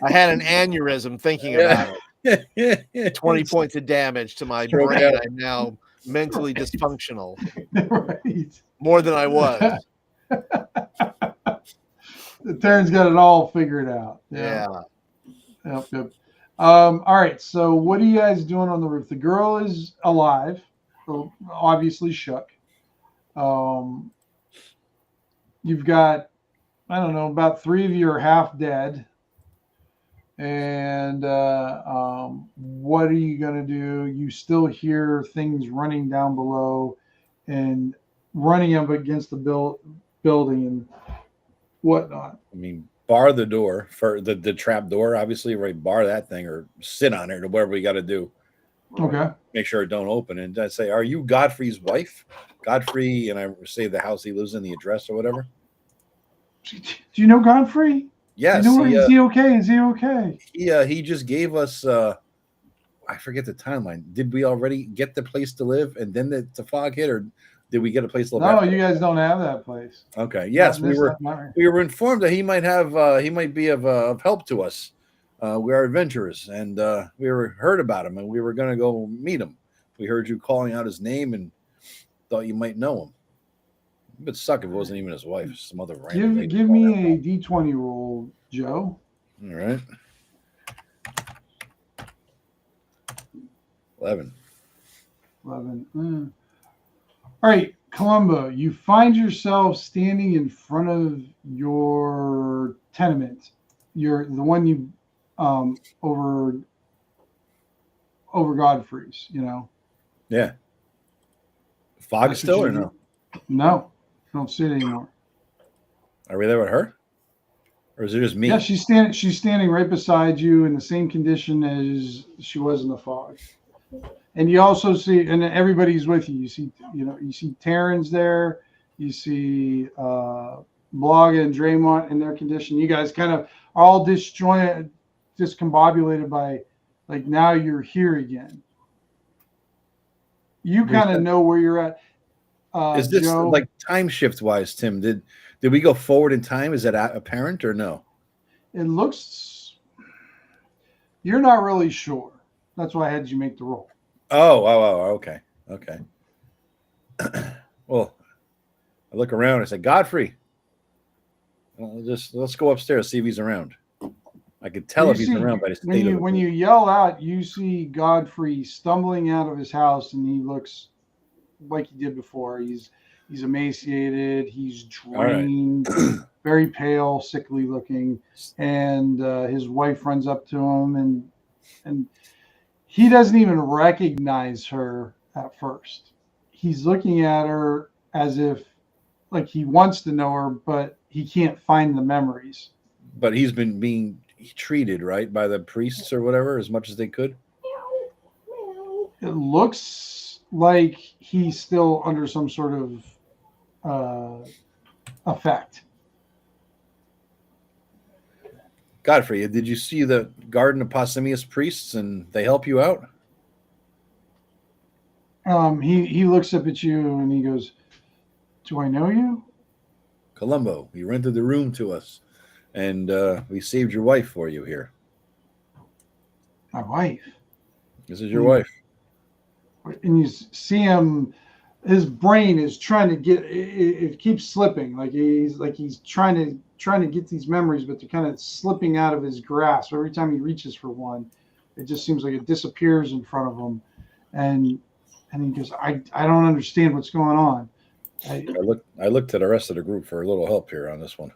I had an aneurysm thinking about it. 20 points of damage to my brain. I'm now mentally dysfunctional. Right. More than I was. Terran's got it all figured out. Yeah. Yep. All right. So what are you guys doing on the roof? The girl is alive, obviously shook. You've got, I don't know, about 3 of you are half dead. And what are you going to do? You still hear things running down below and running up against the building and whatnot. I mean, bar the door for the trap door, obviously, right? Bar that thing or sit on it or whatever we got to do. Okay. Make sure it don't open. And I say, are you Godfrey's wife? Godfrey, and I say the house he lives in, the address or whatever. Do you know Godfrey? Yes. Is he okay? Is he okay? He just gave us I forget the timeline. Did we already get the place to live and then the fog hit, or did we get a place to live? No, you guys don't have that place. Okay. Yes, we were informed that he might be of help to us. We are adventurers, and we heard about him, and we were going to go meet him. We heard you calling out his name and thought you might know him. It would suck if it wasn't even his wife. Some other random. Give me a D20 roll, Joe. All right. 11. All right, Columbo, you find yourself standing in front of your tenement. You're the one you over Godfrey's, you know. Yeah. Fog still or no? No, I don't see it anymore. Are we there with her? Or is it just me? Yeah, she's standing right beside you in the same condition as she was in the fog. And you also see, and everybody's with you. You see Terrans there. You see Blaga and Draymond in their condition. You guys kind of all discombobulated by, like, now you're here again. You kind of know where you're at. Is this Joe, like time shift wise, Tim? Did we go forward in time? Is that apparent or no? It looks. You're not really sure. That's why I had you make the roll. Oh, okay. Well, I look around. I say, Godfrey, let's go upstairs, see if he's around. I could tell if he's around by the state of it. When you yell out, you see Godfrey stumbling out of his house, and he looks like he did before. He's emaciated. He's drained, very pale, sickly looking, and his wife runs up to him, and he doesn't even recognize her at first. He's looking at her as if, like, he wants to know her, but he can't find the memories. But he's been being treated, right, by the priests or whatever, as much as they could. It looks like he's still under some sort of effect. Godfrey, did you see the Garden of Possimius priests and they help you out? He looks up at you and he goes, "Do I know you?" Columbo, you rented the room to us, and we saved your wife for you here. My wife? This is your wife. And you see him, his brain is trying to get, it keeps slipping. Like he's trying to get these memories, but they're kind of slipping out of his grasp. Every time he reaches for one, it just seems like it disappears in front of him. And he goes, I don't understand what's going on. I look to the rest of the group for a little help here on this one.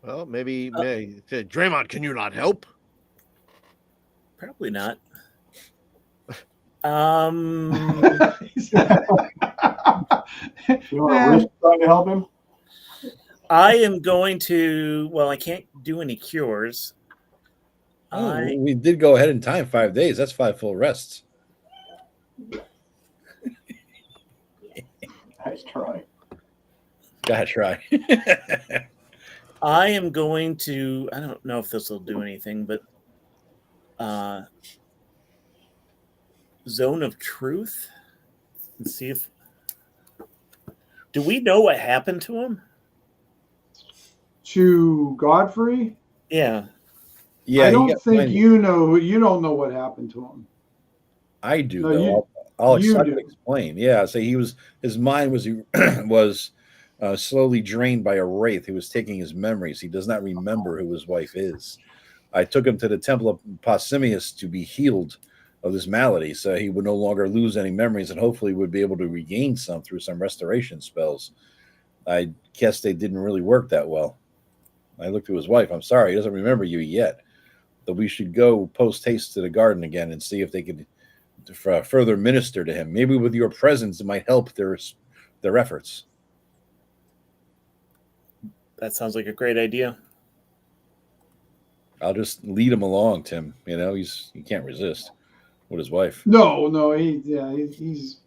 Well, maybe Draymond, can you not help? Probably not. You want to risk trying to help him? I am going to. Well, I can't do any cures. We did go ahead in time 5 days. That's 5 full rests. Nice try. Gotta try. I am going to. I don't know if this will do anything, but Zone of Truth and see if. Do we know what happened to him? To Godfrey? Yeah. Yeah. I don't think you don't know what happened to him. I do, No, though. I you can do. explain. Yeah. So his mind was slowly drained by a wraith who was taking his memories. He does not remember who his wife is. I took him to the temple of Pausanias to be healed of this malady, so he would no longer lose any memories and hopefully would be able to regain some through some restoration spells. I guess they didn't really work that well. I looked at his wife. I'm sorry, he doesn't remember you yet. But we should go post haste to the garden again and see if they could further minister to him. Maybe with your presence, it might help their efforts. That sounds like a great idea. I'll just lead him along, Tim. You know, he can't resist with his wife. No, he's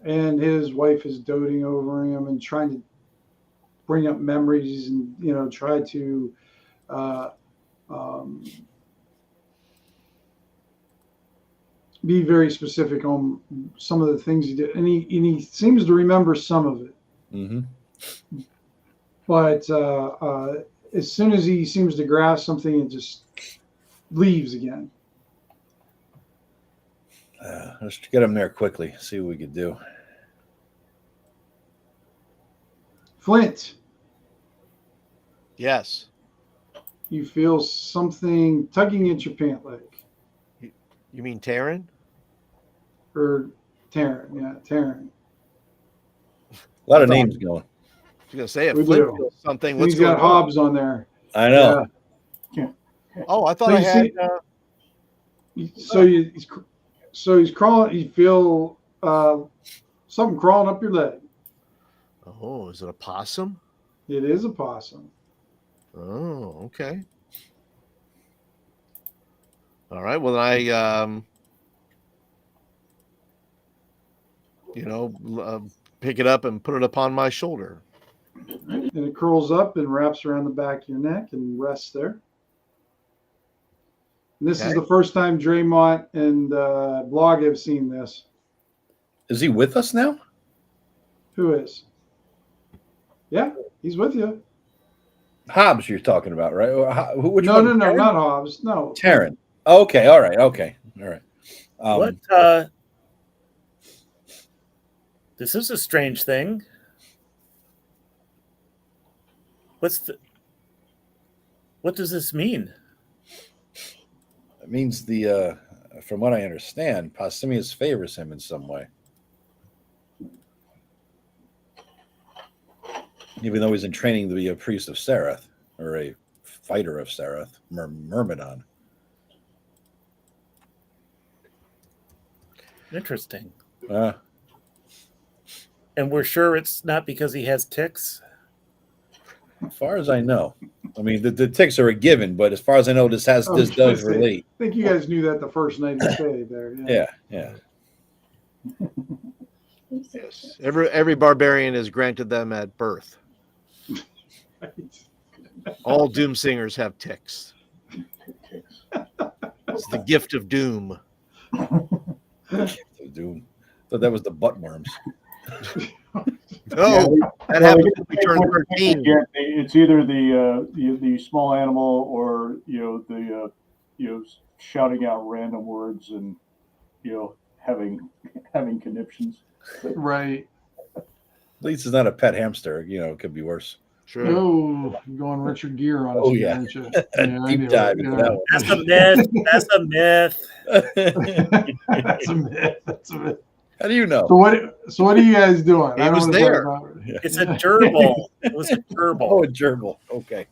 and his wife is doting over him and trying to bring up memories and try to be very specific on some of the things he did, and he seems to remember some of it. Mm-hmm. But as soon as he seems to grasp something, it just leaves again. Let's get him there quickly. See what we could do. Flint. Yes. You feel something tugging at your pant leg. You mean Taryn? Or Taryn, yeah, Taryn. A lot of names going. I was gonna say if Flint feels something. He's got Hobbs on there. I know. Yeah. Oh, I thought I had. So he's crawling. You feel something crawling up your leg. Oh, is it a possum? It is a possum. Oh, okay. All right. Well, I pick it up and put it upon my shoulder. And it curls up and wraps around the back of your neck and rests there. And this is the first time Draymond and Blog have seen this. Is he with us now? Who is? Yeah, he's with you. Hobbs, you're talking about, right? Which no, one? No, not Hobbs. No, Taryn. Okay, all right, okay, all right. What? This is a strange thing. What does this mean? It means from what I understand, Pausanias favors him in some way. Even though he's in training to be a priest of Sarath, or a fighter of Sarath, Myrmidon. Interesting. And we're sure it's not because he has ticks? As far as I know. I mean, the ticks are a given, but as far as I know, this does relate. I think you guys knew that the first night you stayed there. Yeah. Yes. Every barbarian is granted them at birth. All doom singers have ticks. It's the gift of doom. Doom. Thought that was the butt worms. No, that happens when we turn 13. It's either the small animal or the shouting out random words and having conniptions. Right. At least it's not a pet hamster. It could be worse. Sure. Oh, you're going Richard Gere on us. Oh yeah. Aren't you? Deep dive into that one. That's a myth. That's a myth. That's a myth. That's a myth. How do you know? So what are you guys doing? It was there. It's a gerbil. It was a gerbil. Oh, a gerbil. Okay.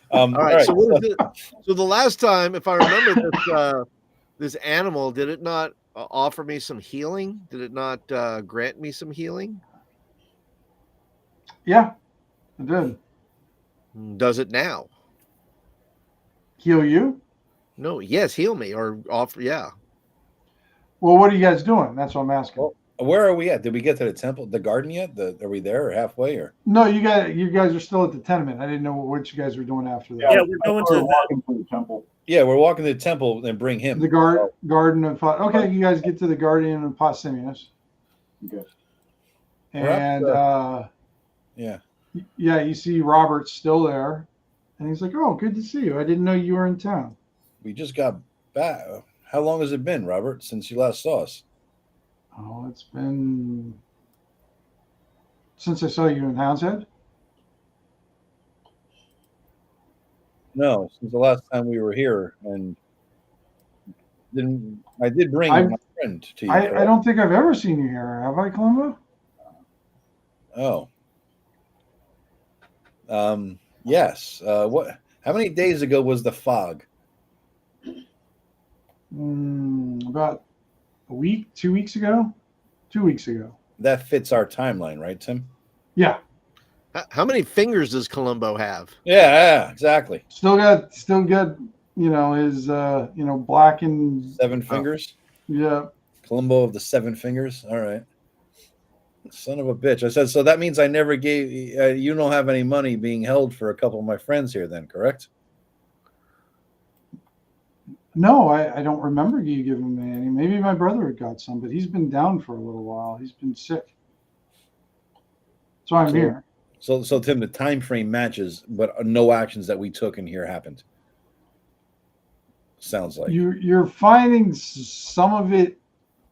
All right. So what is it? So the last time, if I remember this animal, did it not offer me some healing? Did it not grant me some healing? Yeah, it did. Does it now? Heal you? No. Yes, heal me or offer. Yeah. Well, what are you guys doing? That's what I'm asking. Well, where are we at? Did we get to the temple, the garden yet? Are we there or halfway? Or no, you guys are still at the tenement. I didn't know what you guys were doing after that. Yeah, we're going to the temple. Yeah, we're walking to the temple and bring him. The garden of okay. You guys get to the Guardian of Pausanias. Okay. And yeah, Yeah, you see Robert's still there, and he's like, "Oh, good to see you. I didn't know you were in town." We just got back. How long has it been, Robert, since you last saw us? Oh, it's been since I saw you in Hound's Head. No, since the last time we were here, and I did bring my friend to you. I don't think I've ever seen you here. Have I, Columbo? Oh. Yes. What? How many days ago was the fog? About a week, 2 weeks ago. 2 weeks ago. That fits our timeline, right, Tim? Yeah. How many fingers does Columbo have? Yeah, exactly. Still got, his, blackened 7 fingers. Yeah. Columbo of the 7 fingers. All right. Son of a bitch. I said, so that means I never gave you don't have any money being held for a couple of my friends here then, correct? No, I don't remember you giving me any. Maybe my brother had got some, but he's been down for a little while. He's been sick. So I'm here. So Tim, the time frame matches, but no actions that we took in here happened. Sounds like you're finding some of it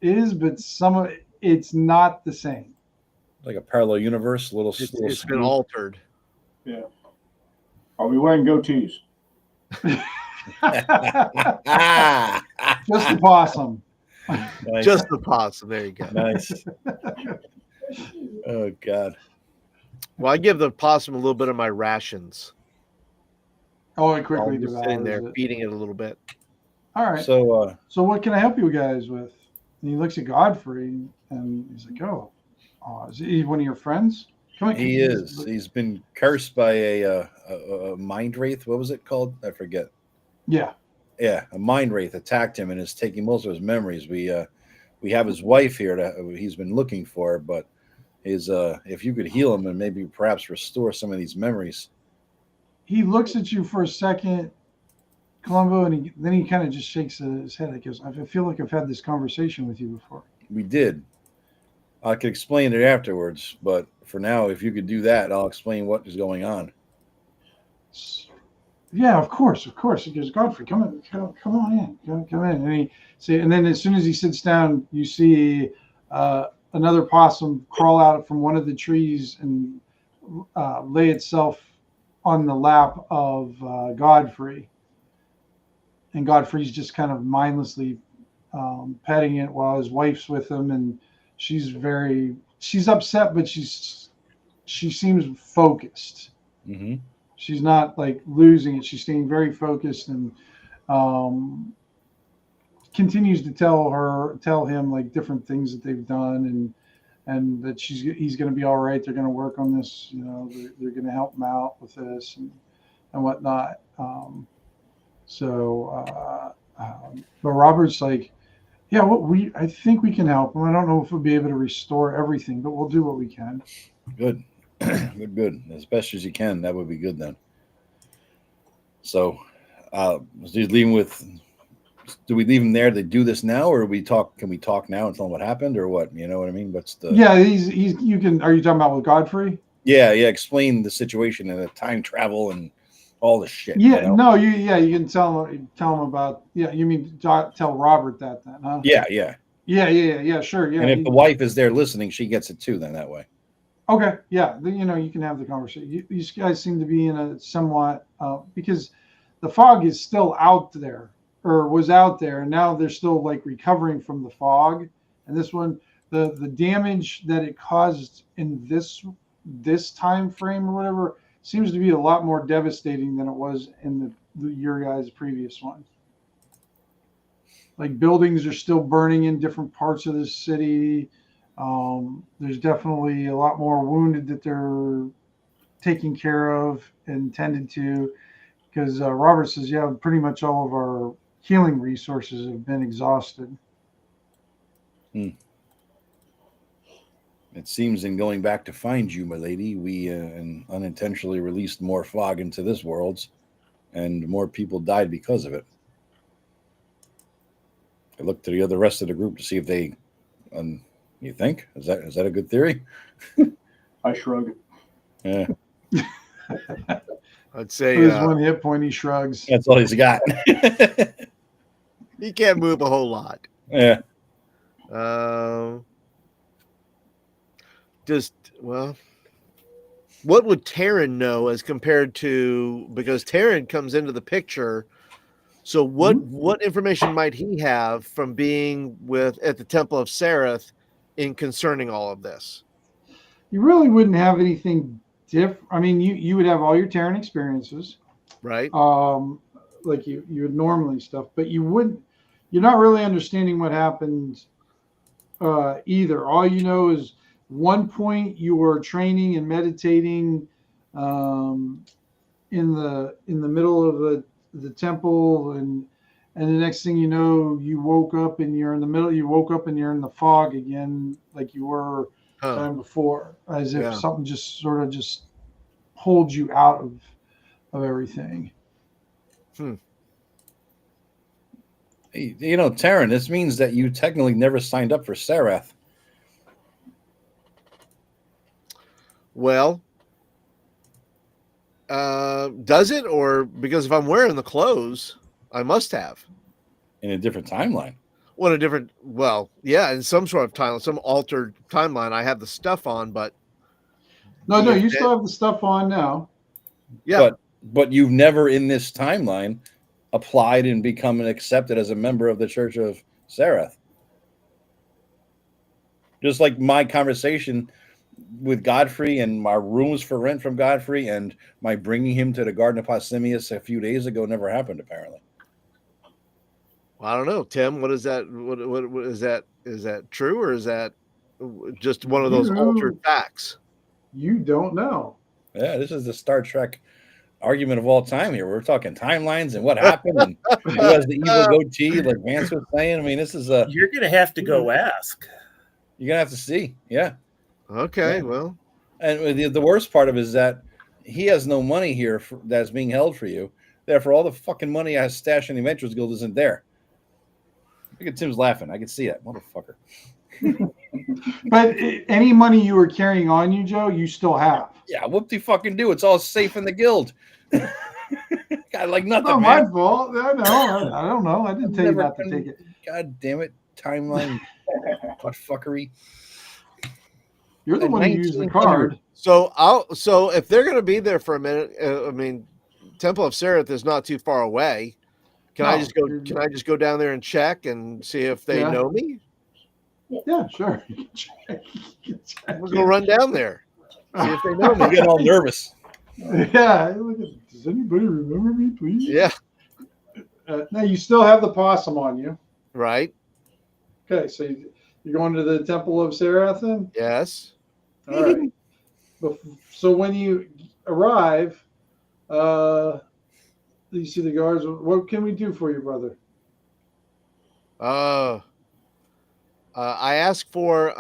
is, but some of it's not the same. Like a parallel universe, It's been altered. Yeah. Are we wearing goatees? Just the possum. Nice. Just the possum. There you go. Nice. Oh God. Well, I give the possum a little bit of my rations. Oh, it quickly just sitting there feeding it a little bit. All right. So what can I help you guys with? And he looks at Godfrey and he's like, "Oh, is he one of your friends?" Come on, he is. He's been cursed by a mind wraith. What was it called? I forget. Yeah. Yeah, a mind wraith attacked him and is taking most of his memories. We have his wife here that he's been looking for, but if you could heal him and maybe perhaps restore some of these memories. He looks at you for a second, Columbo, and then he kind of just shakes his head. He goes, "I feel like I've had this conversation with you before." We did. I could explain it afterwards, but for now, if you could do that, I'll explain what is going on. Yeah, of course. He goes, "Godfrey, come on in, come in." And then as soon as he sits down, you see another possum crawl out from one of the trees and lay itself on the lap of Godfrey. And Godfrey's just kind of mindlessly petting it while his wife's with him, and she's upset, but she seems focused. Mm-hmm. She's not like losing it. She's staying very focused and continues to tell him like different things that they've done and that he's going to be all right. They're going to work on this. They're going to help him out with this and whatnot. But Robert's like, yeah, I think we can help him. I don't know if we'll be able to restore everything, but we'll do what we can. Good. Good. As best as you can. That would be good then. So, do we leave him there to do this now, or can we talk now and tell him what happened, or what? You know what I mean? Yeah, are you talking about with Godfrey? Yeah. Explain the situation and the time travel and all the shit. Yeah, no, you can tell him about. Yeah, you mean tell Robert that then, huh? Yeah, sure. Yeah, and if the wife is there listening, she gets it too. Then that way. Okay, yeah, you can have the conversation. You guys seem to be in a somewhat because the fog is still out there, or was out there, and now they're still like recovering from the fog. And this one, the damage that it caused in this time frame or whatever seems to be a lot more devastating than it was in your guys' previous one. Like buildings are still burning in different parts of the city. There's definitely a lot more wounded that they're taking care of and tended to, because Robert says, yeah, pretty much all of our healing resources have been exhausted. It seems in going back to find you, my lady, we unintentionally released more fog into this world, and more people died because of it. I looked to the rest of the group to see if they, you think is that a good theory? I shrug. Yeah, I'd say his 1 hit point, he shrugs. That's all he's got. He can't move a whole lot. Yeah. What would Terran know as compared to, because Terran comes into the picture? So what information might he have from being at the Temple of Sereth in concerning all of this? You really wouldn't have anything different. I mean, you would have all your Terran experiences, right? Like you would normally stuff, but you're not really understanding what happened either. All you know is one point you were training and meditating in the middle of the temple, and the next thing you know, you woke up and you're in the middle. You woke up and you're in the fog again, like you were time before, as if something just sort of just pulled you out of everything. You know, Terran, this means that you technically never signed up for Sereth. Well, does it? Or because if I'm wearing the clothes, I must have. In a different timeline. Yeah, in some sort of timeline, some altered timeline. I have the stuff on, but no, you still have the stuff on now. Yeah, but you've never in this timeline applied and become accepted as a member of the Church of Sereth. Just like my conversation with Godfrey and my rooms for rent from Godfrey and my bringing him to the Garden of Pausanias a few days ago never happened, apparently. I don't know, Tim. What is that? What is that? Is that true, or is that just one of those altered facts? You don't know. Yeah, this is the Star Trek argument of all time here. We're talking timelines and what happened and who has the evil goatee, like Vance was saying. I mean, this is you're gonna have to go ask. You're gonna have to see. Yeah. Okay. Yeah. Well, and the worst part of it is that he has no money here that's being held for you. Therefore, all the fucking money I have stashed in the Adventurers Guild isn't there. Look at Tim's laughing. I can see that motherfucker. But any money you were carrying on you, Joe, you still have. Yeah, whoop de fucking do. It's all safe in the guild. God, like nothing. Not my fault. I don't know. I didn't tell you not to take it. God damn it. Timeline. What fuckery. You're the one who used the card. So if they're gonna be there for a minute, I mean, Temple of Sereth is not too far away. Can I just go down there and check and see if they know me? Yeah, sure. I'm gonna run down there. See if they know me. I get all nervous. Yeah. Does anybody remember me, please? Yeah. Now you still have the possum on you. Right. Okay, so you're going to the Temple of Sereth then? Yes. All right. So when you arrive, you see the guards. What can we do for you, brother? I asked for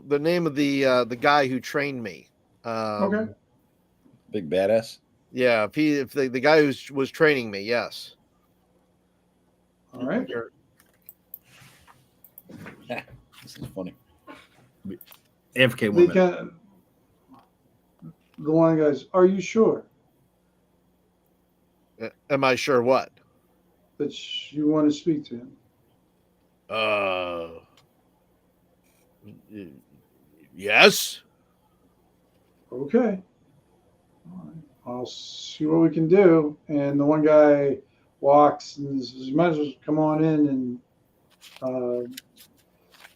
the name of the guy who trained me. Okay. Big badass. Yeah, if the guy who was training me, yes. All right. This is funny. AFK woman. The one goes, "Are you sure?" Am I sure what? That you want to speak to him. Yes. Okay. All right. I'll see what we can do. And the one guy walks and says, "You might as well come on in and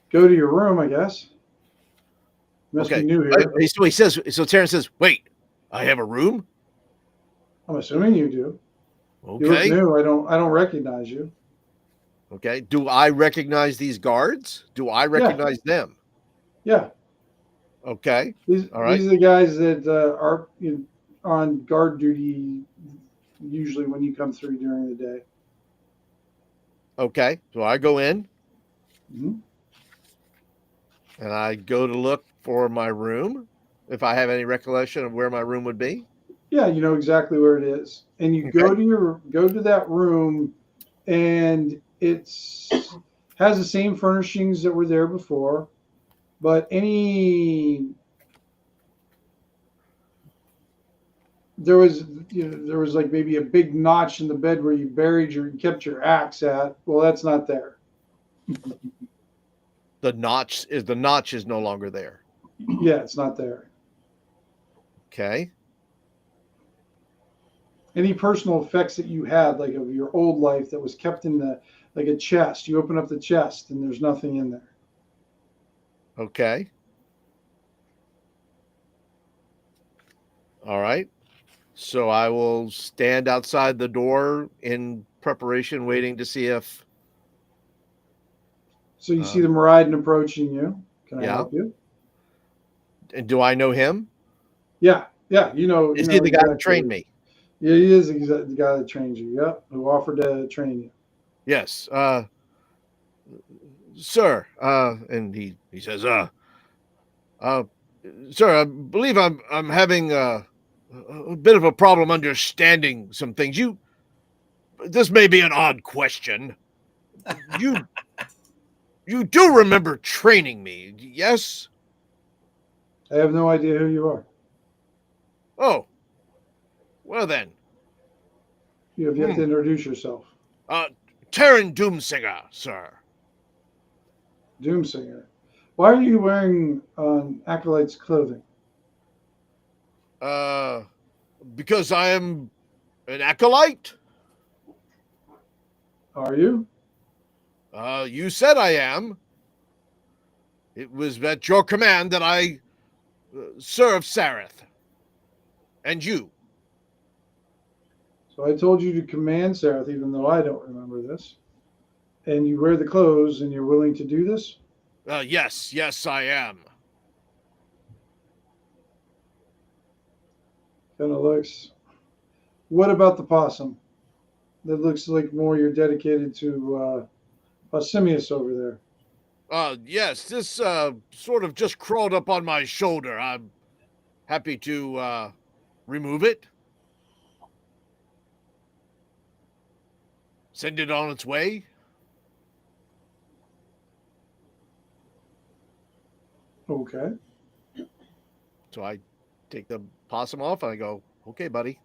go to your room, I guess." Must be new here. So he says. So Terrence says, "Wait, I have a room." I'm assuming you do. Okay. You look new. I don't recognize you. Okay. Do I recognize these guards? Do I recognize them? Yeah. Okay. These are the guys that are on guard duty usually when you come through during the day. Okay. So I go in. Mm-hmm. And I go to look for my room, if I have any recollection of where my room would be. Yeah, you know exactly where it is, and you go to that room, and has the same furnishings that were there before, but any there was like maybe a big notch in the bed where you kept your axe at. Well, that's not there. The notch is no longer there. Yeah, it's not there. Okay. Any personal effects that you had, like of your old life, that was kept in like a chest. You open up the chest and there's nothing in there. Okay. All right. So I will stand outside the door in preparation, waiting to see if. So you see the Miraiden approaching you. Can I help you? And do I know him? Yeah. You know. Is he the guy that trained me? Yeah, he is the guy that trained you. Yep, who offered to train you. Yes. Sir. And he says, sir, I believe I'm having a bit of a problem understanding some things. This may be an odd question. You do remember training me, yes? I have no idea who you are. Oh, well then. You have yet to introduce yourself. Terran Doomsinger, sir. Doomsinger. Why are you wearing Acolyte's clothing? Because I am an Acolyte. Are you? You said I am. It was at your command that I served Sareth. And you. So I told you to command Sareth, even though I don't remember this. And you wear the clothes and you're willing to do this? Yes, I am. Kind of looks. What about the possum? That looks like more you're dedicated to Simius over there. Yes, this sort of just crawled up on my shoulder. I'm happy to remove it. Send it on its way. Okay. So I take the possum off and I go, okay, buddy.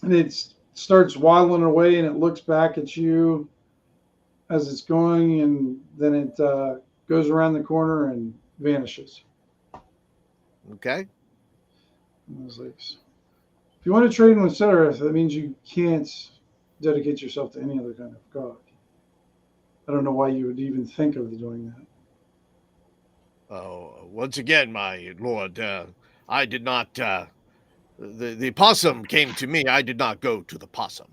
And it starts waddling away and it looks back at you as it's going, and then it goes around the corner and vanishes. Okay. And I was like, if you want to trade with Sareth, that means you can't dedicate yourself to any other kind of god. I don't know why you would even think of doing that. Oh, once again, my lord, I did not. The possum came to me. I did not go to the possum.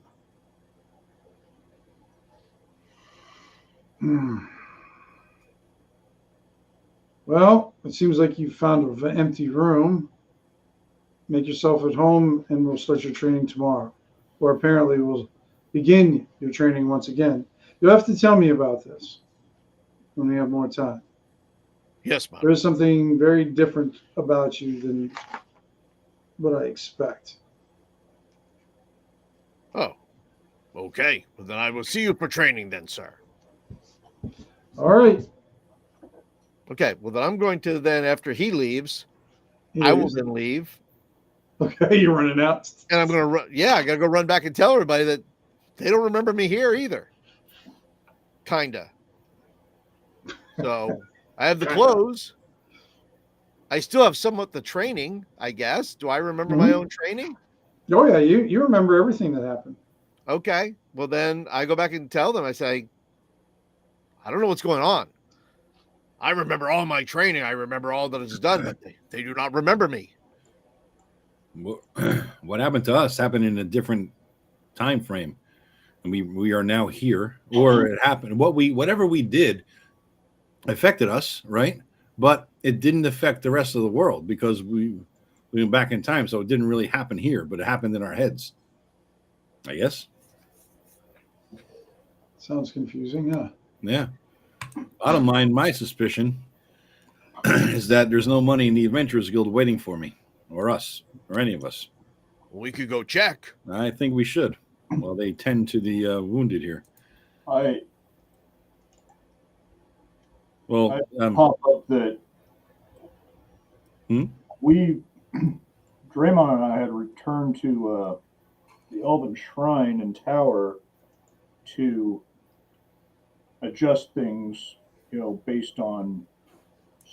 Well, it seems like you found an empty room. Make yourself at home, and we'll start your training tomorrow. Or apparently we'll begin your training once again. You'll have to tell me about this when we have more time. Yes, ma'am. There is something very different about you than what I expect. Oh, okay. Well, then I will see you for training then, sir. All right. Okay, well, then I'm going to then, after he leaves, I will then leave. Okay, you're running out. And I'm going to run. Yeah, I got to go run back and tell everybody that they don't remember me here either. Kinda. So I have the clothes. I still have somewhat the training, I guess. Do I remember my own training? Oh, yeah, you remember everything that happened. Okay, well, then I go back and tell them. I say, I don't know what's going on. I remember all my training. I remember all that is done, but they do not remember me. What happened to us happened in a different time frame, and we are now here. Or it happened. Whatever we did affected us, right? But it didn't affect the rest of the world because we went back in time, so it didn't really happen here, but it happened in our heads, I guess. Sounds confusing, huh? Yeah. Bottom line, my suspicion is that there's no money in the Adventurers Guild waiting for me, or us, or any of us. We could go check. I think we should. Well, they tend to the wounded here. I pop up that we Draymond and I had returned to the Elven Shrine and Tower to adjust things, based on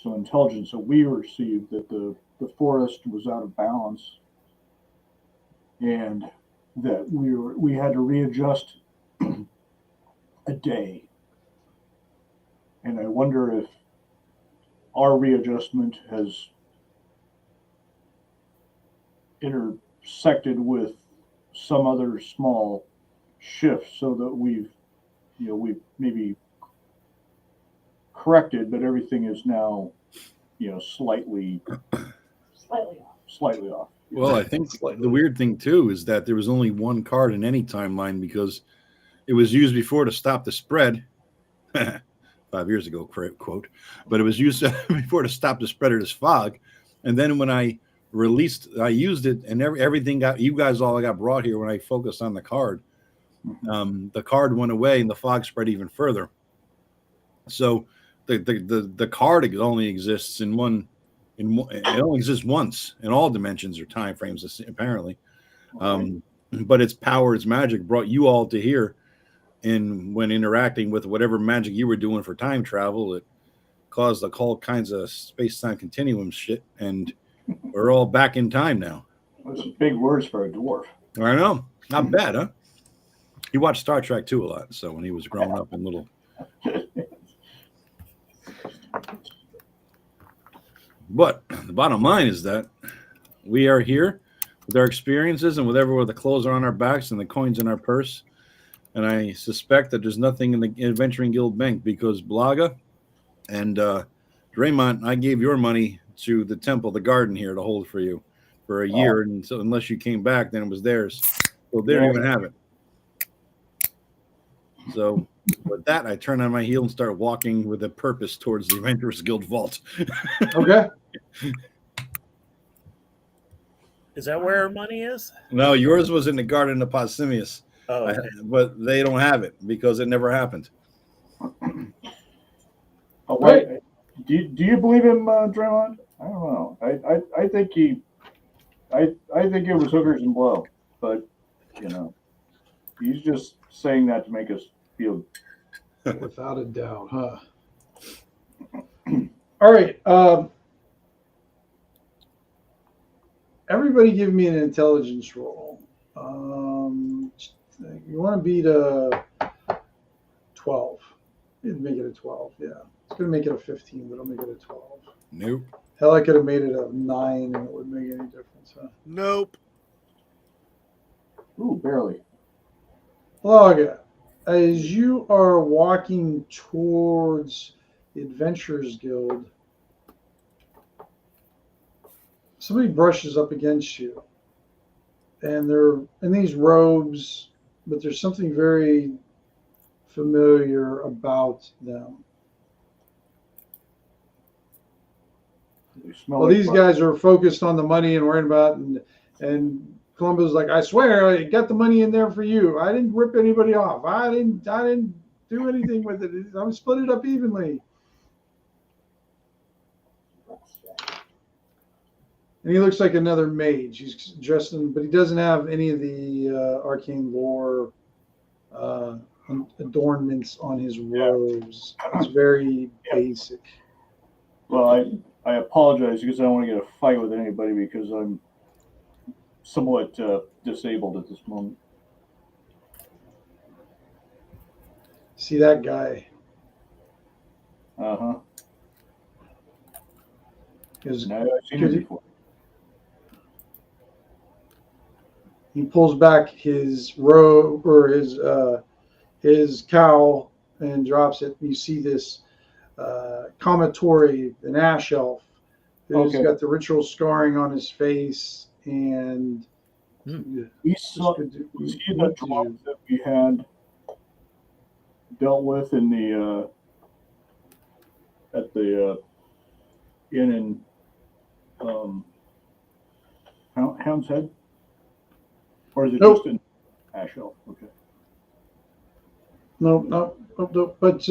some intelligence that we received that the forest was out of balance and that we had to readjust a day. And I wonder if our readjustment has intersected with some other small shift so that we've maybe corrected, but everything is now, slightly off. Well, I think the weird thing too is that there was only one card in any timeline because it was used before to stop the spread. 5 years ago, quote, but it was used before to stop the spread of this fog. And then when I used it, and everything you guys all got brought here when I focused on the card. The card went away and the fog spread even further. So the card only exists it only exists once in all dimensions or time frames, apparently. Okay. But its power, its magic brought you all to here. And when interacting with whatever magic you were doing for time travel, it caused all kinds of space-time continuum shit. And we're all back in time now. Those are big words for a dwarf. I know. Not bad, huh? He watched Star Trek too a lot. So when he was growing up in little. But the bottom line is that we are here with our experiences and with the clothes are on our backs and the coins in our purse. And I suspect that there's nothing in the Adventuring Guild Bank because Blaga and Draymond, I gave your money to the temple, the garden here to hold for you for a year. And so unless you came back, then it was theirs. So they don't even have it. So with that, I turn on my heel and start walking with a purpose towards the Adventurers Guild vault. Okay. Is that where our money is? No, yours was in the Garden of Possimius. Oh, okay. But they don't have it because it never happened. Oh, wait. Do you believe him, Draymond? I don't know. I think I think it was hookers and blow, but he's just saying that to make us feel. Without a doubt, huh? All right. Everybody give me an intelligence roll. You want to beat a 12. You'd make it a 12, yeah. It's going to make it a 15, but I'll make it a 12. Nope. Hell, I could have made it a 9 and it wouldn't make any difference, huh? Nope. Ooh, barely. Laga, as you are walking towards the Adventurers Guild, somebody brushes up against you. And they're in these robes, but there's something very familiar about them. Well, these guys are focused on the money and worrying about, and Columbo's like, I swear, I got the money in there for you. I didn't rip anybody off. I didn't do anything with it. I'm split it up evenly. And he looks like another mage. He's dressed in, but he doesn't have any of the arcane lore adornments on his robes. It's very basic. Well, I apologize because I don't want to get a fight with anybody because I'm somewhat disabled at this moment. See that guy? Uh-huh. I've seen him before. He pulls back his robe or his cowl and drops it. You see this Comatori, an ash elf, who's got the ritual scarring on his face, and we saw the drop that we had dealt with in the at the inn in Hound's Head, or is it just in Ash Elf? Okay. No. But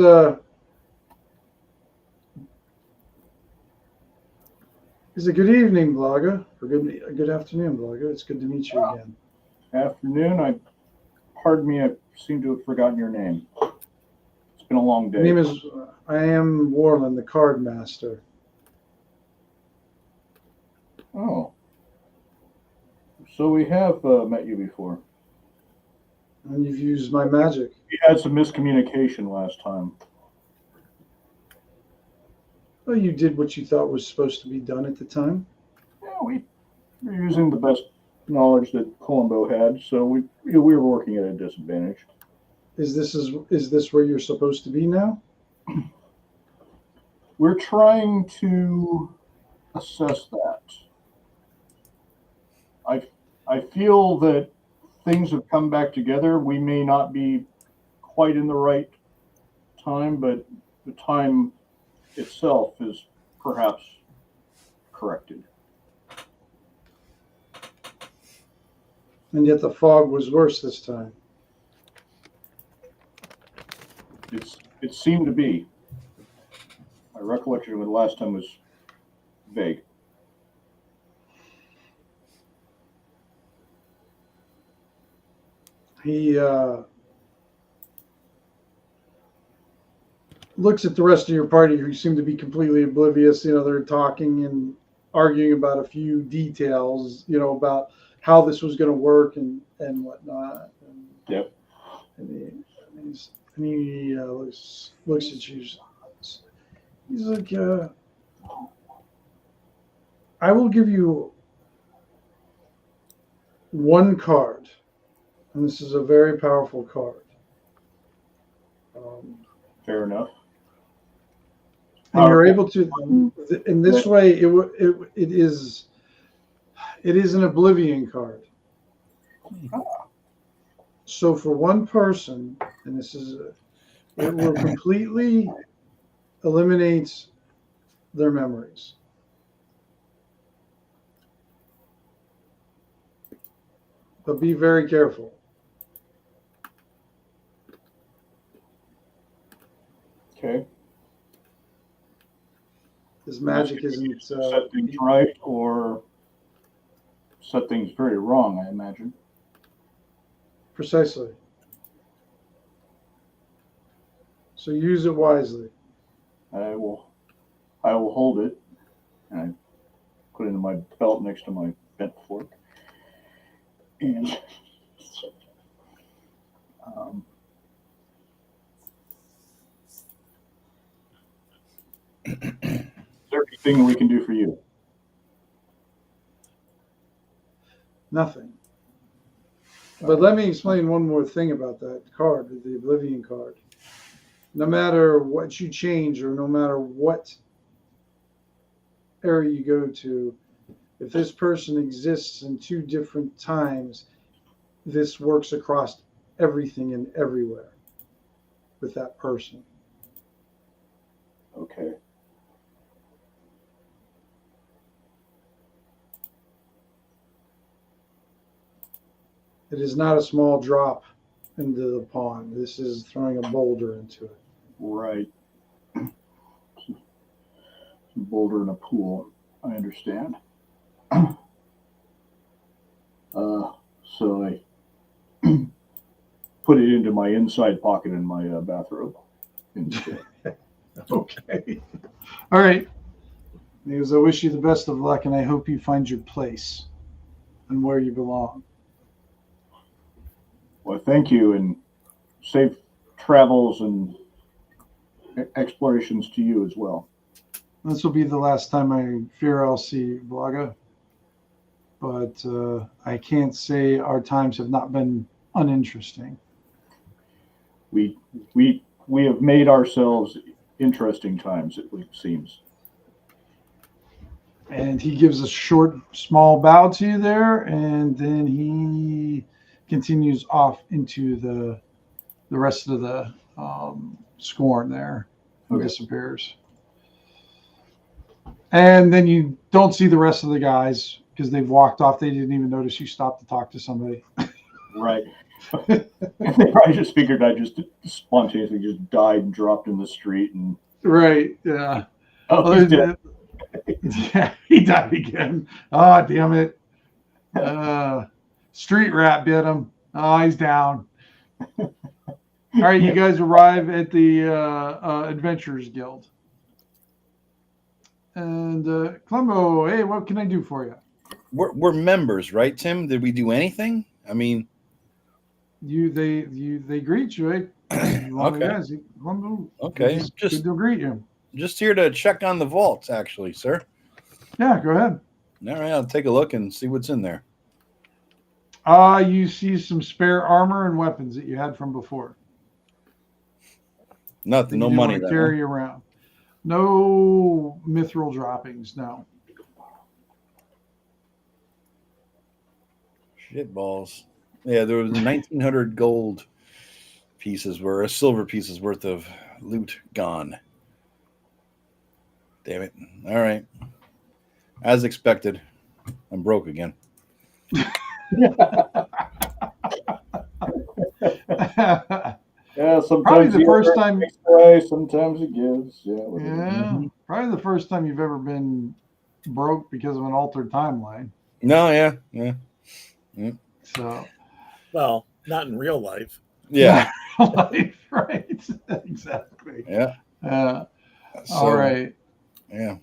Is it good evening, Blogger? Or good afternoon, Blogger. It's good to meet you again. Afternoon. Pardon me, I seem to have forgotten your name. It's been a long day. I am Warland, the card master. Oh. So we have met you before. And you've used my magic. We had some miscommunication last time. Well, you did what you thought was supposed to be done at the time. Yeah, we were using the best knowledge that Columbo had, so we were working at a disadvantage. Is this where you're supposed to be now? We're trying to assess that. I feel that things have come back together. We may not be quite in the right time, but the time itself is perhaps corrected. And yet the fog was worse this time. It seemed to be. My recollection of the last time was vague. He looks at the rest of your party, who seem to be completely oblivious. They're talking and arguing about a few details, about how this was going to work and whatnot. Yep. And he looks at you. He's like, I will give you one card. And this is a very powerful card. Fair enough. And you're able to, in this way, it is an oblivion card. So for one person, and it will completely eliminate their memories. But be very careful. Okay. This magic isn't set things right or set things very wrong, I imagine. Precisely. So use it wisely. I will hold it, and I put it in my belt next to my bent fork. And is there anything we can do for you? Nothing. But let me explain one more thing about that card, the Oblivion card. No matter what you change or no matter what area you go to, if this person exists in two different times, this works across everything and everywhere with that person. Okay. It is not a small drop into the pond. This is throwing a boulder into it. Right. Boulder in a pool. I understand. So I put it into my inside pocket in my bathrobe. Okay. All right. Because I wish you the best of luck, and I hope you find your place and where you belong. Well, thank you, and safe travels and explorations to you as well. This will be the last time I fear I'll see Blaga. But I can't say our times have not been uninteresting. We have made ourselves interesting times, it seems. And he gives a short, small bow to you there, and then he continues off into the rest of the scorn there. Okay. Disappears. And then you don't see the rest of the guys because they've walked off. They didn't even notice you stopped to talk to somebody. Right. They probably just figured I just spontaneously just died and dropped in the street. And right. Yeah. oh, he's dead. Yeah, he died again. Oh, damn it. Street rat bit him. Oh, he's down. All right, you guys arrive at the Adventurers Guild. And Columbo, hey, what can I do for you? We're members, right, Tim? Did we do anything? I mean, they greet you, right? Okay. Columbo, Okay. Just good to greet you. Just here to check on the vaults, actually, sir. Yeah, go ahead. All right, I'll take a look and see what's in there. You see some spare armor and weapons that you had from before. Nothing, no money. Carry around. No mithril droppings, no. Shit balls. Yeah, there was 1,900 gold pieces silver pieces worth of loot gone. Damn it. All right. As expected, I'm broke again. Yeah, sometimes probably the first time. Sometimes it gives. Yeah. Probably the first time you've ever been broke because of an altered timeline. No, yeah. So, well, not in real life. Yeah. Life, right? Exactly. Yeah. All right. Yeah.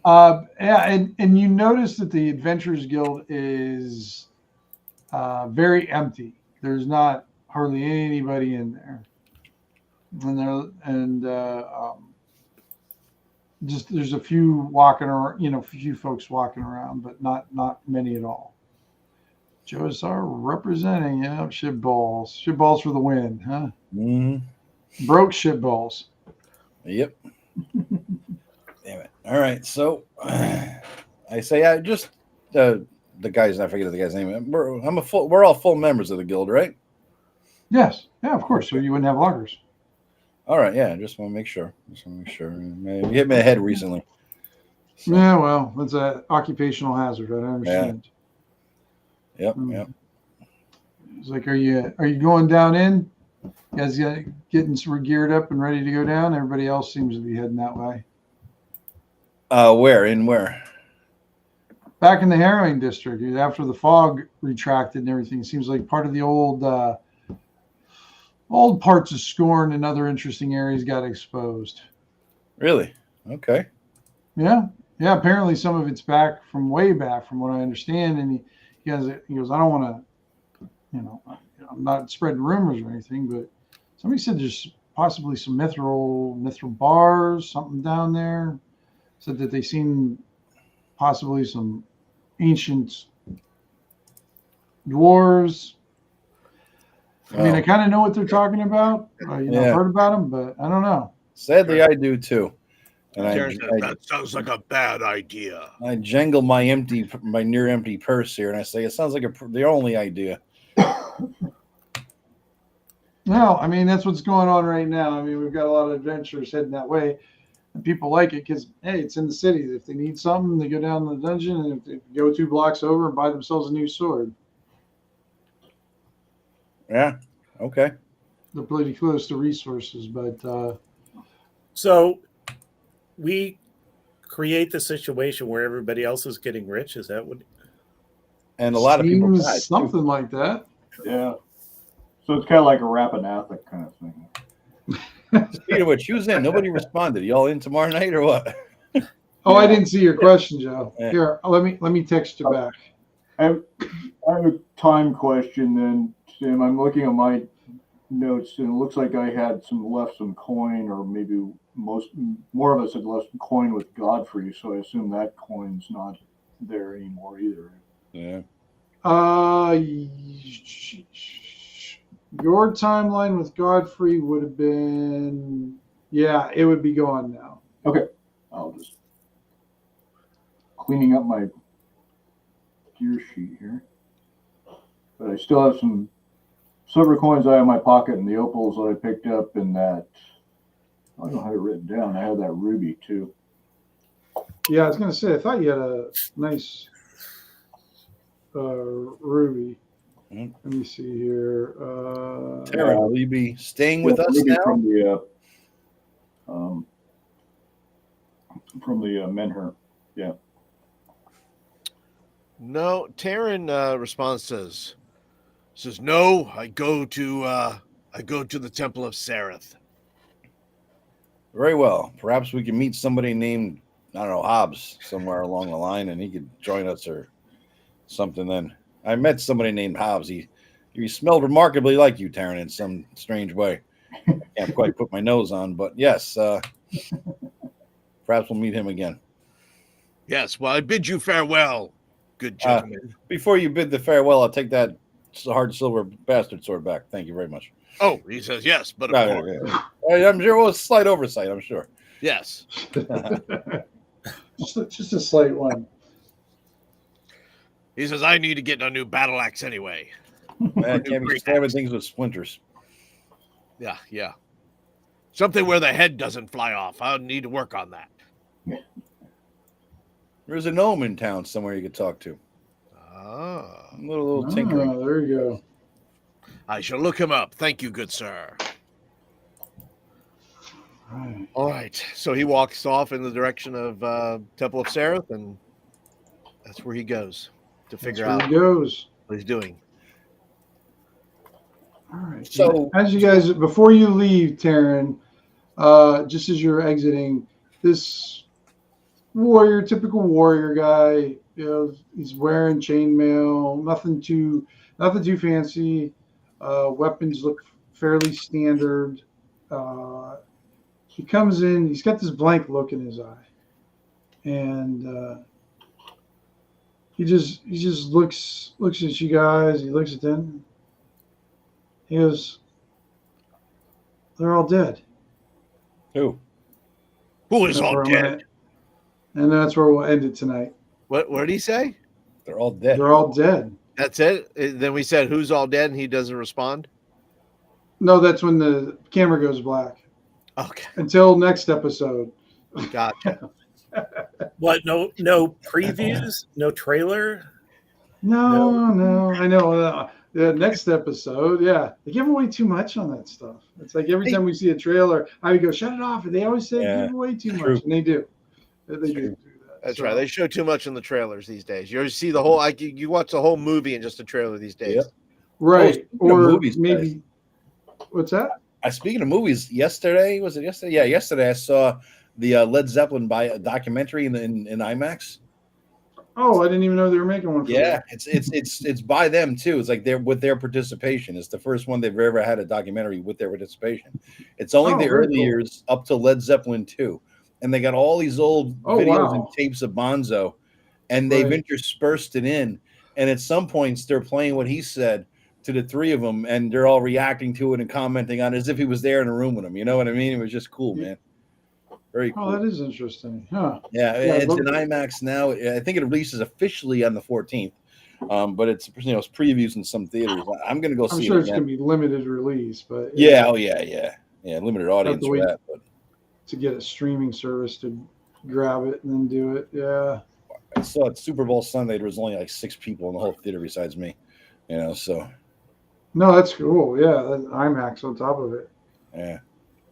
And you notice that the Adventurers Guild is very empty. There's not hardly anybody in there. Just there's a few walking around, a few folks walking around, but not many at all. Joe Sar representing, shit balls for the win, huh? Mm-hmm. Broke shit balls. Yep. Damn it. All right, so I say I just the guy's not forgetting the guy's name. We're all full members of the guild, right? Yes. Yeah, of course. So you wouldn't have loggers. All right, yeah, just want to make sure. You hit me ahead recently. So. Yeah, well, that's an occupational hazard. I understand. Yep. It's like, are you going down in? You guys getting sort of geared up and ready to go down? Everybody else seems to be heading that way. Where? Back in the Harrowing District, after the fog retracted and everything, it seems like part of the old parts of Scorn and other interesting areas got exposed. Really? Okay. Yeah. Apparently, some of it's back from way back, from what I understand. And he goes, I don't want to, I'm not spreading rumors or anything, but somebody said there's possibly some mithril bars, something down there. Said that they seen possibly some ancient dwarves. I mean, I kind of know what they're talking about. I've heard about them, but I don't know. Sadly, I do too. And that sounds like a bad idea. I jangle my near empty purse here, and I say it sounds like the only idea. No, I mean that's what's going on right now. I mean, we've got a lot of adventurers heading that way, and people like it because hey, it's in the city. If they need something, they go down to the dungeon, and if they go 2 blocks over and buy themselves a new sword. Yeah. Okay. They're pretty close to resources, but so we create the situation where everybody else is getting rich. Is that what? And a lot of people died, something too. Like that. Yeah. So it's kind of like a Rappanathic kind of thing. Speaking of which, who's in? Nobody responded. Y'all in tomorrow night or what? Oh, I didn't see your question, Joe. Yeah. Here, let me text you back. I have a time question then, Tim. I'm looking at my notes, and it looks like I had left some coin, or maybe more of us had left some coin with Godfrey, so I assume that coin's not there anymore either. Yeah. Your timeline with Godfrey would have been, it would be gone now. Okay. I'll just cleaning up my gear sheet here. But I still have some silver coins I have in my pocket and the opals that I picked up in that, I don't have it written down. I have that ruby too. Yeah, I was going to say, I thought you had a nice ruby. Let me see here. Taryn, will you be staying with us now? From the Menhir. Yeah. No, Taryn responds says, no, I go to the Temple of Sareth. Very well. Perhaps we can meet somebody named, I don't know, Hobbs somewhere along the line, and he could join us or something. Then I met somebody named Hobbs. He smelled remarkably like you, Taryn, in some strange way. I can't quite put my nose on, but yes, perhaps we'll meet him again. Yes, well, I bid you farewell, good gentleman. Before you bid the farewell, I'll take that hard silver bastard sword back. Thank you very much. Oh, he says yes, but of course. I'm sure it was a slight oversight, I'm sure. Yes. just a slight one. He says, I need to get a new battle axe anyway. I can't be stabbing things with splinters. Yeah. Something where the head doesn't fly off. I'll need to work on that. There's a gnome in town somewhere you could talk to. Ah. A little tinkering. There you go. I shall look him up. Thank you, good sir. All right. So he walks off in the direction of Temple of Sareth, and that's where he goes to figure out what he's doing. All right. So, as you guys, before you leave, Taryn, just as you're exiting, this typical warrior guy, he's wearing chainmail, nothing too fancy. Weapons look fairly standard. He comes in. He's got this blank look in his eye, and he just looks at you guys. He looks at them. He goes, "They're all dead." Who is all dead? And that's where we'll end it tonight. What did he say? They're all dead. They're all dead. That's it? Then we said, who's all dead? And he doesn't respond? No, that's when the camera goes black. Okay. Until next episode. Gotcha. What? No previews? No trailer? No. I know. The next episode, they give away too much on that stuff. It's like every time we see a trailer, I would go, shut it off. And they always say give away too much. And they do. They do that. That's right. They show too much in the trailers these days. You see the whole, you watch the whole movie in just a trailer these days. Yep. Right. Or movies, maybe, what's that? Speaking of movies, yesterday, was it yesterday? Yeah, yesterday I saw the Led Zeppelin documentary in IMAX. Oh, I didn't even know they were making one. It's by them too. It's like they're with their participation. It's the first one they've ever had a documentary with their participation. It's only the early years up to Led Zeppelin 2. And they got all these old videos and tapes of Bonzo, and they've interspersed it in. And at some points, they're playing what he said to the three of them, and they're all reacting to it and commenting on it as if he was there in a room with them. You know what I mean? It was just cool, man. Very cool. Oh, that is interesting. Huh. Yeah, it's in IMAX now. I think it releases officially on the 14th, but it's it's previews in some theaters. I'm going to go see it. I'm sure it's going to be limited release, but yeah, limited audience for that. But to get a streaming service to grab it and then do it, I saw it Super Bowl Sunday. There was only like 6 people in the whole theater besides me. So. No, that's cool. Yeah, IMAX on top of it. Yeah.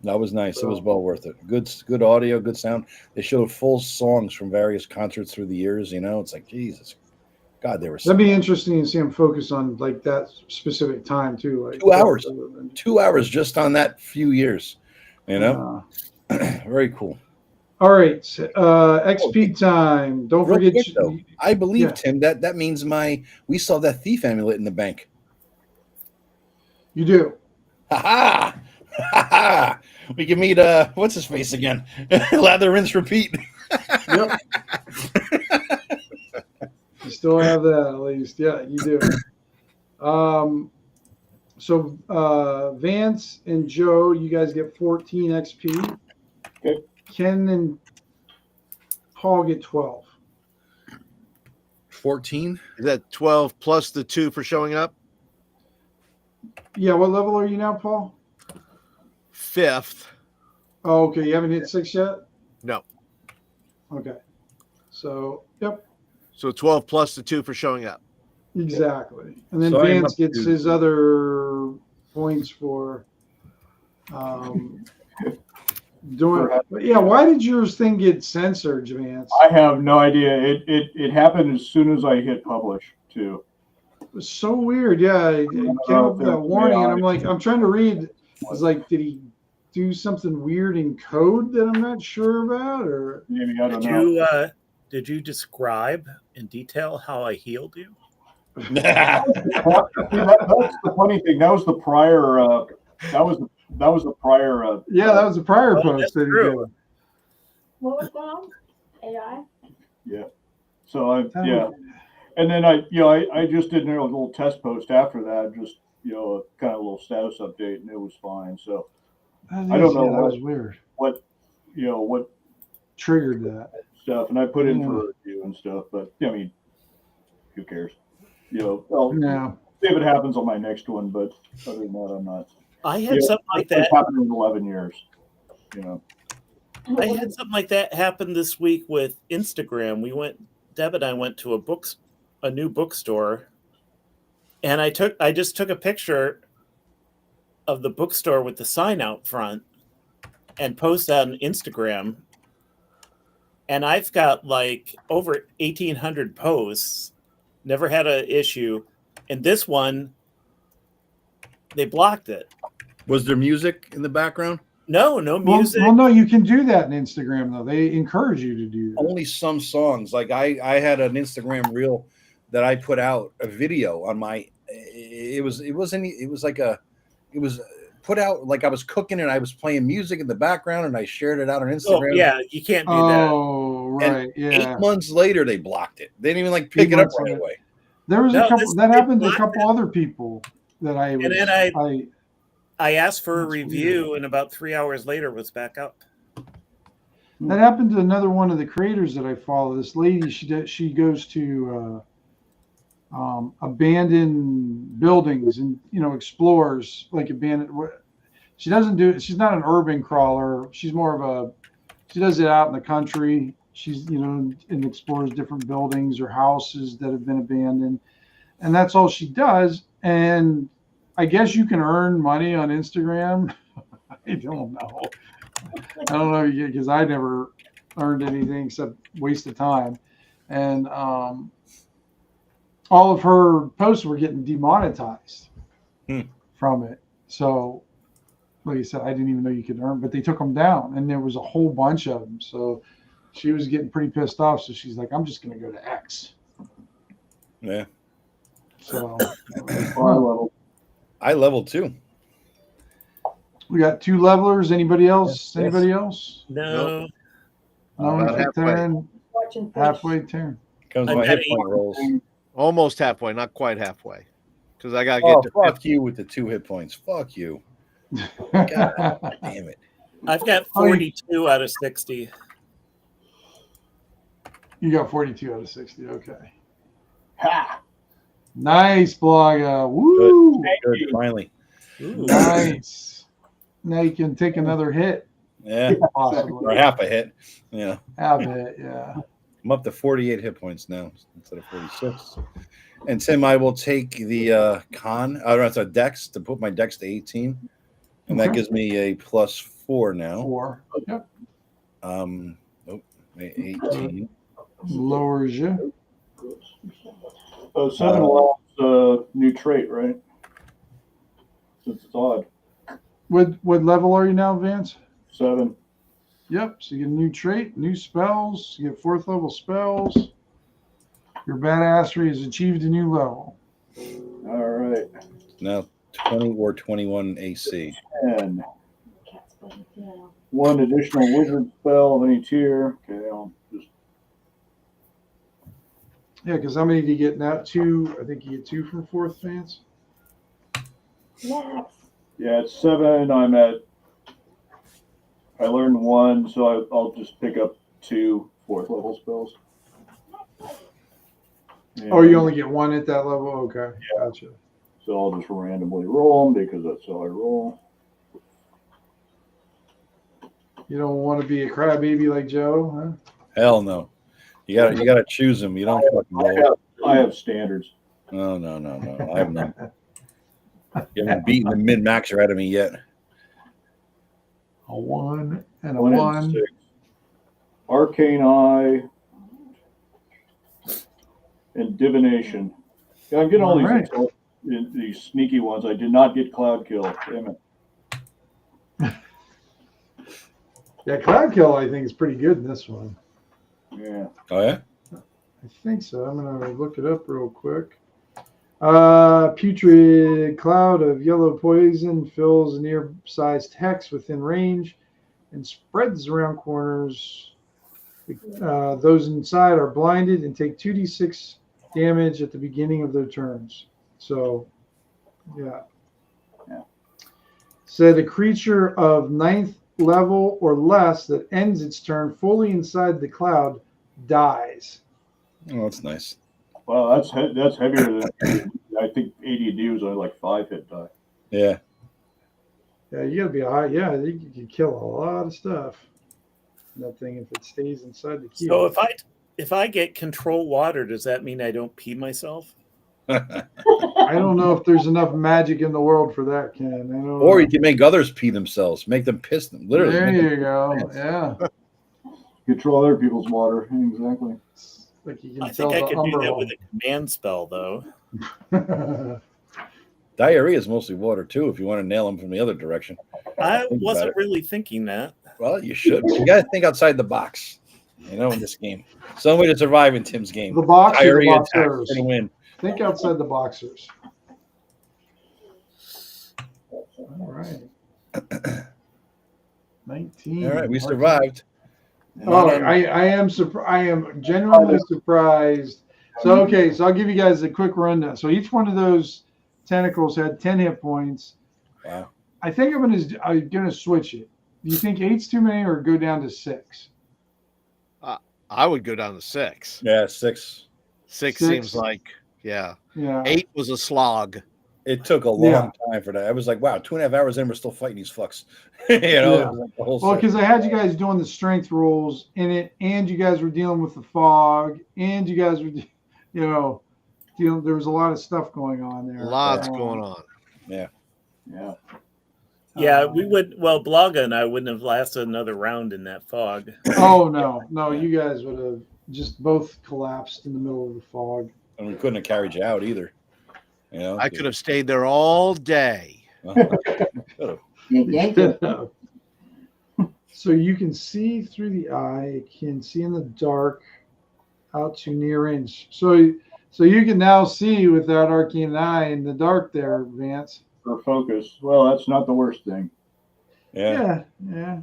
That was nice. It was well worth it. Good audio, good sound. They showed full songs from various concerts through the years. It's like, Jesus, God, they were. That'd be interesting to see them focus on like that specific time too. Like 2 hours, 2 hours just on that few years. Very cool. All right, XP time. Don't forget. Quick, though, I believe Tim that means we saw that thief amulet in the bank. You do. Ha ha! We can meet what's his face again? Lather, rinse, repeat. Yep. You still have that at least. Yeah, you do. So Vance and Joe, you guys get 14 XP. Okay. Ken and Paul get 12. 14? Is that 12 plus the 2 for showing up? Yeah, what level are you now, Paul? 5th. Oh, okay. You haven't hit 6 yet? No. Okay. So, yep. So 12 plus the 2 for showing up. Exactly. And then Vance gets his other points for Yeah, why did yours thing get censored, Vance? I have no idea. It happened as soon as I hit publish too. It was so weird. Yeah, it came up with that warning, and I'm like, I'm trying to read. I was like, did he do something weird in code that I'm not sure about, or maybe I don't know. Did you describe in detail how I healed you? That's the funny thing. That was the prior. That was the prior. Yeah, that was the prior post that he did. What was going on? AI. Yeah. So and then I just did a little test post after that, just kind of a little status update, and it was fine. So I don't know that was weird. What triggered that stuff, and I put in for a review and stuff, but I mean, who cares? I'll see if it happens on my next one, but other than that, I'm not. I had something like that happen in 11 years. I had something like that happen this week with Instagram. Deb and I went to a new bookstore, and I just took a picture of the bookstore with the sign out front and posted on Instagram. And I've got like over 1,800 posts, never had an issue. And this one, they blocked it. Was there music in the background? No music. Well, no, you can do that in Instagram though. They encourage you to do that. Only some songs. Like I had an Instagram reel that I put out a video on my. It was put out like I was cooking and I was playing music in the background and I shared it out on Instagram. Oh, yeah, you can't do that. Oh, right. And 8 months later, they blocked it. They didn't even pick it up right away. There was a couple that happened to a couple other people that I asked for a review, and about 3 hours later, it was back up. That happened to another one of the creators that I follow. This lady, she goes to abandoned buildings and explores like abandoned. She doesn't do it. She's not an urban crawler. She's more of she does it out in the country. She's and explores different buildings or houses that have been abandoned, and that's all she does. And I guess you can earn money on Instagram. I don't know because I never earned anything except waste of time. And all of her posts were getting demonetized from it. So, like I said, I didn't even know you could earn, but they took them down, and there was a whole bunch of them. So she was getting pretty pissed off. So she's like, "I'm just going to go to X." Yeah. So I leveled too. We got 2 levelers. Anybody else? Anybody else? No. Halfway turn. Comes my hit point rolls. Almost halfway, not quite halfway. Because I got to get to 50. You with the 2 hit points. Fuck you. God damn it. I've got 42 out of 60. You got 42 out of 60. Okay. Ha! Nice, Blaga. Woo! Good. Finally. Ooh. Nice. Now you can take another hit. Yeah. Possibly. Or half a hit. Yeah. Half a hit, yeah. I'm up to 48 hit points now instead of 46. And Tim, I will take the dex to put my dex to 18. And that gives me a +4 now. 4. Yep. 18. Lowers you. 7 allows new trait, right? Since it's odd. What level are you now, Vance? 7. Yep. So you get a new trait, new spells. You get 4th level spells. Your badassery has achieved a new level. All right. Now 20 or 21 AC. 10. 1 additional wizard spell of any tier. Okay, I'll just. Yeah, because how many do you get now? 2. I think you get 2 from 4th, Vance. Yes. Yeah, it's 7. I learned 1, so I'll just pick up 2 4th level spells. And oh, you only get 1 at that level? Okay. Yeah. Gotcha. So I'll just randomly roll them because that's how I roll. You don't want to be a crybaby like Joe, huh? Hell no. You gotta choose them. You don't fucking roll. I have standards. No. I have none. You haven't beaten the min-maxer out of me yet. A 1 and a 1 and 1. 6. Arcane Eye and Divination. Yeah, I'm getting all these sneaky ones. I did not get Cloud Kill. Damn it. Yeah, Cloud Kill I think is pretty good in this one. Yeah. Oh yeah. I think so. I'm gonna look it up real quick. Putrid cloud of yellow poison fills a near-sized hex within range and spreads around corners. Those inside are blinded and take 2d6 damage at the beginning of their turns. So, yeah. Said a creature of 9th level or less that ends its turn fully inside the cloud dies. Oh, that's nice. Well, that's heavier than I think AD&D was only like 5 hit die. Yeah. Yeah, you gotta be high. Yeah, I think you can kill a lot of stuff. That thing if it stays inside the cube. So if I get control water, does that mean I don't pee myself? I don't know if there's enough magic in the world for that, Ken. I don't or know. you can make others pee themselves, make them piss them. Literally. There you go. Yeah. Control other people's water. Exactly. Like you can I think I could do that with a command spell, though. Diarrhea is mostly water too. If you want to nail them from the other direction, I wasn't really thinking that. Well, you should. You got to think outside the box. You know, in this game, some way to survive in Tim's game. The box Diarrhea or the boxers. and win. Think outside the boxers. All right. 19. All right, we survived. Oh, I am surprised. I am genuinely surprised. So okay, so I'll give you guys a quick rundown. So each one of those tentacles had 10 hit points. Wow. I think I'm gonna switch it. Do you think 8's too many or go down to 6? I would go down to 6. Yeah, 6. 6 seems like, yeah. 8 was a slog. It took a long time for that. I was like, wow, 2.5 hours in, we're still fighting these fucks. You know, like the whole well, because I had you guys doing the strength rolls in it, and you guys were dealing with the fog, and you guys were, there was a lot of stuff going on there. Lots going on. Yeah. Yeah. Yeah, we would. Well, Blaga and I wouldn't have lasted another round in that fog. Oh no, you guys would have just both collapsed in the middle of the fog. And we couldn't have carried you out either. You know, I could have stayed there all day. So you can see through the eye. It can see in the dark, out to near range. So you can now see with that arcane eye in the dark there, Vance. For focus. Well, that's not the worst thing. Yeah. I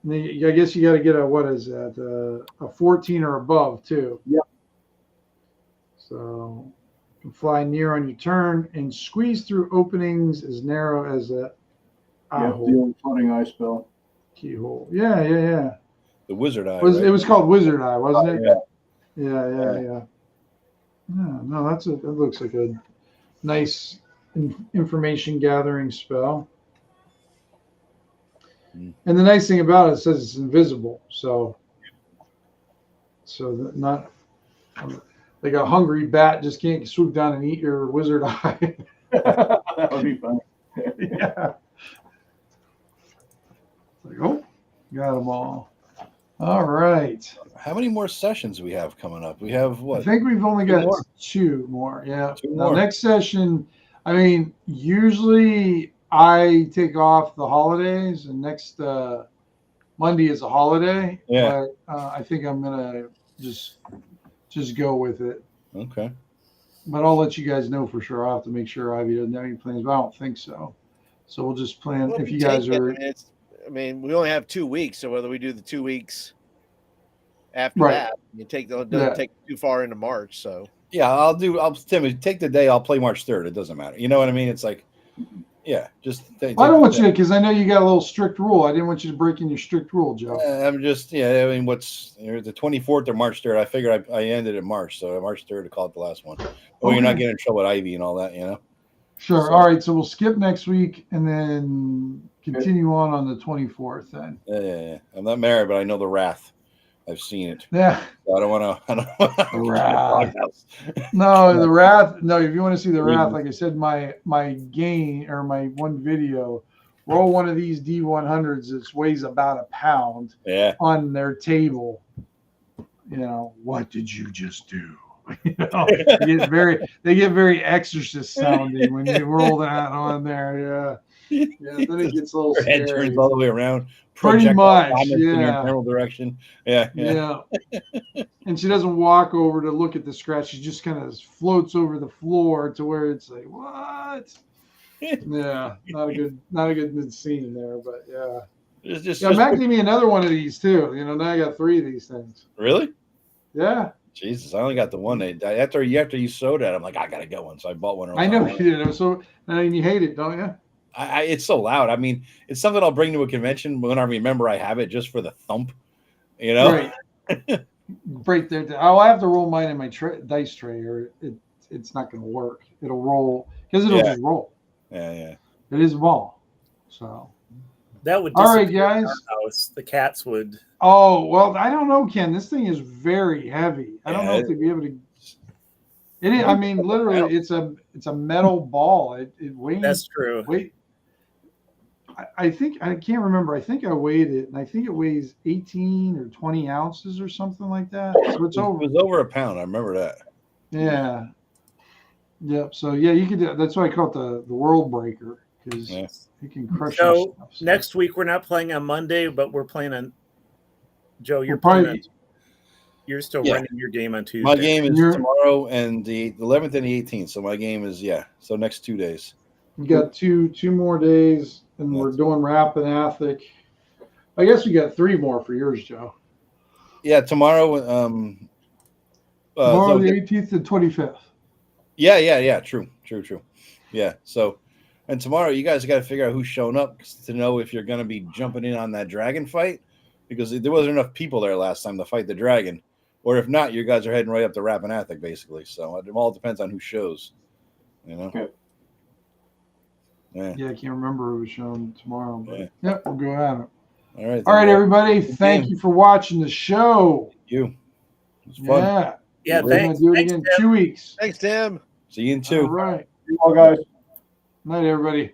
guess you got to get a, what is that? A 14 or above too. Yep. So you can fly near on your turn and squeeze through openings as narrow as a eye hole. The old floating eye spell. Keyhole. Yeah. The wizard eye. It was called Wizard Eye, wasn't it? Yeah. Yeah. No, that looks like a nice information gathering spell. And the nice thing about it says it's invisible, so that not like a hungry bat just can't swoop down and eat your wizard eye. That would be fun. Yeah. Like, oh, got them all. All right. How many more sessions do we have coming up? We have what? I think we've only got 2 more. Yeah. The next session, I mean, usually I take off the holidays, and next Monday is a holiday. Yeah. But I think I'm gonna just go with it. Okay. But I'll let you guys know for sure. I'll have to make sure Ivy doesn't have any plans, but I don't think so. So we'll just plan if you guys are. I mean, we only have 2 weeks, so whether we do the 2 weeks after that, you doesn't take too far into March. So yeah, Tim, take the day. I'll play March 3rd. It doesn't matter. You know what I mean? It's like, yeah, just. I don't want you to, because I know you got a little strict rule. I didn't want you to break in your strict rule, Joe. I'm just, I mean, what's the 24th or March 3rd? I figured I ended in March, so March 3rd to call it the last one. You're not getting in trouble with Ivy and all that, you know. Sure. So, all right. So we'll skip next week and then continue on the 24th. Then. Yeah. I'm not married, but I know the wrath. I've seen it. Yeah. So I don't want to. The wrath. No, the wrath. No, if you want to see the wrath, like I said, my gain or my one video roll one of these D100s that weighs about a pound on their table. You know, what did you just do? You know, they get very Exorcist sounding when you roll that on there. Yeah, then it gets a little scary. Head turns all the way around. Pretty much, in your general direction. Yeah. And she doesn't walk over to look at the scratch. She just kind of floats over the floor to where it's like, what? Yeah, not a good scene there, but yeah. Matt gave me another one of these too. You know, now I got 3 of these things. Really? Yeah. Jesus, I only got the one. After you showed that, I'm like, I gotta get one. So I bought one. I know you did. So, and you hate it, don't you? It's so loud. I mean, it's something I'll bring to a convention when I remember I have it, just for the thump. You know. Right. Break there. I'll have to roll mine in my dice tray, or it's not going to work. It'll roll because it'll just roll. Yeah. It is ball. So. That would all right, guys. House. The cats would. Oh well, I don't know, Ken. This thing is very heavy. I don't know if they'd be able to. It is. I mean, literally, it's a metal ball. It weighs. That's true. I think I can't remember. I think I weighed it, and I think it weighs 18 or 20 ounces or something like that. So it was over a pound. I remember that. Yeah. Yep. So you could. That's why I call it the world breaker, because you can crush. So next week we're not playing on Monday, but we're playing on. Joe, you're playing. You're still running your game on Tuesday. My game is tomorrow and the 11th and the 18th. So my game is So next 2 days. We got two more days, and we're doing Rappahathic. I guess we got 3 more for yours, Joe. Yeah, tomorrow. Tomorrow, the 18th and 25th. Yeah. True. Yeah. So, and tomorrow you guys got to figure out who's showing up to know if you're going to be jumping in on that dragon fight, because there wasn't enough people there last time to fight the dragon, or if not, you guys are heading right up to Rappahathic basically. So it all depends on who shows. You know. Okay. Yeah, I can't remember who was shown tomorrow, but we'll go at it. All right, everybody. Thank you for watching the show. Thank you. It was fun. Yeah. We're going to do it again in 2 weeks. Thanks, Tim. See you in 2. All right. You all guys. Night, everybody.